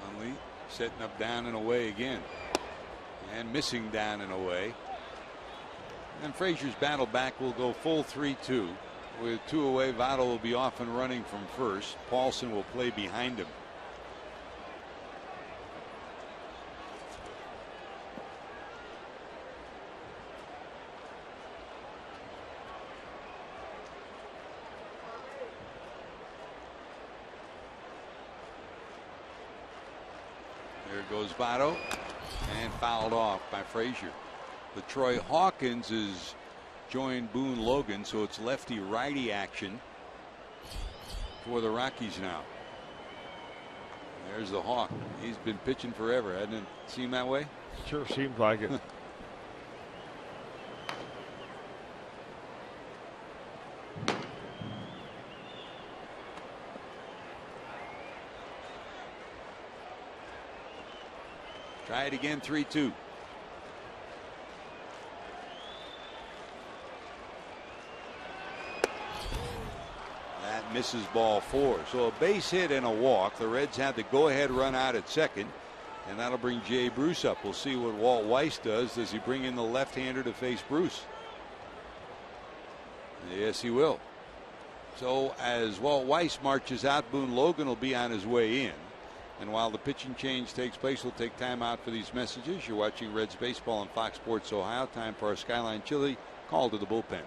Hundley setting up down and away again, and missing down and away. And Frazier's battle back will go full 3-2. With 2 away, Votto will be off and running from first. Paulson will play behind him. There goes Votto, and fouled off by Frazier. But Troy Hawkins has joined Boone Logan, so it's lefty-righty action for the Rockies now. There's the Hawk. He's been pitching forever, hasn't it seemed that way? Sure seems like it. Try it again, 3-2. That misses ball 4. So a base hit and a walk. The Reds had the go-ahead run out at second, and that'll bring Jay Bruce up. We'll see what Walt Weiss does. Does he bring in the left-hander to face Bruce? Yes, he will. So as Walt Weiss marches out, Boone Logan will be on his way in. And while the pitching change takes place, we'll take time out for these messages. You're watching Reds baseball on Fox Sports Ohio. Time for our Skyline Chili call to the bullpen.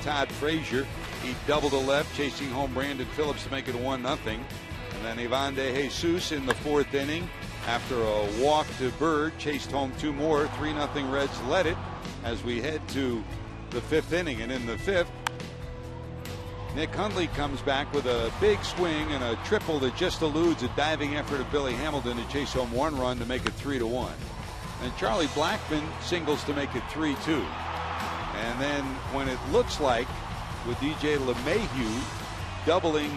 Todd Frazier, he doubled to left, chasing home Brandon Phillips to make it 1-0. And then Ivan De Jesus in the 4th inning, after a walk to Bird, chased home 2 more. 3-0 Reds led it as we head to the 5th inning. And in the 5th, Nick Hundley comes back with a big swing and a triple that just eludes a diving effort of Billy Hamilton to chase home 1 run to make it 3-1. And Charlie Blackmon singles to make it 3-2. And then when it looks like, with DJ LeMahieu doubling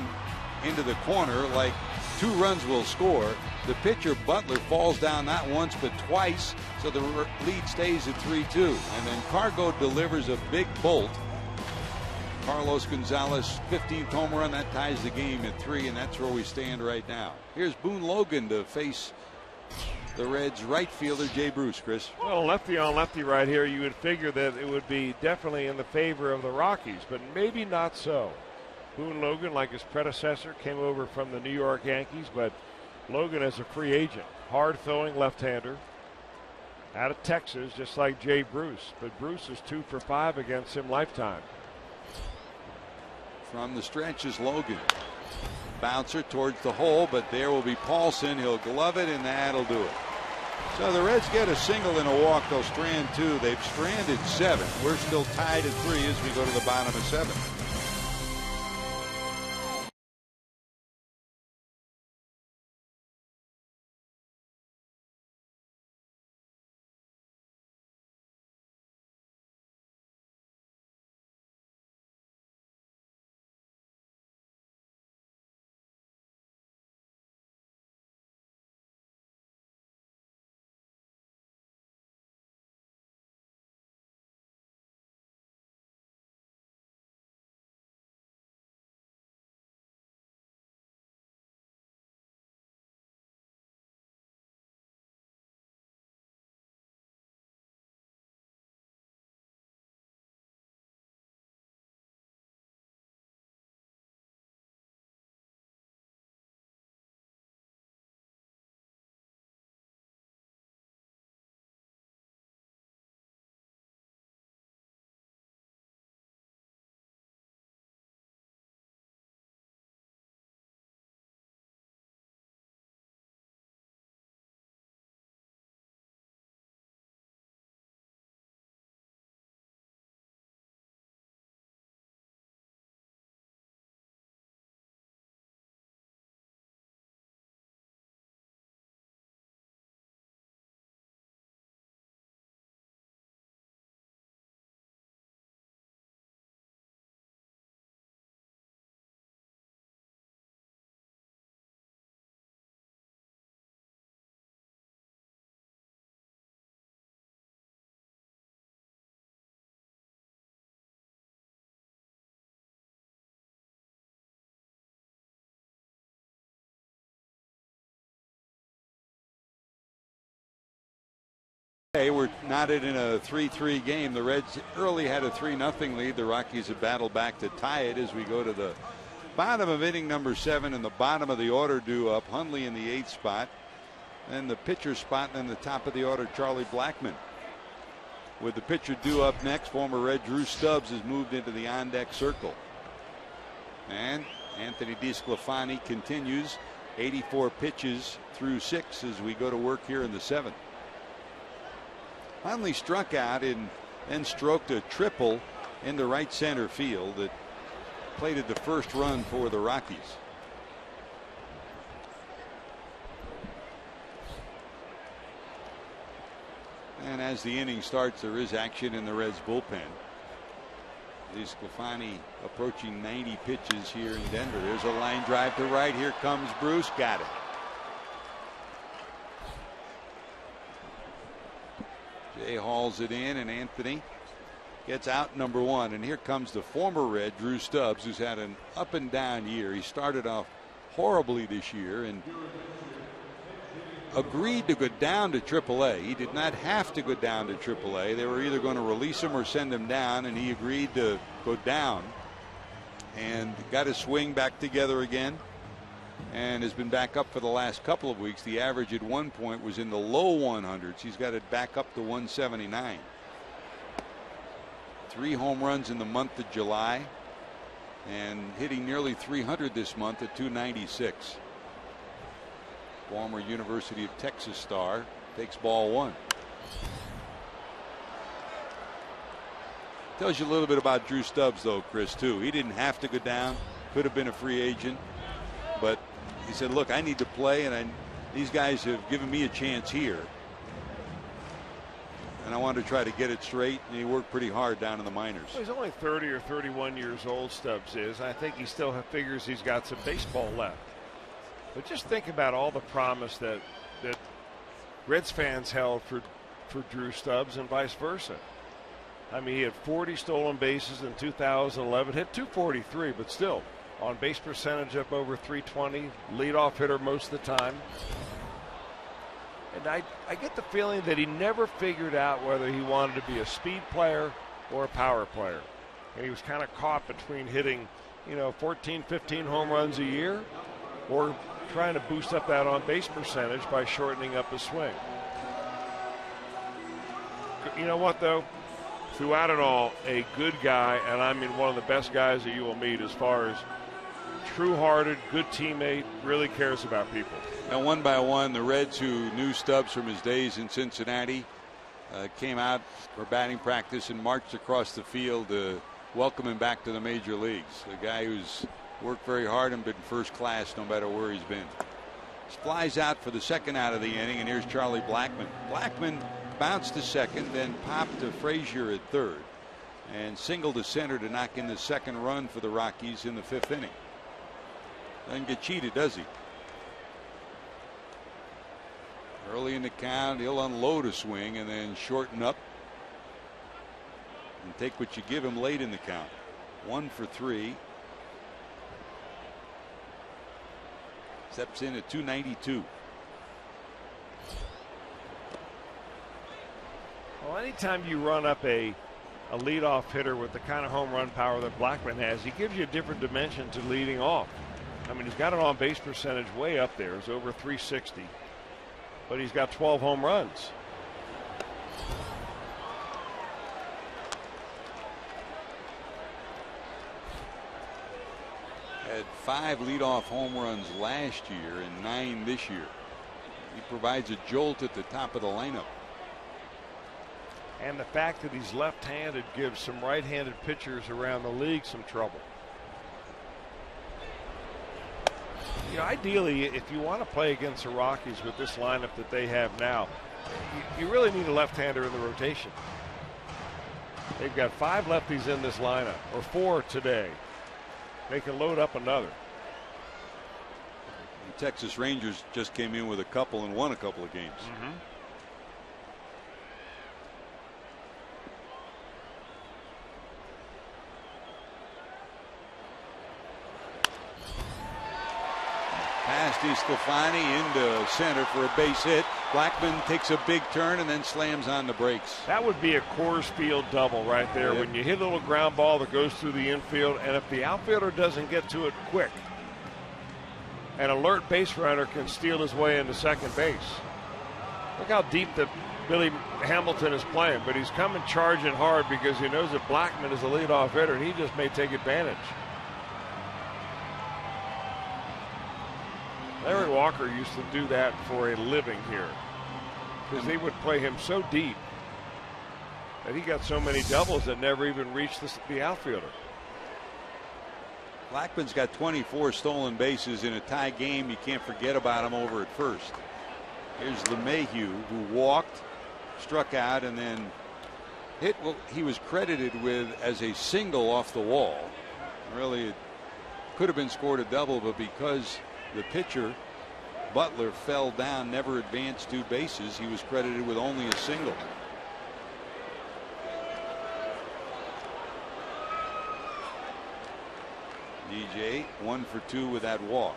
into the corner, like 2 runs will score, the pitcher Butler falls down not once but twice, so the lead stays at 3-2. And then Cargo delivers a big bolt. Carlos Gonzalez 15th home run, that ties the game at 3, and that's where we stand right now. Here's Boone Logan to face the Reds right fielder Jay Bruce. Chris. Well, lefty on lefty right here, you would figure that it would be definitely in the favor of the Rockies, but maybe not so. Boone Logan, like his predecessor, came over from the New York Yankees, but Logan is a free agent. Hard throwing left-hander out of Texas, just like Jay Bruce, but Bruce is 2 for 5 against him lifetime. From the stretch is Logan. Bouncer towards the hole, but there will be Paulson. He'll glove it, and that'll do it. So the Reds get a single and a walk. They'll strand 2. They've stranded 7. We're still tied at 3 as we go to the bottom of 7. We're knotted in a 3-3 game. The Reds early had a 3-0 lead. The Rockies have battled back to tie it as we go to the bottom of inning number 7 and the bottom of the order due up. Hundley in the 8th spot. Then the pitcher spot, and then the top of the order, Charlie Blackmon. With the pitcher due up next, former Red Drew Stubbs has moved into the on-deck circle. And Anthony DeSclafani continues 84 pitches through 6 as we go to work here in the 7th. Hundley struck out and then stroked a triple into right center field that plated the first run for the Rockies. And as the inning starts, there is action in the Reds bullpen. DeSclafani approaching 90 pitches here in Denver. There's a line drive to right. Here comes Bruce. Got it. Jay hauls it in, and Anthony gets out number 1. And here comes the former Red, Drew Stubbs, who's had an up and down year. He started off horribly this year and agreed to go down to AAA. He did not have to go down to AAA. They were either going to release him or send him down, and he agreed to go down and got his swing back together again and has been back up for the last couple of weeks. The average at one point was in the low 100s. He's got it back up to 179. 3 home runs in the month of July and hitting nearly 300 this month at 296. Former University of Texas star takes ball 1. Tells you a little bit about Drew Stubbs, though, Chris, too. He didn't have to go down, could have been a free agent, but he said, look, I need to play, and these guys have given me a chance here, and I want to try to get it straight. And he worked pretty hard down in the minors. Well, he's only 30 or 31 years old, Stubbs is. I think he still figures he's got some baseball left. But just think about all the promise that Reds fans held for Drew Stubbs and vice versa. I mean, he had 40 stolen bases in 2011, hit 243, but still on base percentage up over 320, leadoff hitter most of the time. And I get the feeling that he never figured out whether he wanted to be a speed player or a power player. And he was kind of caught between hitting, 14, 15 home runs a year or trying to boost up that on base percentage by shortening up his swing. You know what, though? Throughout it all, a good guy, and I mean one of the best guys that you will meet as far as true-hearted, good teammate, really cares about people. Now, one by one, the Reds, who knew Stubbs from his days in Cincinnati, came out for batting practice and marched across the field to welcome him back to the major leagues. A guy who's worked very hard and been first class no matter where he's been. Flies out for the second out of the inning, and here's Charlie Blackmon. Blackmon bounced to second, then popped to Frazier at third, and singled to center to knock in the second run for the Rockies in the 5th inning. Doesn't get cheated, does he? Early in the count, he'll unload a swing and then shorten up and take what you give him late in the count. 1 for 3. Steps in at 292. Well, anytime you run up a leadoff hitter with the kind of home run power that Blackmon has, he gives you a different dimension to leading off. I mean, he's got an on base percentage way up there. It's over 360, but he's got 12 home runs. Had 5 leadoff home runs last year and 9 this year. He provides a jolt at the top of the lineup. And the fact that he's left-handed gives some right-handed pitchers around the league some trouble. Ideally, if you want to play against the Rockies with this lineup that they have now, you really need a left-hander in the rotation. They've got 5 lefties in this lineup, or 4 today. They can load up another. The Texas Rangers just came in with a couple and won a couple of games. DeSclafani into center for a base hit. Blackman takes a big turn and then slams on the brakes. That would be a Coors Field double right there. Yep. When you hit a little ground ball that goes through the infield, and if the outfielder doesn't get to it quick, an alert base runner can steal his way into second base. Look how deep that Billy Hamilton is playing, but he's coming charging hard because he knows that Blackman is a leadoff hitter, and he just may take advantage. Larry Walker used to do that for a living here because he would play him so deep that he got so many doubles that never even reached the outfielder. Blackman's got 24 stolen bases in a tie game. You can't forget about him over at first. Here's LeMahieu, who walked, struck out, and then hit what he was credited with as a single off the wall. Really, it could have been scored a double, but because the pitcher, Butler, fell down, never advanced 2 bases, he was credited with only a single. DJ 1 for 2 with that walk.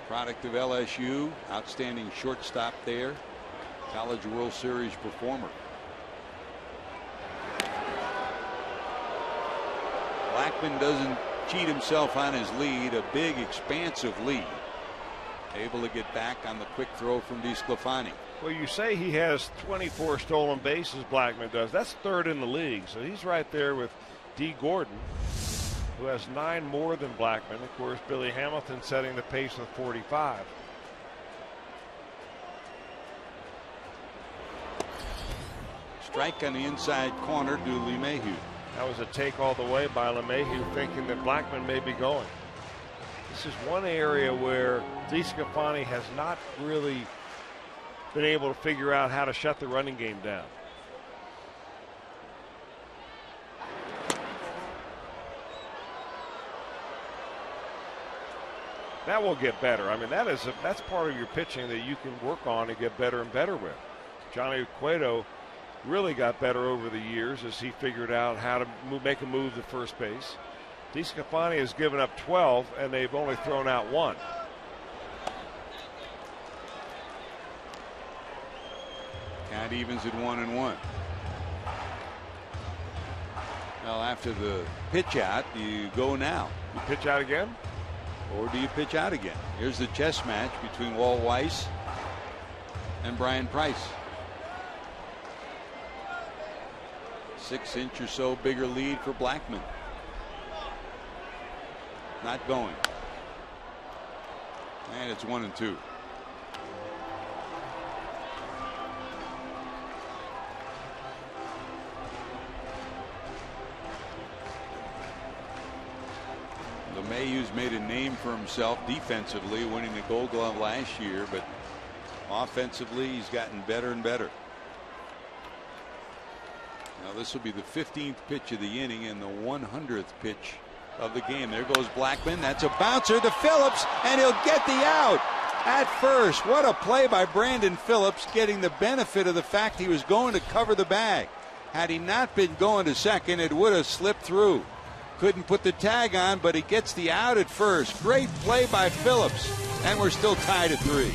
Product of LSU, outstanding shortstop there, College World Series performer. Blackman doesn't cheat himself on his lead, a big expansive lead. Able to get back on the quick throw from DeSclafani. Well, you say he has 24 stolen bases, Blackman does. That's 3rd in the league, so he's right there with D. Gordon, who has 9 more than Blackman. Of course, Billy Hamilton setting the pace with 45. Strike on the inside corner to LeMahieu. That was a take all the way by LeMahieu, thinking that Blackman may be going. This is one area where DeSclafani has not really been able to figure out how to shut the running game down. That will get better. I mean, that's part of your pitching that you can work on and get better and better with. Johnny Cueto really got better over the years as he figured out how to make a move to first base. DeSclafani has given up 12, and they've only thrown out 1. Count evens at 1-1. Well, after the pitch out, do you go now? You pitch out again? Or do you pitch out again? Here's the chess match between Walt Weiss and Brian Price. 6-inch or so bigger lead for Blackman. Not going. And it's 1-2. LeMahieu's made a name for himself defensively, winning the Gold Glove last year, but offensively he's gotten better and better. Now this will be the 15th pitch of the inning and the 100th pitch of the game. There goes Blackman. That's a bouncer to Phillips, and he'll get the out at first. What a play by Brandon Phillips, getting the benefit of the fact he was going to cover the bag. Had he not been going to second, it would have slipped through. Couldn't put the tag on, but he gets the out at first. Great play by Phillips, and we're still tied at 3.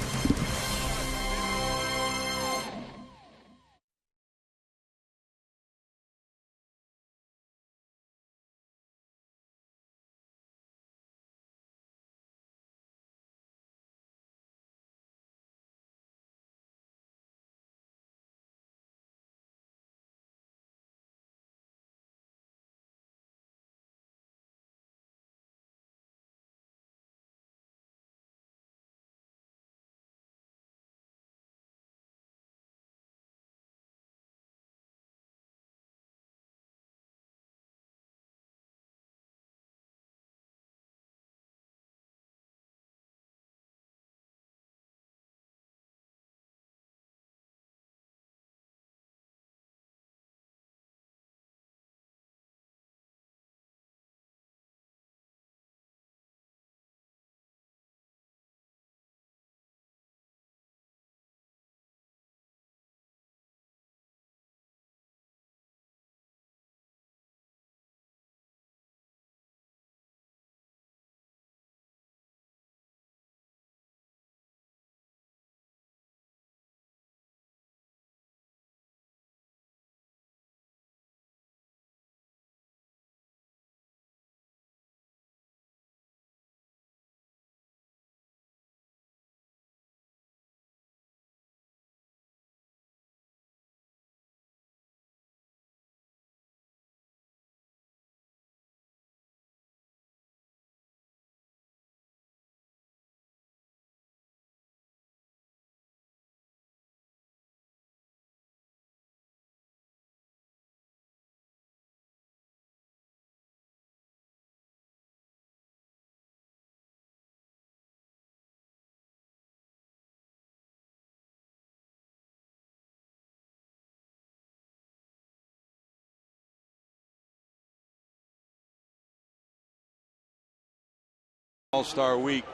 All-Star Week,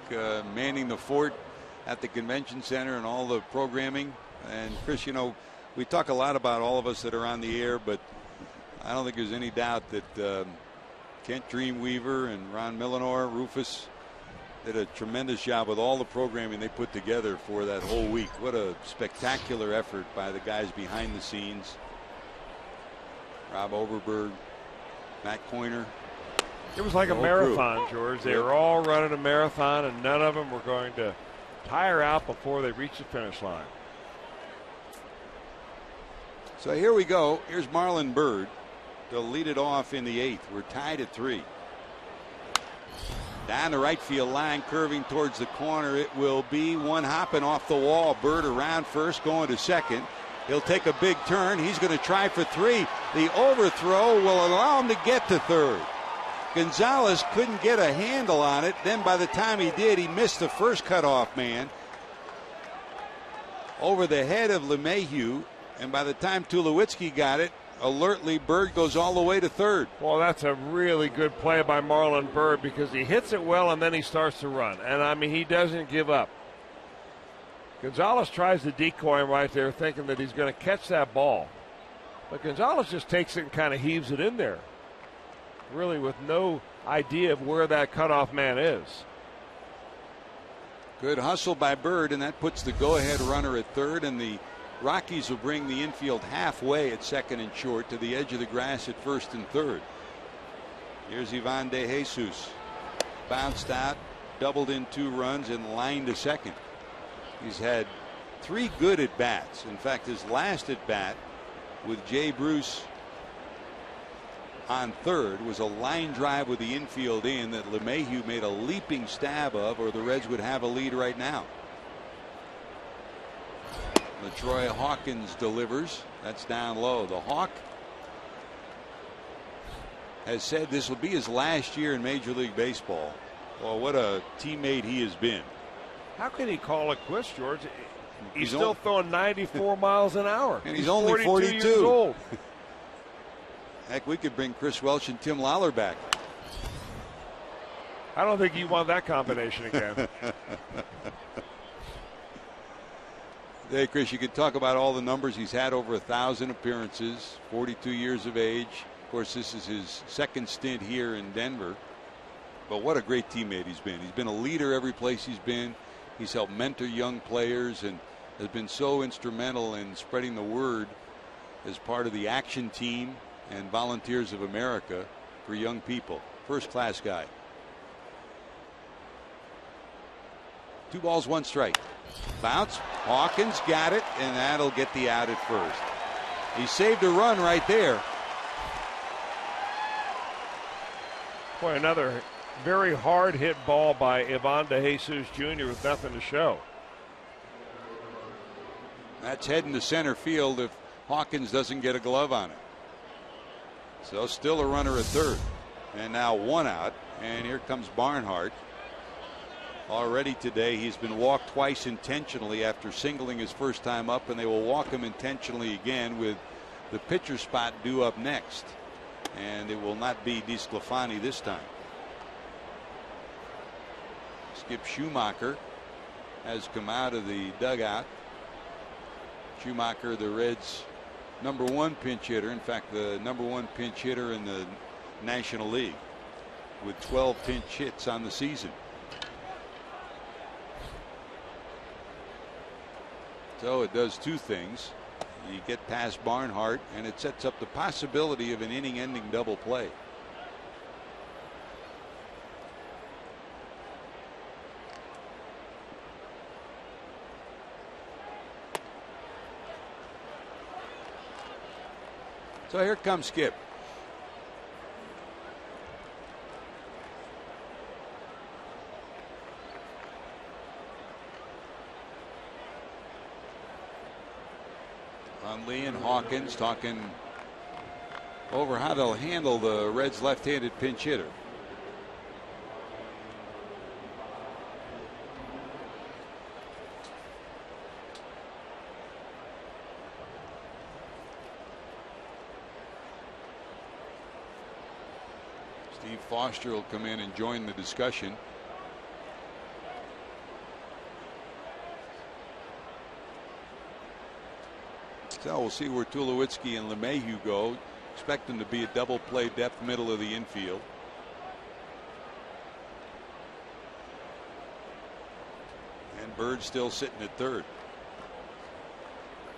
manning the fort at the convention center and all the programming. And Chris, you know, we talk a lot about all of us that are on the air, but I don't think there's any doubt that Kent Dreamweaver and Ron Millenor, Rufus, did a tremendous job with all the programming they put together for that whole week. What a spectacular effort by the guys behind the scenes. Rob Overberg, Matt Coiner. It was like a marathon, George. They were all running a marathon, and none of them were going to tire out before they reached the finish line. So here we go. Here's Marlon Byrd. They'll lead it off in the 8th. We're tied at 3. Down the right field line, curving towards the corner. It will be one hopping off the wall. Byrd around first, going to second. He'll take a big turn. He's going to try for 3. The overthrow will allow him to get to third. Gonzalez couldn't get a handle on it. Then by the time he did, he missed the first cutoff man over the head of LeMahieu. And by the time Tulowitzki got it, alertly, Byrd goes all the way to third. Well, that's a really good play by Marlon Byrd because he hits it well and then he starts to run. And, I mean, he doesn't give up. Gonzalez tries to decoy him right there thinking that he's going to catch that ball. But Gonzalez just takes it and kind of heaves it in there, really with no idea of where that cutoff man is. Good hustle by Byrd, and that puts the go-ahead runner at third, and the Rockies will bring the infield halfway at second and short to the edge of the grass at first and third. Here's Ivan De Jesus. Bounced out, doubled in 2 runs, and lined to second. He's had 3 good at-bats. In fact, his last at-bat with Jay Bruce on third was a line drive with the infield in that LeMahieu made a leaping stab of, or the Reds would have a lead right now. LaTroy Hawkins delivers. That's down low. The Hawk has said this will be his last year in Major League Baseball. Well, what a teammate he has been. How can he call it quits, George? He's still throwing 94 miles an hour. And he's only 42 years old. Heck, we could bring Chris Welch and Tim Lawler back. I don't think you want that combination again. Hey, Chris, you could talk about all the numbers. He's had over 1,000 appearances, 42 years of age. Of course, this is his second stint here in Denver. But what a great teammate he's been. He's been a leader every place he's been. He's helped mentor young players and has been so instrumental in spreading the word as part of the action team and Volunteers of America for young people. First class guy. 2 balls, 1 strike. Bounce. Hawkins got it, and that'll get the out at first. He saved a run right there. Boy, another very hard hit ball by Ivan De Jesus Jr. with nothing to show. That's heading to center field if Hawkins doesn't get a glove on it. So still a runner at third. And now 1 out. And here comes Barnhart. Already today he's been walked twice intentionally after singling his first time up, and they will walk him intentionally again with the pitcher spot due up next. And it will not be DeSclafani this time. Skip Schumacher has come out of the dugout. Schumacher, the Reds' #1 pinch hitter. In fact, the #1 pinch hitter in the National League with 12 pinch hits on the season. So it does 2 things. You get past Barnhart, and it sets up the possibility of an inning-ending double play. So here comes Skip. Lee and Hawkins talking over how they'll handle the Reds' left-handed pinch hitter. Steve Foster will come in and join the discussion. So we'll see where Tulowitzki and LeMahieu go. Expect them to be a double play depth middle of the infield. And Bird still sitting at third.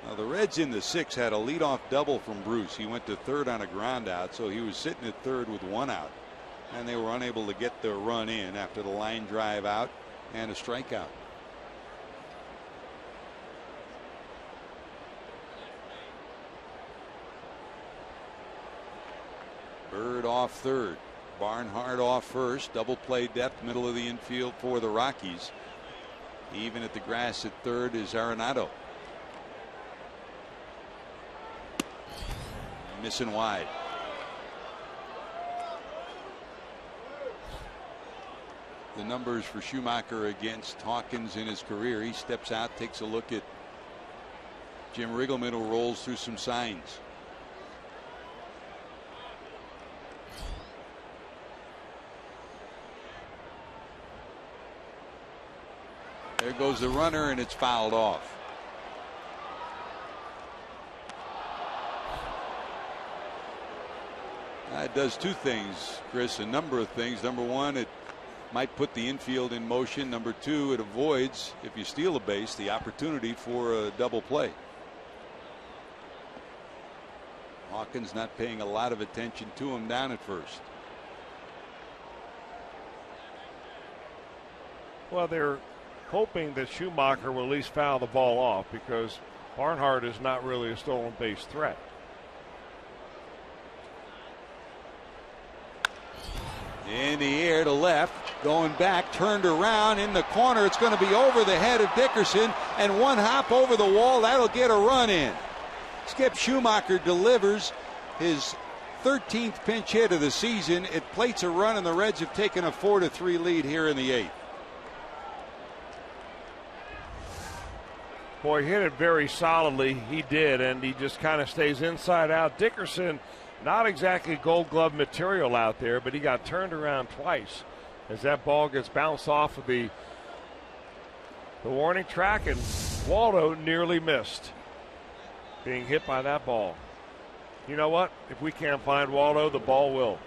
Now the Reds in the 6th had a leadoff double from Bruce. He went to third on a ground out, so he was sitting at third with 1 out. And they were unable to get their run in after the line drive out and a strikeout. Bird off third. Barnhart off first. Double play depth middle of the infield for the Rockies. Even at the grass at third is Arenado. Missing wide. The numbers for Schumacher against Hawkins in his career. He steps out, takes a look at Jim Riggleman, who rolls through some signs. There goes the runner, and it's fouled off. It does 2 things, Chris, a number of things. Number 1, it might put the infield in motion. Number 2, it avoids, if you steal a base, the opportunity for a double play. Hawkins not paying a lot of attention to him down at first. Well, they're hoping that Schumacher will at least foul the ball off because Barnhart is not really a stolen base threat. In the air to left, going back, turned around in the corner. It's going to be over the head of Dickerson, and 1 hop over the wall. That'll get a run in. Skip Schumacher delivers his 13th pinch hit of the season. It plates a run, and the Reds have taken a 4-3 lead here in the 8th. Boy, hit it very solidly. He did, and he just kind of stays inside out. Dickerson, not exactly Gold Glove material out there, but he got turned around twice as that ball gets bounced off of the warning track, and Waldo nearly missed being hit by that ball. You know what? If we can't find Waldo, the ball will.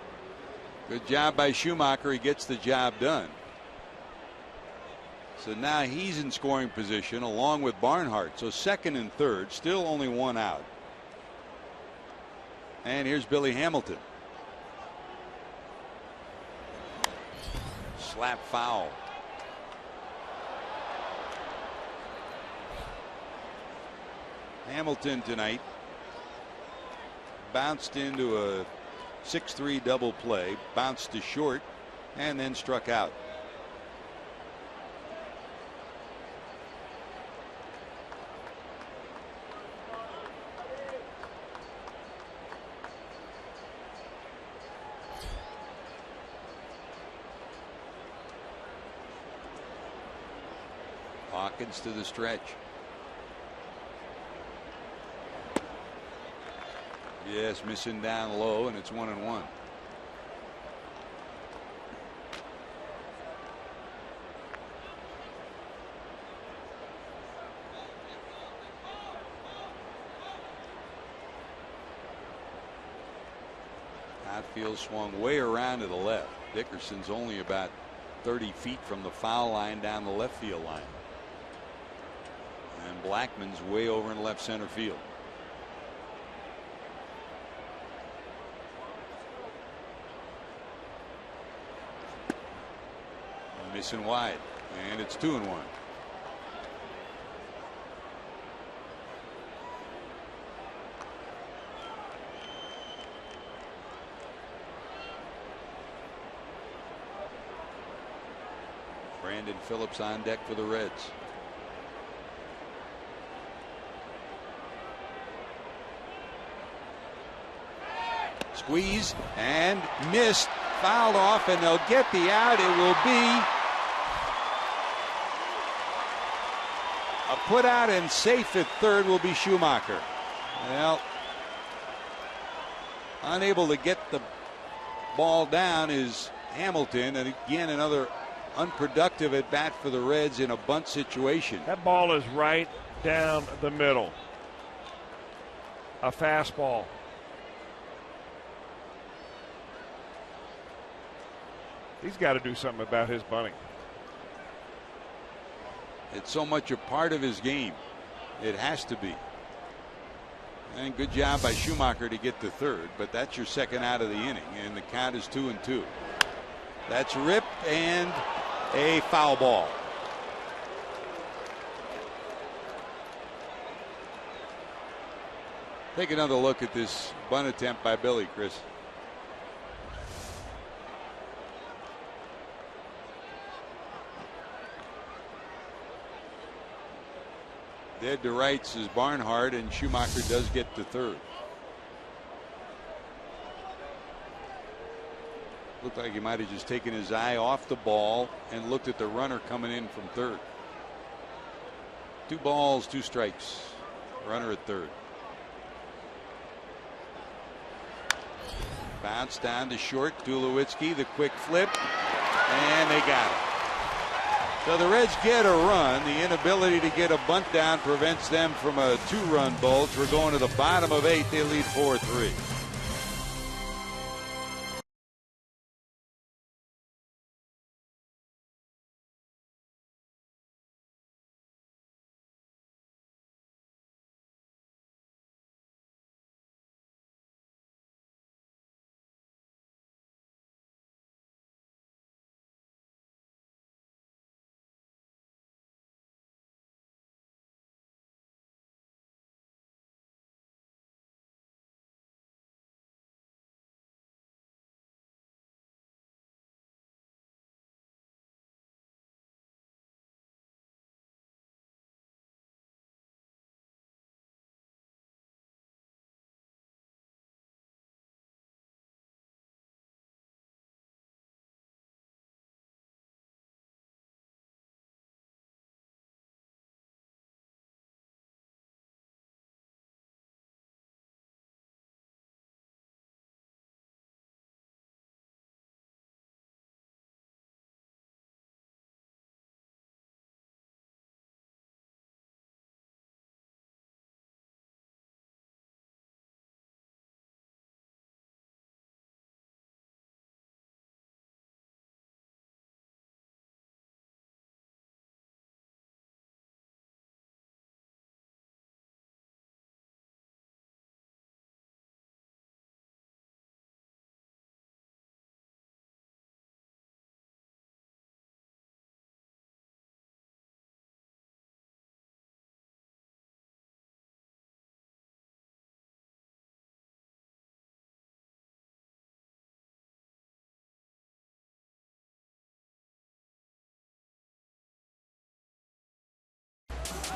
Good job by Schumacher. He gets the job done. So now he's in scoring position along with Barnhart. So second and third, still only 1 out. And here's Billy Hamilton. Slap foul. Hamilton tonight bounced into a 6-3 double play, bounced to short, and then struck out. Hawkins to the stretch. Yes, missing down low, and it's 1-1. Outfield swung way around to the left. Dickerson's only about 30 feet from the foul line down the left field line. And Blackman's way over in left center field. Missing wide, and it's 2-1. Brandon Phillips on deck for the Reds. Squeeze and missed, fouled off, and they'll get the out. It will be a put out, and safe at third will be Schumacher. Well, unable to get the ball down is Hamilton, and again another unproductive at bat for the Reds in a bunt situation. That ball is right down the middle. a fastball. He's got to do something about his bunting. It's so much a part of his game. It has to be. And good job by Schumacher to get to third, but that's your second out of the inning, and the count is 2-2. That's ripped and a foul ball. Take another look at this bunt attempt by Billy, Chris. Dead to rights is Barnhart, and Schumacher does get to third. Looked like he might have just taken his eye off the ball and looked at the runner coming in from third. 2 balls, 2 strikes. Runner at third. Bounce down to short. Tulowitzki, the quick flip, and they got it. So the Reds get a run. The inability to get a bunt down prevents them from a 2-run bulge. We're going to the bottom of 8. They lead 4-3.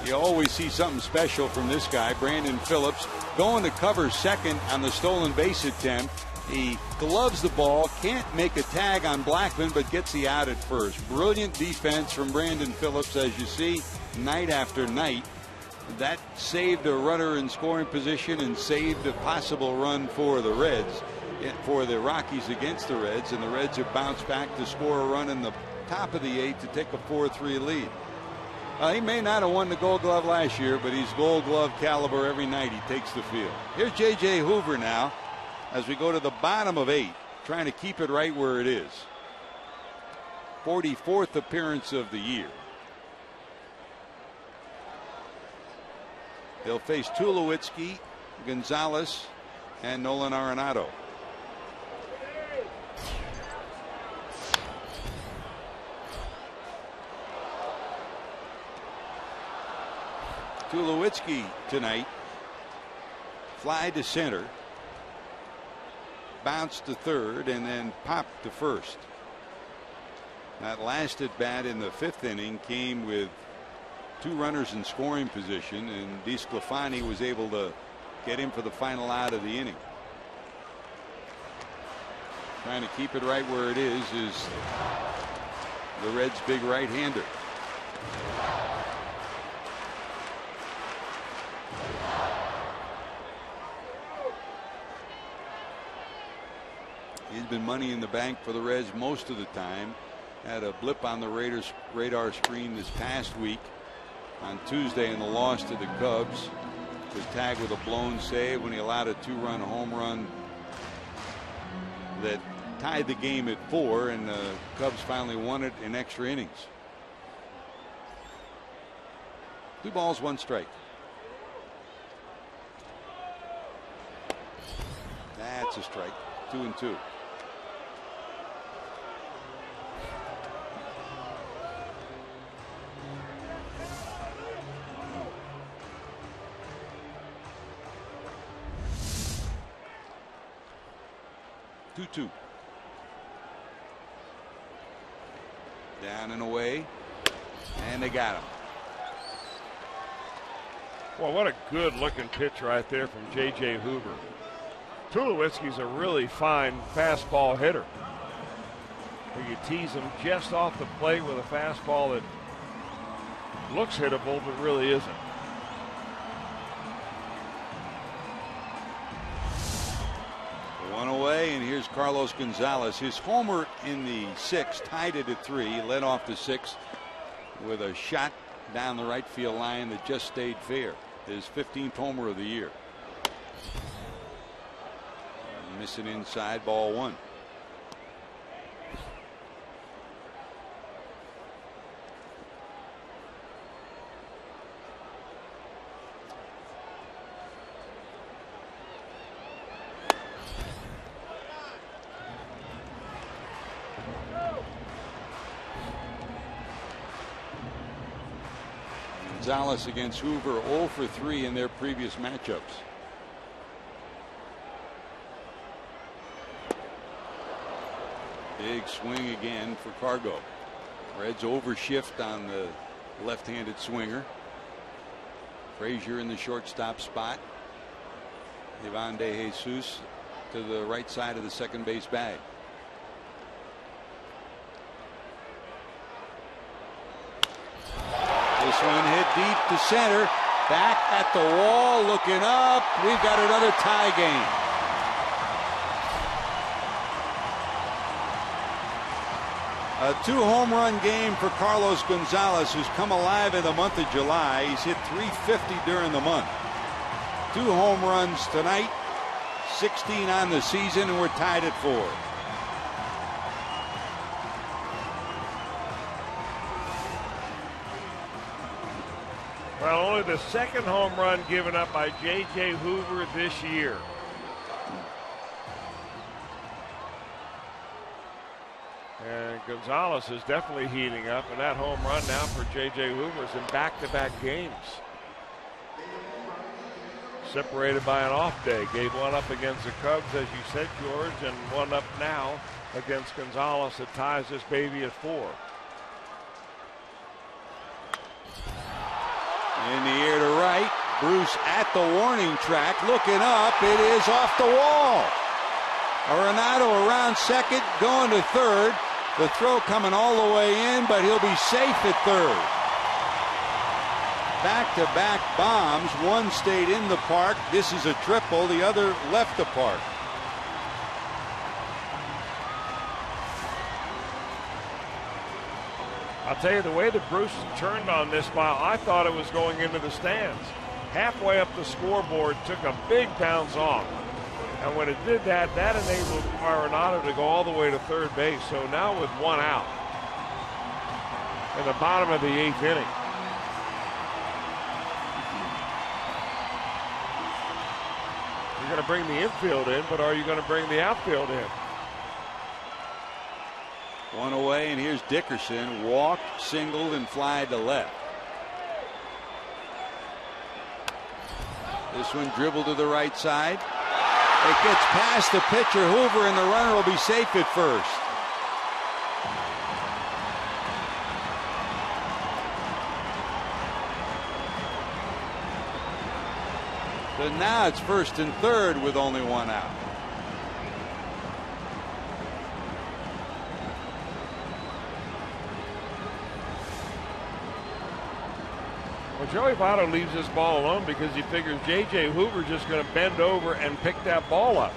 You always see something special from this guy, Brandon Phillips, going to cover second on the stolen base attempt. He gloves the ball, can't make a tag on Blackman, but gets the out at first. Brilliant defense from Brandon Phillips, as you see, night after night. That saved a runner in scoring position and saved a possible run for the Reds, for the Rockies against the Reds, and the Reds have bounced back to score a run in the top of the 8th to take a 4-3 lead. He may not have won the Gold Glove last year, but he's Gold Glove caliber every night he takes the field. Here's J.J. Hoover now as we go to the bottom of 8, trying to keep it right where it is. 44th appearance of the year. They'll face Tulowitzki, Gonzalez, and Nolan Arenado. Tulowitzki tonight, fly to center, bounced to third, and then popped to first. That last at bat in the 5th inning came with 2 runners in scoring position, and DeSclafani was able to get him for the final out of the inning. Trying to keep it right where it is the Reds' big right-hander. He's been money in the bank for the Reds most of the time. Had a blip on the radar screen this past week on Tuesday in the loss to the Cubs. was tagged with a blown save when he allowed a 2-run home run that tied the game at 4, and the Cubs finally won it in extra innings. 2 balls, 1 strike. That's a strike. 2-2. Down and away, and they got him. Well, what a good looking pitch right there from J.J. Hoover. Tulowitzki's a really fine fastball hitter. You tease him just off the plate with a fastball that looks hittable but really isn't. One away, and here's Carlos Gonzalez. His homer in the 6th tied it at 3. He led off the 6th with a shot down the right field line that just stayed fair. His 15th homer of the year. Missing inside, ball 1. Gonzalez against Hoover, 0 for 3 in their previous matchups. Big swing again for Cargo. Reds overshift on the left-handed swinger. Frazier in the shortstop spot. Ivan De Jesus to the right side of the second base bag. This one hit deep to center. Back at the wall, looking up. We've got another tie game. A 2-home run game for Carlos Gonzalez, who's come alive in the month of July. He's hit .350 during the month. 2 home runs tonight, 16 on the season, and we're tied at 4. Well, only the 2nd home run given up by J.J. Hoover this year. And Gonzalez is definitely heating up, and that home run now for J.J. Hoover is in back-to-back games. Separated by an off day. Gave one up against the Cubs, as you said, George, and one up now against Gonzalez that ties this baby at 4. In the air to right, Bruce at the warning track, looking up. It is off the wall. Arenado around second, going to third. The throw coming all the way in, but he'll be safe at third. Back-to-back bombs. One stayed in the park. This is a triple. The other left the park. I'll tell you, the way that Bruce turned on this ball, I thought it was going into the stands. Halfway up the scoreboard, took a big bounce off. And when it did that, that enabled Arenado to go all the way to third base. So now with one out in the bottom of the 8th inning. You're going to bring the infield in, but are you going to bring the outfield in? One away, and here's Dickerson. Walked, singled, and flied to left. This one dribbled to the right side. It gets past the pitcher, Hoover, and the runner will be safe at first. So now it's first and third with only one out. Well, Joey Votto leaves this ball alone because he figures J.J. Hoover's just going to bend over and pick that ball up.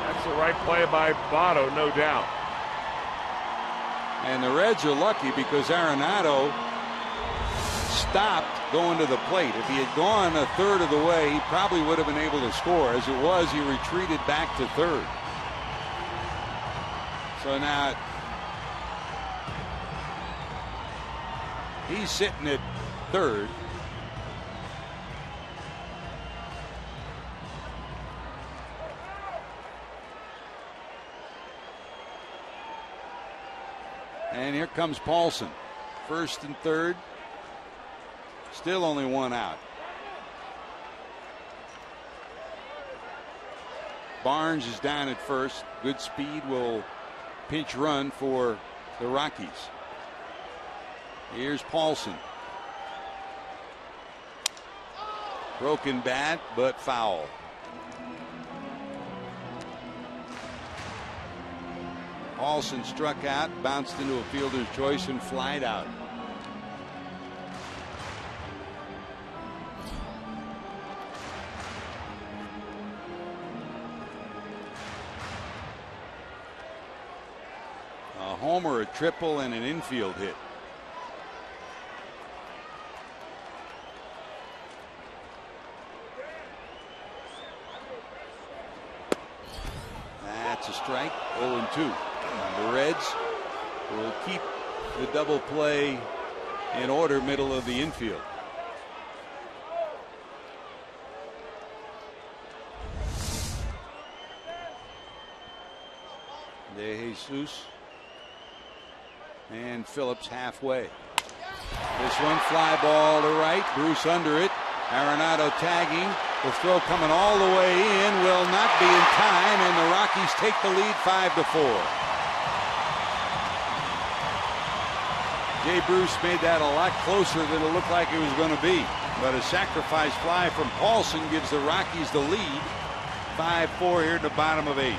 That's the right play by Votto, no doubt. And the Reds are lucky because Arenado stopped going to the plate. If he had gone a third of the way, he probably would have been able to score. As it was, he retreated back to third. So now he's sitting at third. And here comes Paulson. First and third. Still only one out. Barnes is down at first. Good speed will pinch run for the Rockies. Here's Paulson. Broken bat, but foul. Paulson struck out, bounced into a fielder's choice, and flied out. A homer, a triple, and an infield hit. That's a strike. 0-2. The Reds will keep the double play in order, middle of the infield. De Jesus and Phillips halfway. This one fly ball to right. Bruce under it. Arenado tagging. The throw coming all the way in will not be in time, and the Rockies take the lead 5-4. Jay Bruce made that a lot closer than it looked like it was going to be. But a sacrifice fly from Paulson gives the Rockies the lead. 5-4 here at the bottom of 8.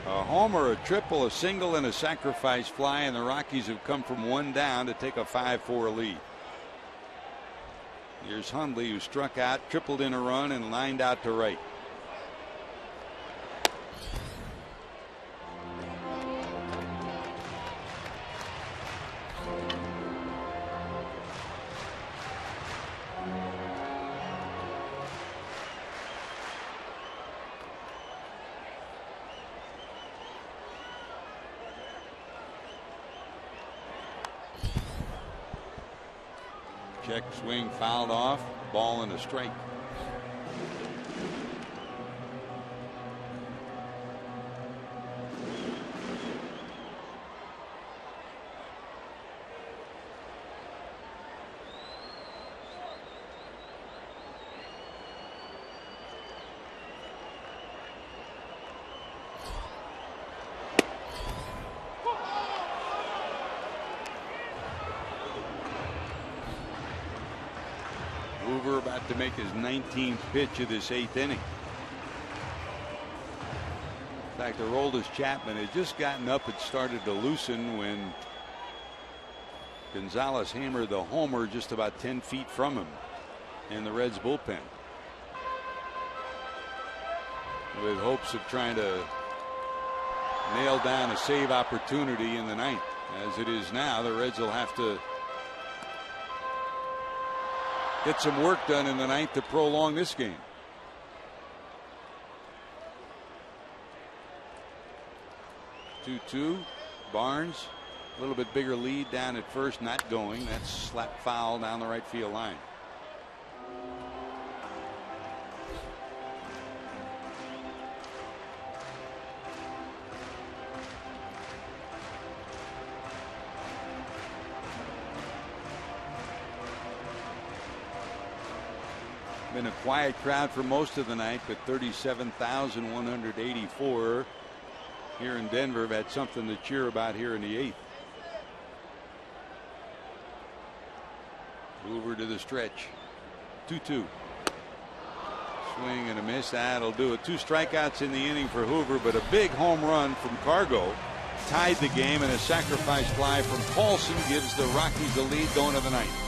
A homer, a triple, a single, and a sacrifice fly, and the Rockies have come from one down to take a 5-4 lead. Here's Hundley, who struck out, tripled in a run, and lined out to right. Check swing fouled off. Ball and a strike. Hoover about to make his 19th pitch of this 8th inning. In fact, Aroldis Chapman had just gotten up and started to loosen when Gonzalez hammered the homer just about 10 feet from him in the Reds bullpen, with hopes of trying to nail down a save opportunity in the ninth. As it is now, the Reds will have to get some work done in the ninth to prolong this game. Two. Barnes, a little bit bigger lead down at first, not going. That's slapped foul down the right field line. Been a quiet crowd for most of the night, but 37,184 here in Denver have had something to cheer about here in the 8th. Hoover to the stretch. 2-2. Swing and a miss. That'll do it. 2 strikeouts in the inning for Hoover, but a big home run from Cargo tied the game, and a sacrifice fly from Paulson gives the Rockies the lead going to the 9th.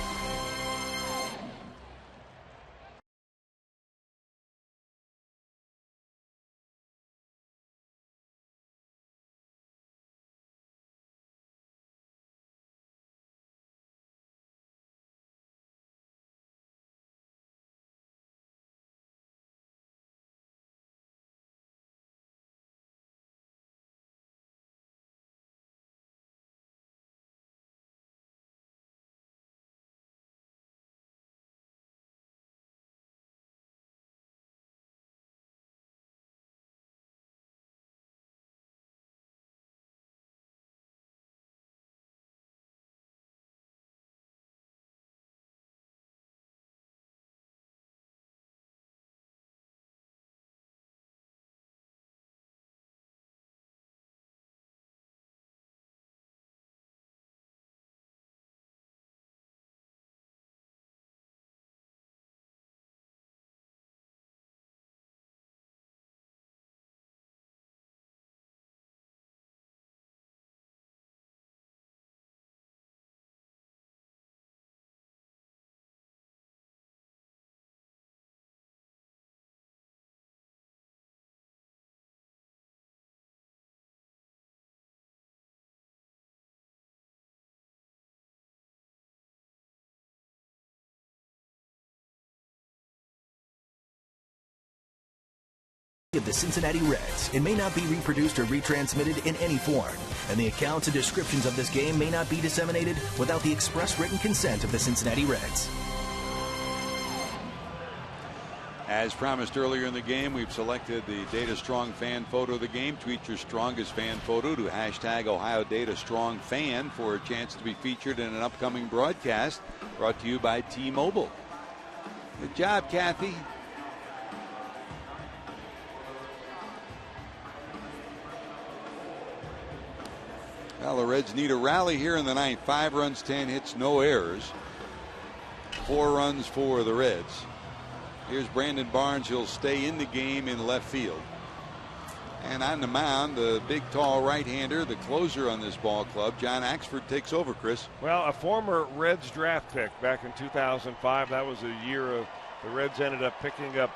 Of the Cincinnati Reds. It may not be reproduced or retransmitted in any form, and the accounts and descriptions of this game may not be disseminated without the express written consent of the Cincinnati Reds. As promised earlier in the game, we've selected the Data Strong fan photo of the game. Tweet your strongest fan photo to hashtag Ohio Data Strong Fan for a chance to be featured in an upcoming broadcast brought to you by T-Mobile. Good job, Kathy. Well, the Reds need a rally here in the 9th. 5 runs, 10 hits, no errors. 4 runs for the Reds. Here's Brandon Barnes. He'll stay in the game in left field. And on the mound, the big, tall right-hander, the closer on this ball club, John Axford, takes over, Chris. Well, a former Reds draft pick back in 2005. That was a year of the Reds ended up picking up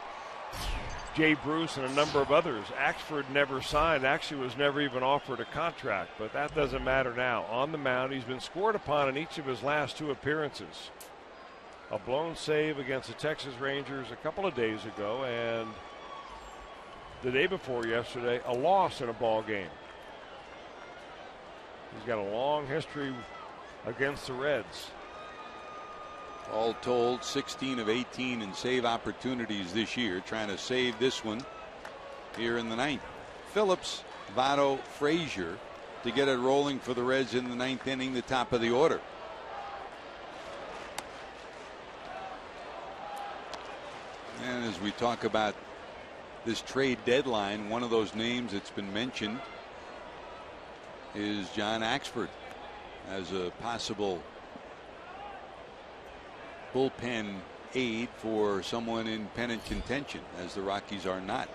Jay Bruce and a number of others. Axford never signed, actually was never even offered a contract, but that doesn't matter now. On the mound, he's been scored upon in each of his last 2 appearances. A blown save against the Texas Rangers a couple of days ago, and the day before yesterday, a loss in a ball game. He's got a long history against the Reds. All told, 16 of 18 in save opportunities this year, trying to save this one here in the 9th. Phillips, Votto, Frazier to get it rolling for the Reds in the 9th inning, the top of the order. And as we talk about this trade deadline, one of those names that's been mentioned is John Axford as a possible bullpen aid for someone in pennant contention, as the Rockies are not.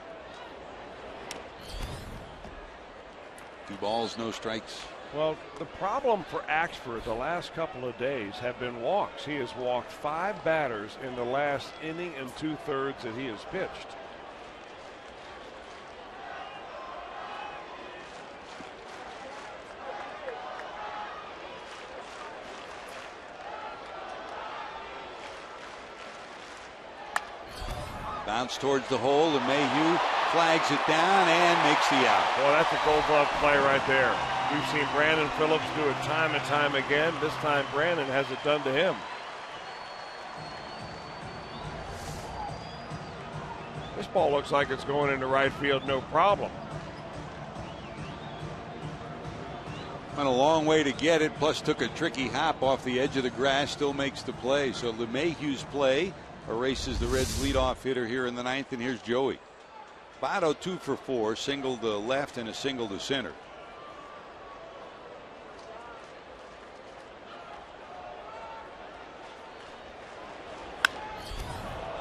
2 balls, no strikes. Well, the problem for Axford the last couple of days have been walks. He has walked 5 batters in the last inning and 2/3 that he has pitched. Bounce towards the hole, and Mayhew flags it down and makes the out. Well, that's a Gold Glove play right there. We've seen Brandon Phillips do it time and time again. This time Brandon has it done to him. This ball looks like it's going into right field, no problem. Went a long way to get it, plus took a tricky hop off the edge of the grass, still makes the play. So LeMahieu's play erases the Reds' leadoff hitter here in the 9th, and here's Joey. Votto 2 for 4, single to left and a single to center.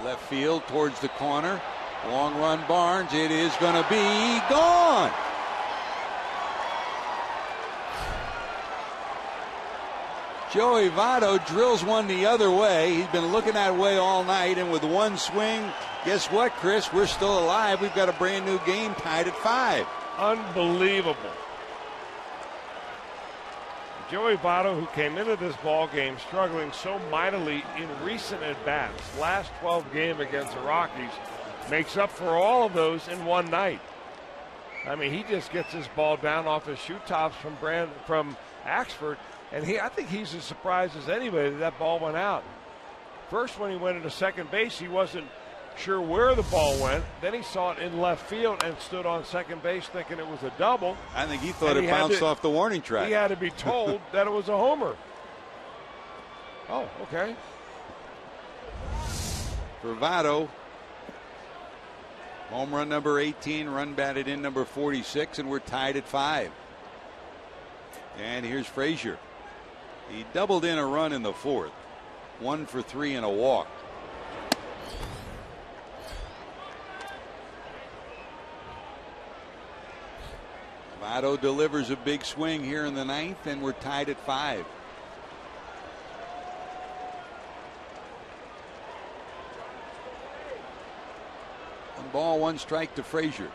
Left field towards the corner. Long run Barnes. It is going to be gone. Joey Votto drills one the other way. He's been looking that way all night, and with one swing, guess what, Chris? We're still alive. We've got a brand new game tied at 5. Unbelievable. Joey Votto, who came into this ball game struggling so mightily in recent at-bats, last 12 game against the Rockies, makes up for all of those in one night. I mean, he just gets his ball down off his shoe tops from Axford, and I think he's as surprised as anybody that ball went out. First, when he went into second base, he wasn't sure where the ball went. Then he saw it in left field and stood on second base thinking it was a double. I think he thought it bounced off the warning track. He had to be told that it was a homer. Oh, okay. For Votto, home run number 18, run batted in number 46, and we're tied at 5. And here's Frazier. He doubled in a run in the 4th. 1 for 3 and a walk. Votto delivers a big swing here in the 9th, and we're tied at 5. One ball, one strike to Frazier.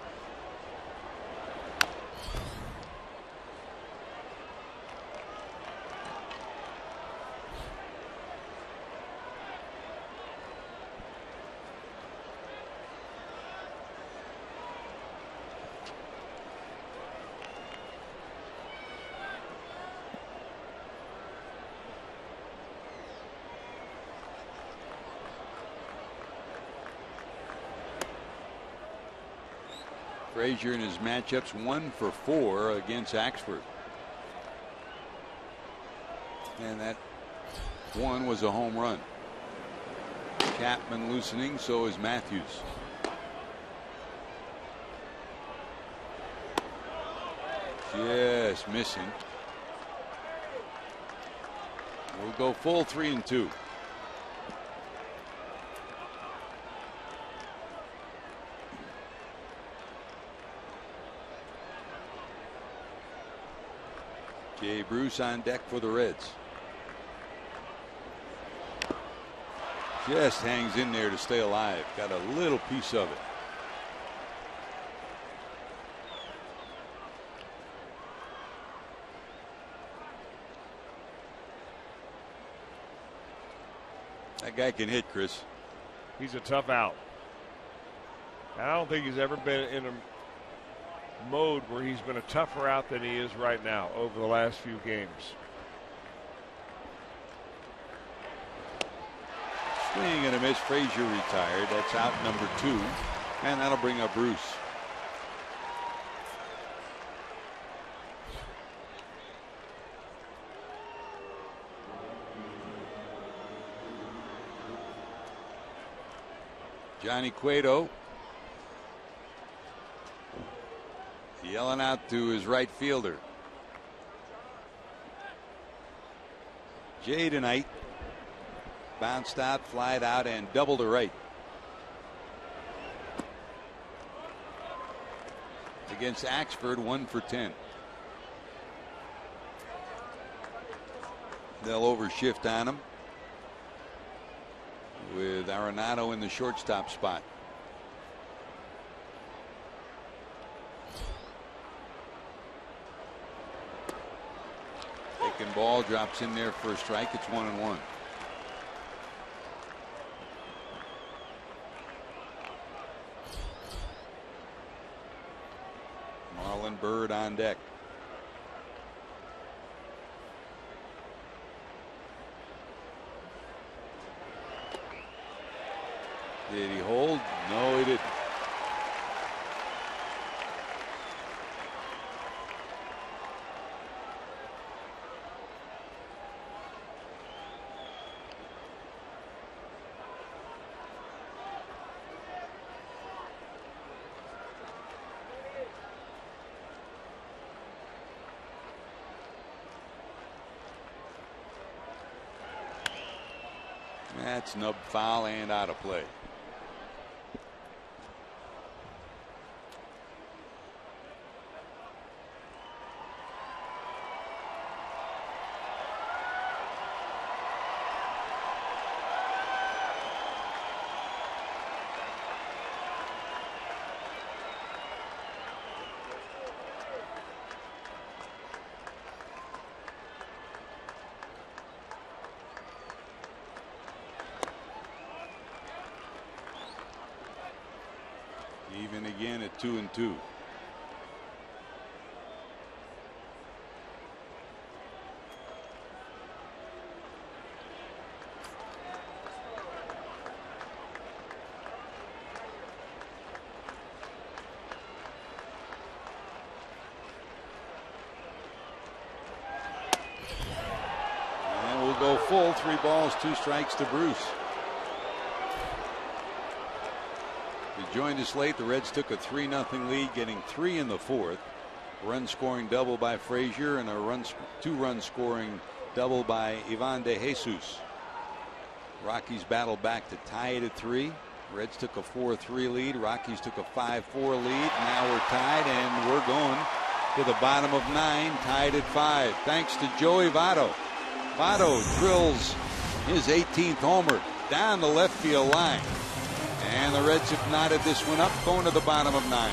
Frazier in his matchups 1 for 4 against Axford. And that one was a home run. Chapman loosening, so is Matthews. Just missing. We'll go full 3-2. Jay Bruce on deck for the Reds. Just hangs in there to stay alive. Got a little piece of it. That guy can hit, Chris. He's a tough out. I don't think he's ever been in a mode where he's been a tougher out than he is right now over the last few games. Swing and a miss. Frazier retired. That's out number 2, and that'll bring up Bruce. Johnny Cueto yelling out to his right fielder. Jay tonight bounced out, flied out, and double to right. Against Axford, 1 for 10. They'll overshift on him with Arenado in the shortstop spot. Taking ball, drops in there for a strike. It's 1-1. Marlon Byrd on deck. Did he hold? No, he didn't. That's nubbed foul and out of play. at 2-2. Go full, 3 balls, 2 strikes to Bruce. He joined us late. The Reds took a 3-0 lead, getting 3 in the 4th. Run scoring double by Frazier and a 2-run scoring double by Ivan De Jesus. Rockies battled back to tie it at 3. Reds took a 4-3 lead. Rockies took a 5-4 lead. Now we're tied and we're going to the bottom of 9, tied at 5. Thanks to Joey Votto. Votto drills his 18th homer down the left field line. And the Reds have knotted this one up, going to the bottom of 9.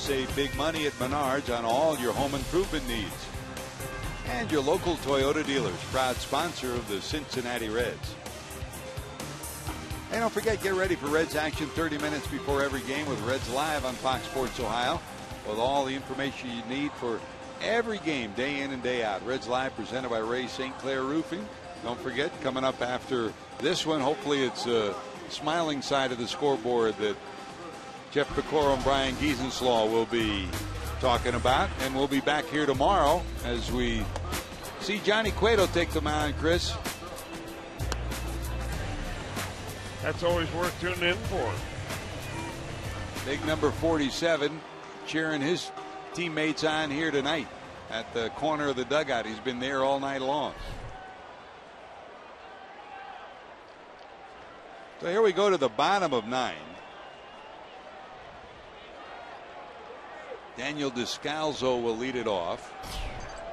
Save big money at Menards on all your home improvement needs. And your local Toyota dealers, proud sponsor of the Cincinnati Reds. And don't forget, get ready for Reds action 30 minutes before every game with Reds Live on Fox Sports Ohio, with all the information you need for every game, day in and day out. Reds Live presented by Ray St. Clair Roofing. Don't forget, coming up after this one, hopefully it's a smiling side of the scoreboard that Jeff Pecoro and Brian Giesenslaw will be talking about. And we'll be back here tomorrow as we see Johnny Cueto take the mound, Chris. That's always worth tuning in for. Big number 47 cheering his teammates on here tonight at the corner of the dugout. He's been there all night long. So here we go to the bottom of 9. Daniel Descalzo will lead it off.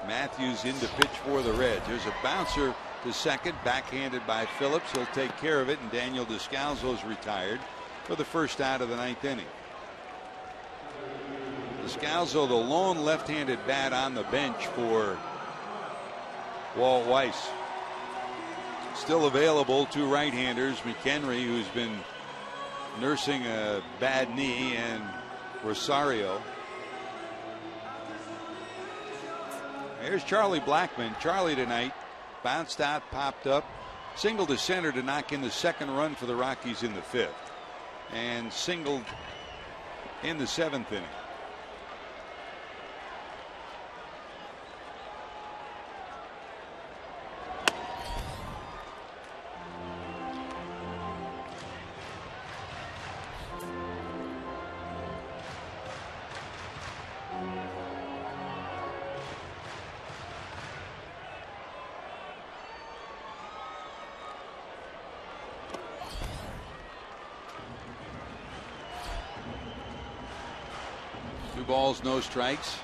Matthews in to pitch for the Reds. There's a bouncer to second, backhanded by Phillips. He'll take care of it, and Daniel Descalzo's retired for the first out of the 9th inning. Descalzo, the lone left-handed bat on the bench for Walt Weiss. Still available, 2 right-handers, McHenry, who's been nursing a bad knee, and Rosario. Here's Charlie Blackmon. Charlie tonight bounced out, popped up, singled to center to knock in the 2nd run for the Rockies in the 5th, and singled in the 7th inning. Balls, no strikes.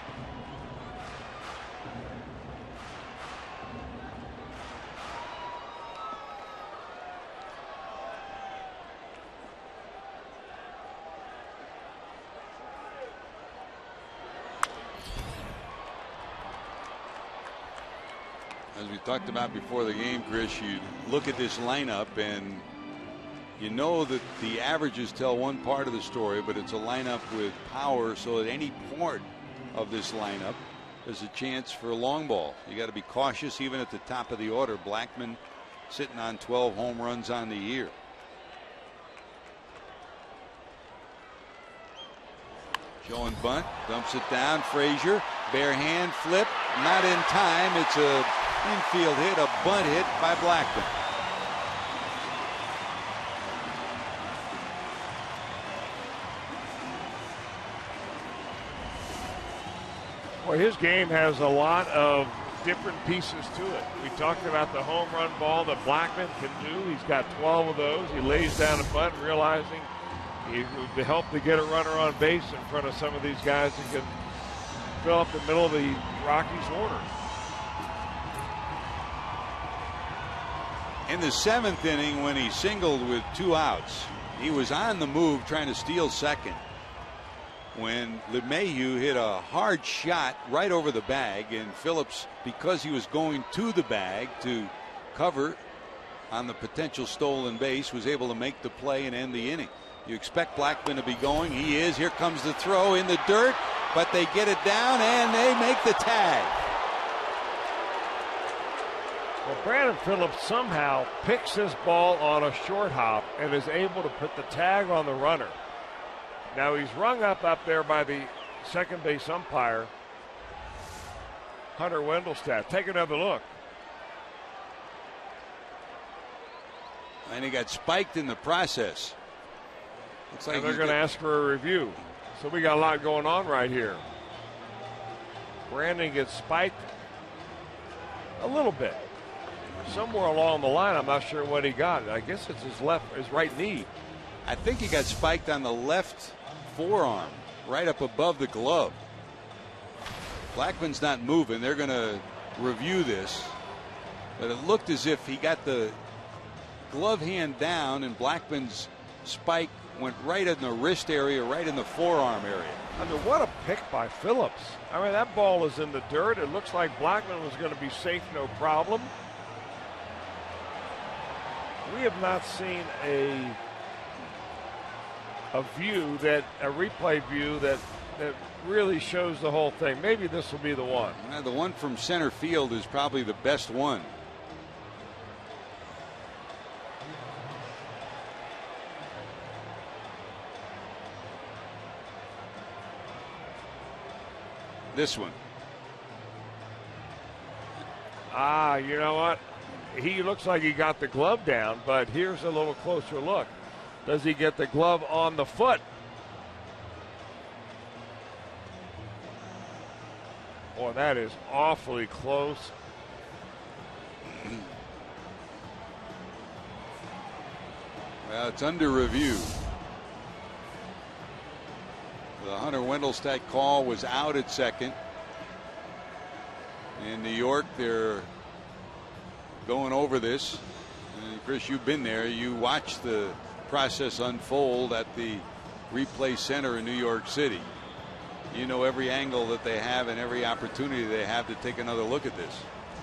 we talked about before the game, Chris, you look at this lineup and you know that the averages tell one part of the story, but it's a lineup with power, so at any part of this lineup there's a chance for a long ball. You got to be cautious even at the top of the order. Blackmon sitting on 12 home runs on the year. Showing bunt, dumps it down. Frazier, bare hand flip, not in time. It's a infield hit, a bunt hit by Blackmon. Well, his game has a lot of different pieces to it. We talked about the home run ball that Blackmon can do. He's got 12 of those. He lays down a bunt, realizing he would help to get a runner on base in front of some of these guys that can fill up the middle of the Rockies order. In the 7th inning, when he singled with 2 outs, he was on the move trying to steal second when LeMahieu hit a hard shot right over the bag, and Phillips, because he was going to the bag to cover on the potential stolen base, was able to make the play and end the inning. You expect Blackmon to be going. He is. Here comes the throw in the dirt, but they get it down and they make the tag. Well, Brandon Phillips somehow picks this ball on a short hop and is able to put the tag on the runner. Now he's rung up there by the second base umpire, Hunter Wendelstedt. Take another look. And he got spiked in the process. Looks like and they're going to ask for a review. So we got a lot going on right here. Brandon gets spiked a little bit. Somewhere along the line, I'm not sure what he got. I guess it's his right knee. I think he got spiked on the left forearm, right up above the glove. Blackman's not moving. They're going to review this. But it looked as if he got the glove hand down and Blackman's spike went right in the wrist area, right in the forearm area. I mean, what a pick by Phillips. I mean, that ball is in the dirt. It looks like Blackmon was going to be safe, no problem. We have not seen a replay view that really shows the whole thing. Maybe this will be the one. The one from center field is probably the best one. This one. You know what? He looks like he got the glove down, but here's a little closer look. Does he get the glove on the foot? Boy, that is awfully close. Well, it's under review. The Hunter Wendelstedt call was out at second. In New York, they're going over this. And Chris, you've been there. You watched the process unfold at the replay center in New York City. You know every angle that they have and every opportunity they have to take another look at this.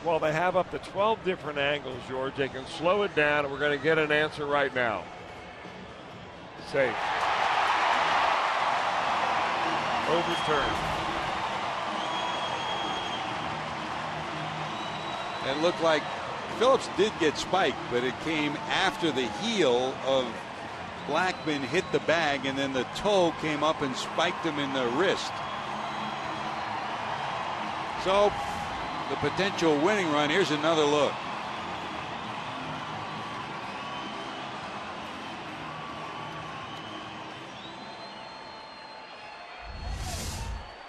Well, they have up to 12 different angles, George. They can slow it down, and we're going to get an answer right now. Safe. Overturned. It looked like Phillips did get spiked, but it came after the heel of Blackmon hit the bag, and then the toe came up and spiked him in the wrist. So the potential winning run. Here's another look.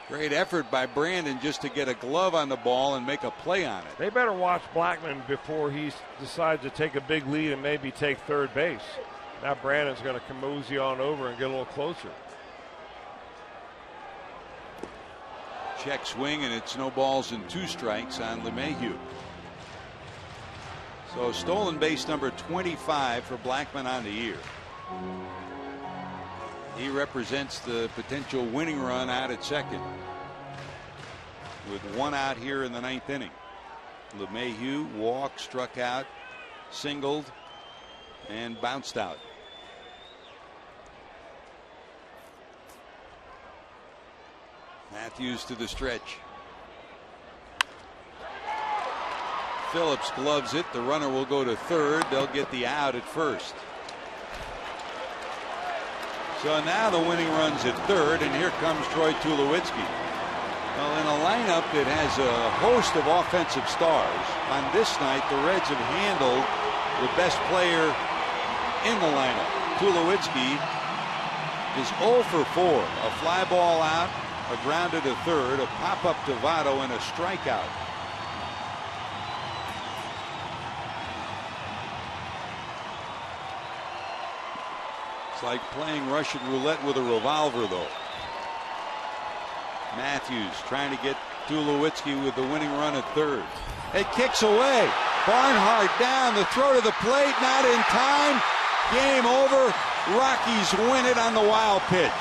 Great effort by Brandon just to get a glove on the ball and make a play on it. They better watch Blackmon before he decides to take a big lead and maybe take third base. Now Brandon's going to mosey on over and get a little closer. Check swing, and it's no balls and 2 strikes on LeMahieu. So stolen base number 25 for Blackmon on the year. He represents the potential winning run out at second with 1 out here in the 9th inning. LeMahieu walked, struck out, singled, and bounced out. Matthews to the stretch. Phillips gloves it. The runner will go to third. They'll get the out at first. So now the winning run's at third, and here comes Troy Tulowitzki. Well, in a lineup that has a host of offensive stars, on this night the Reds have handled the best player in the lineup. Tulowitzki is 0 for 4. A fly ball out, a grounded to third, a pop up to Votto, and a strikeout. It's like playing Russian roulette with a revolver, though. Matthews trying to get Tulowitzki with the winning run at third. It kicks away. Barnhart down. The throw to the plate, not in time. Game over. Rockies win it on the wild pitch.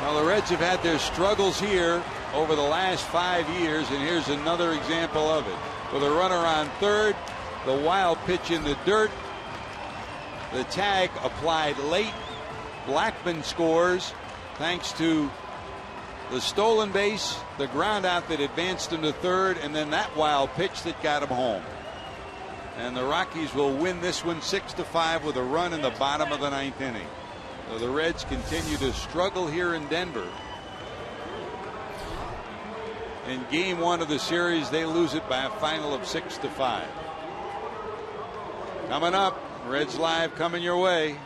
Well, the Reds have had their struggles here over the last 5 years, and here's another example of it. With a runner on third, the wild pitch in the dirt, the tag applied late. Blackman scores thanks to the stolen base, the ground out that advanced him to third, and then that wild pitch that got him home. And the Rockies will win this one 6-5 with a run in the bottom of the 9th inning. So the Reds continue to struggle here in Denver. In game 1 of the series, they lose it by a final of 6-5. Coming up, Reds Live coming your way.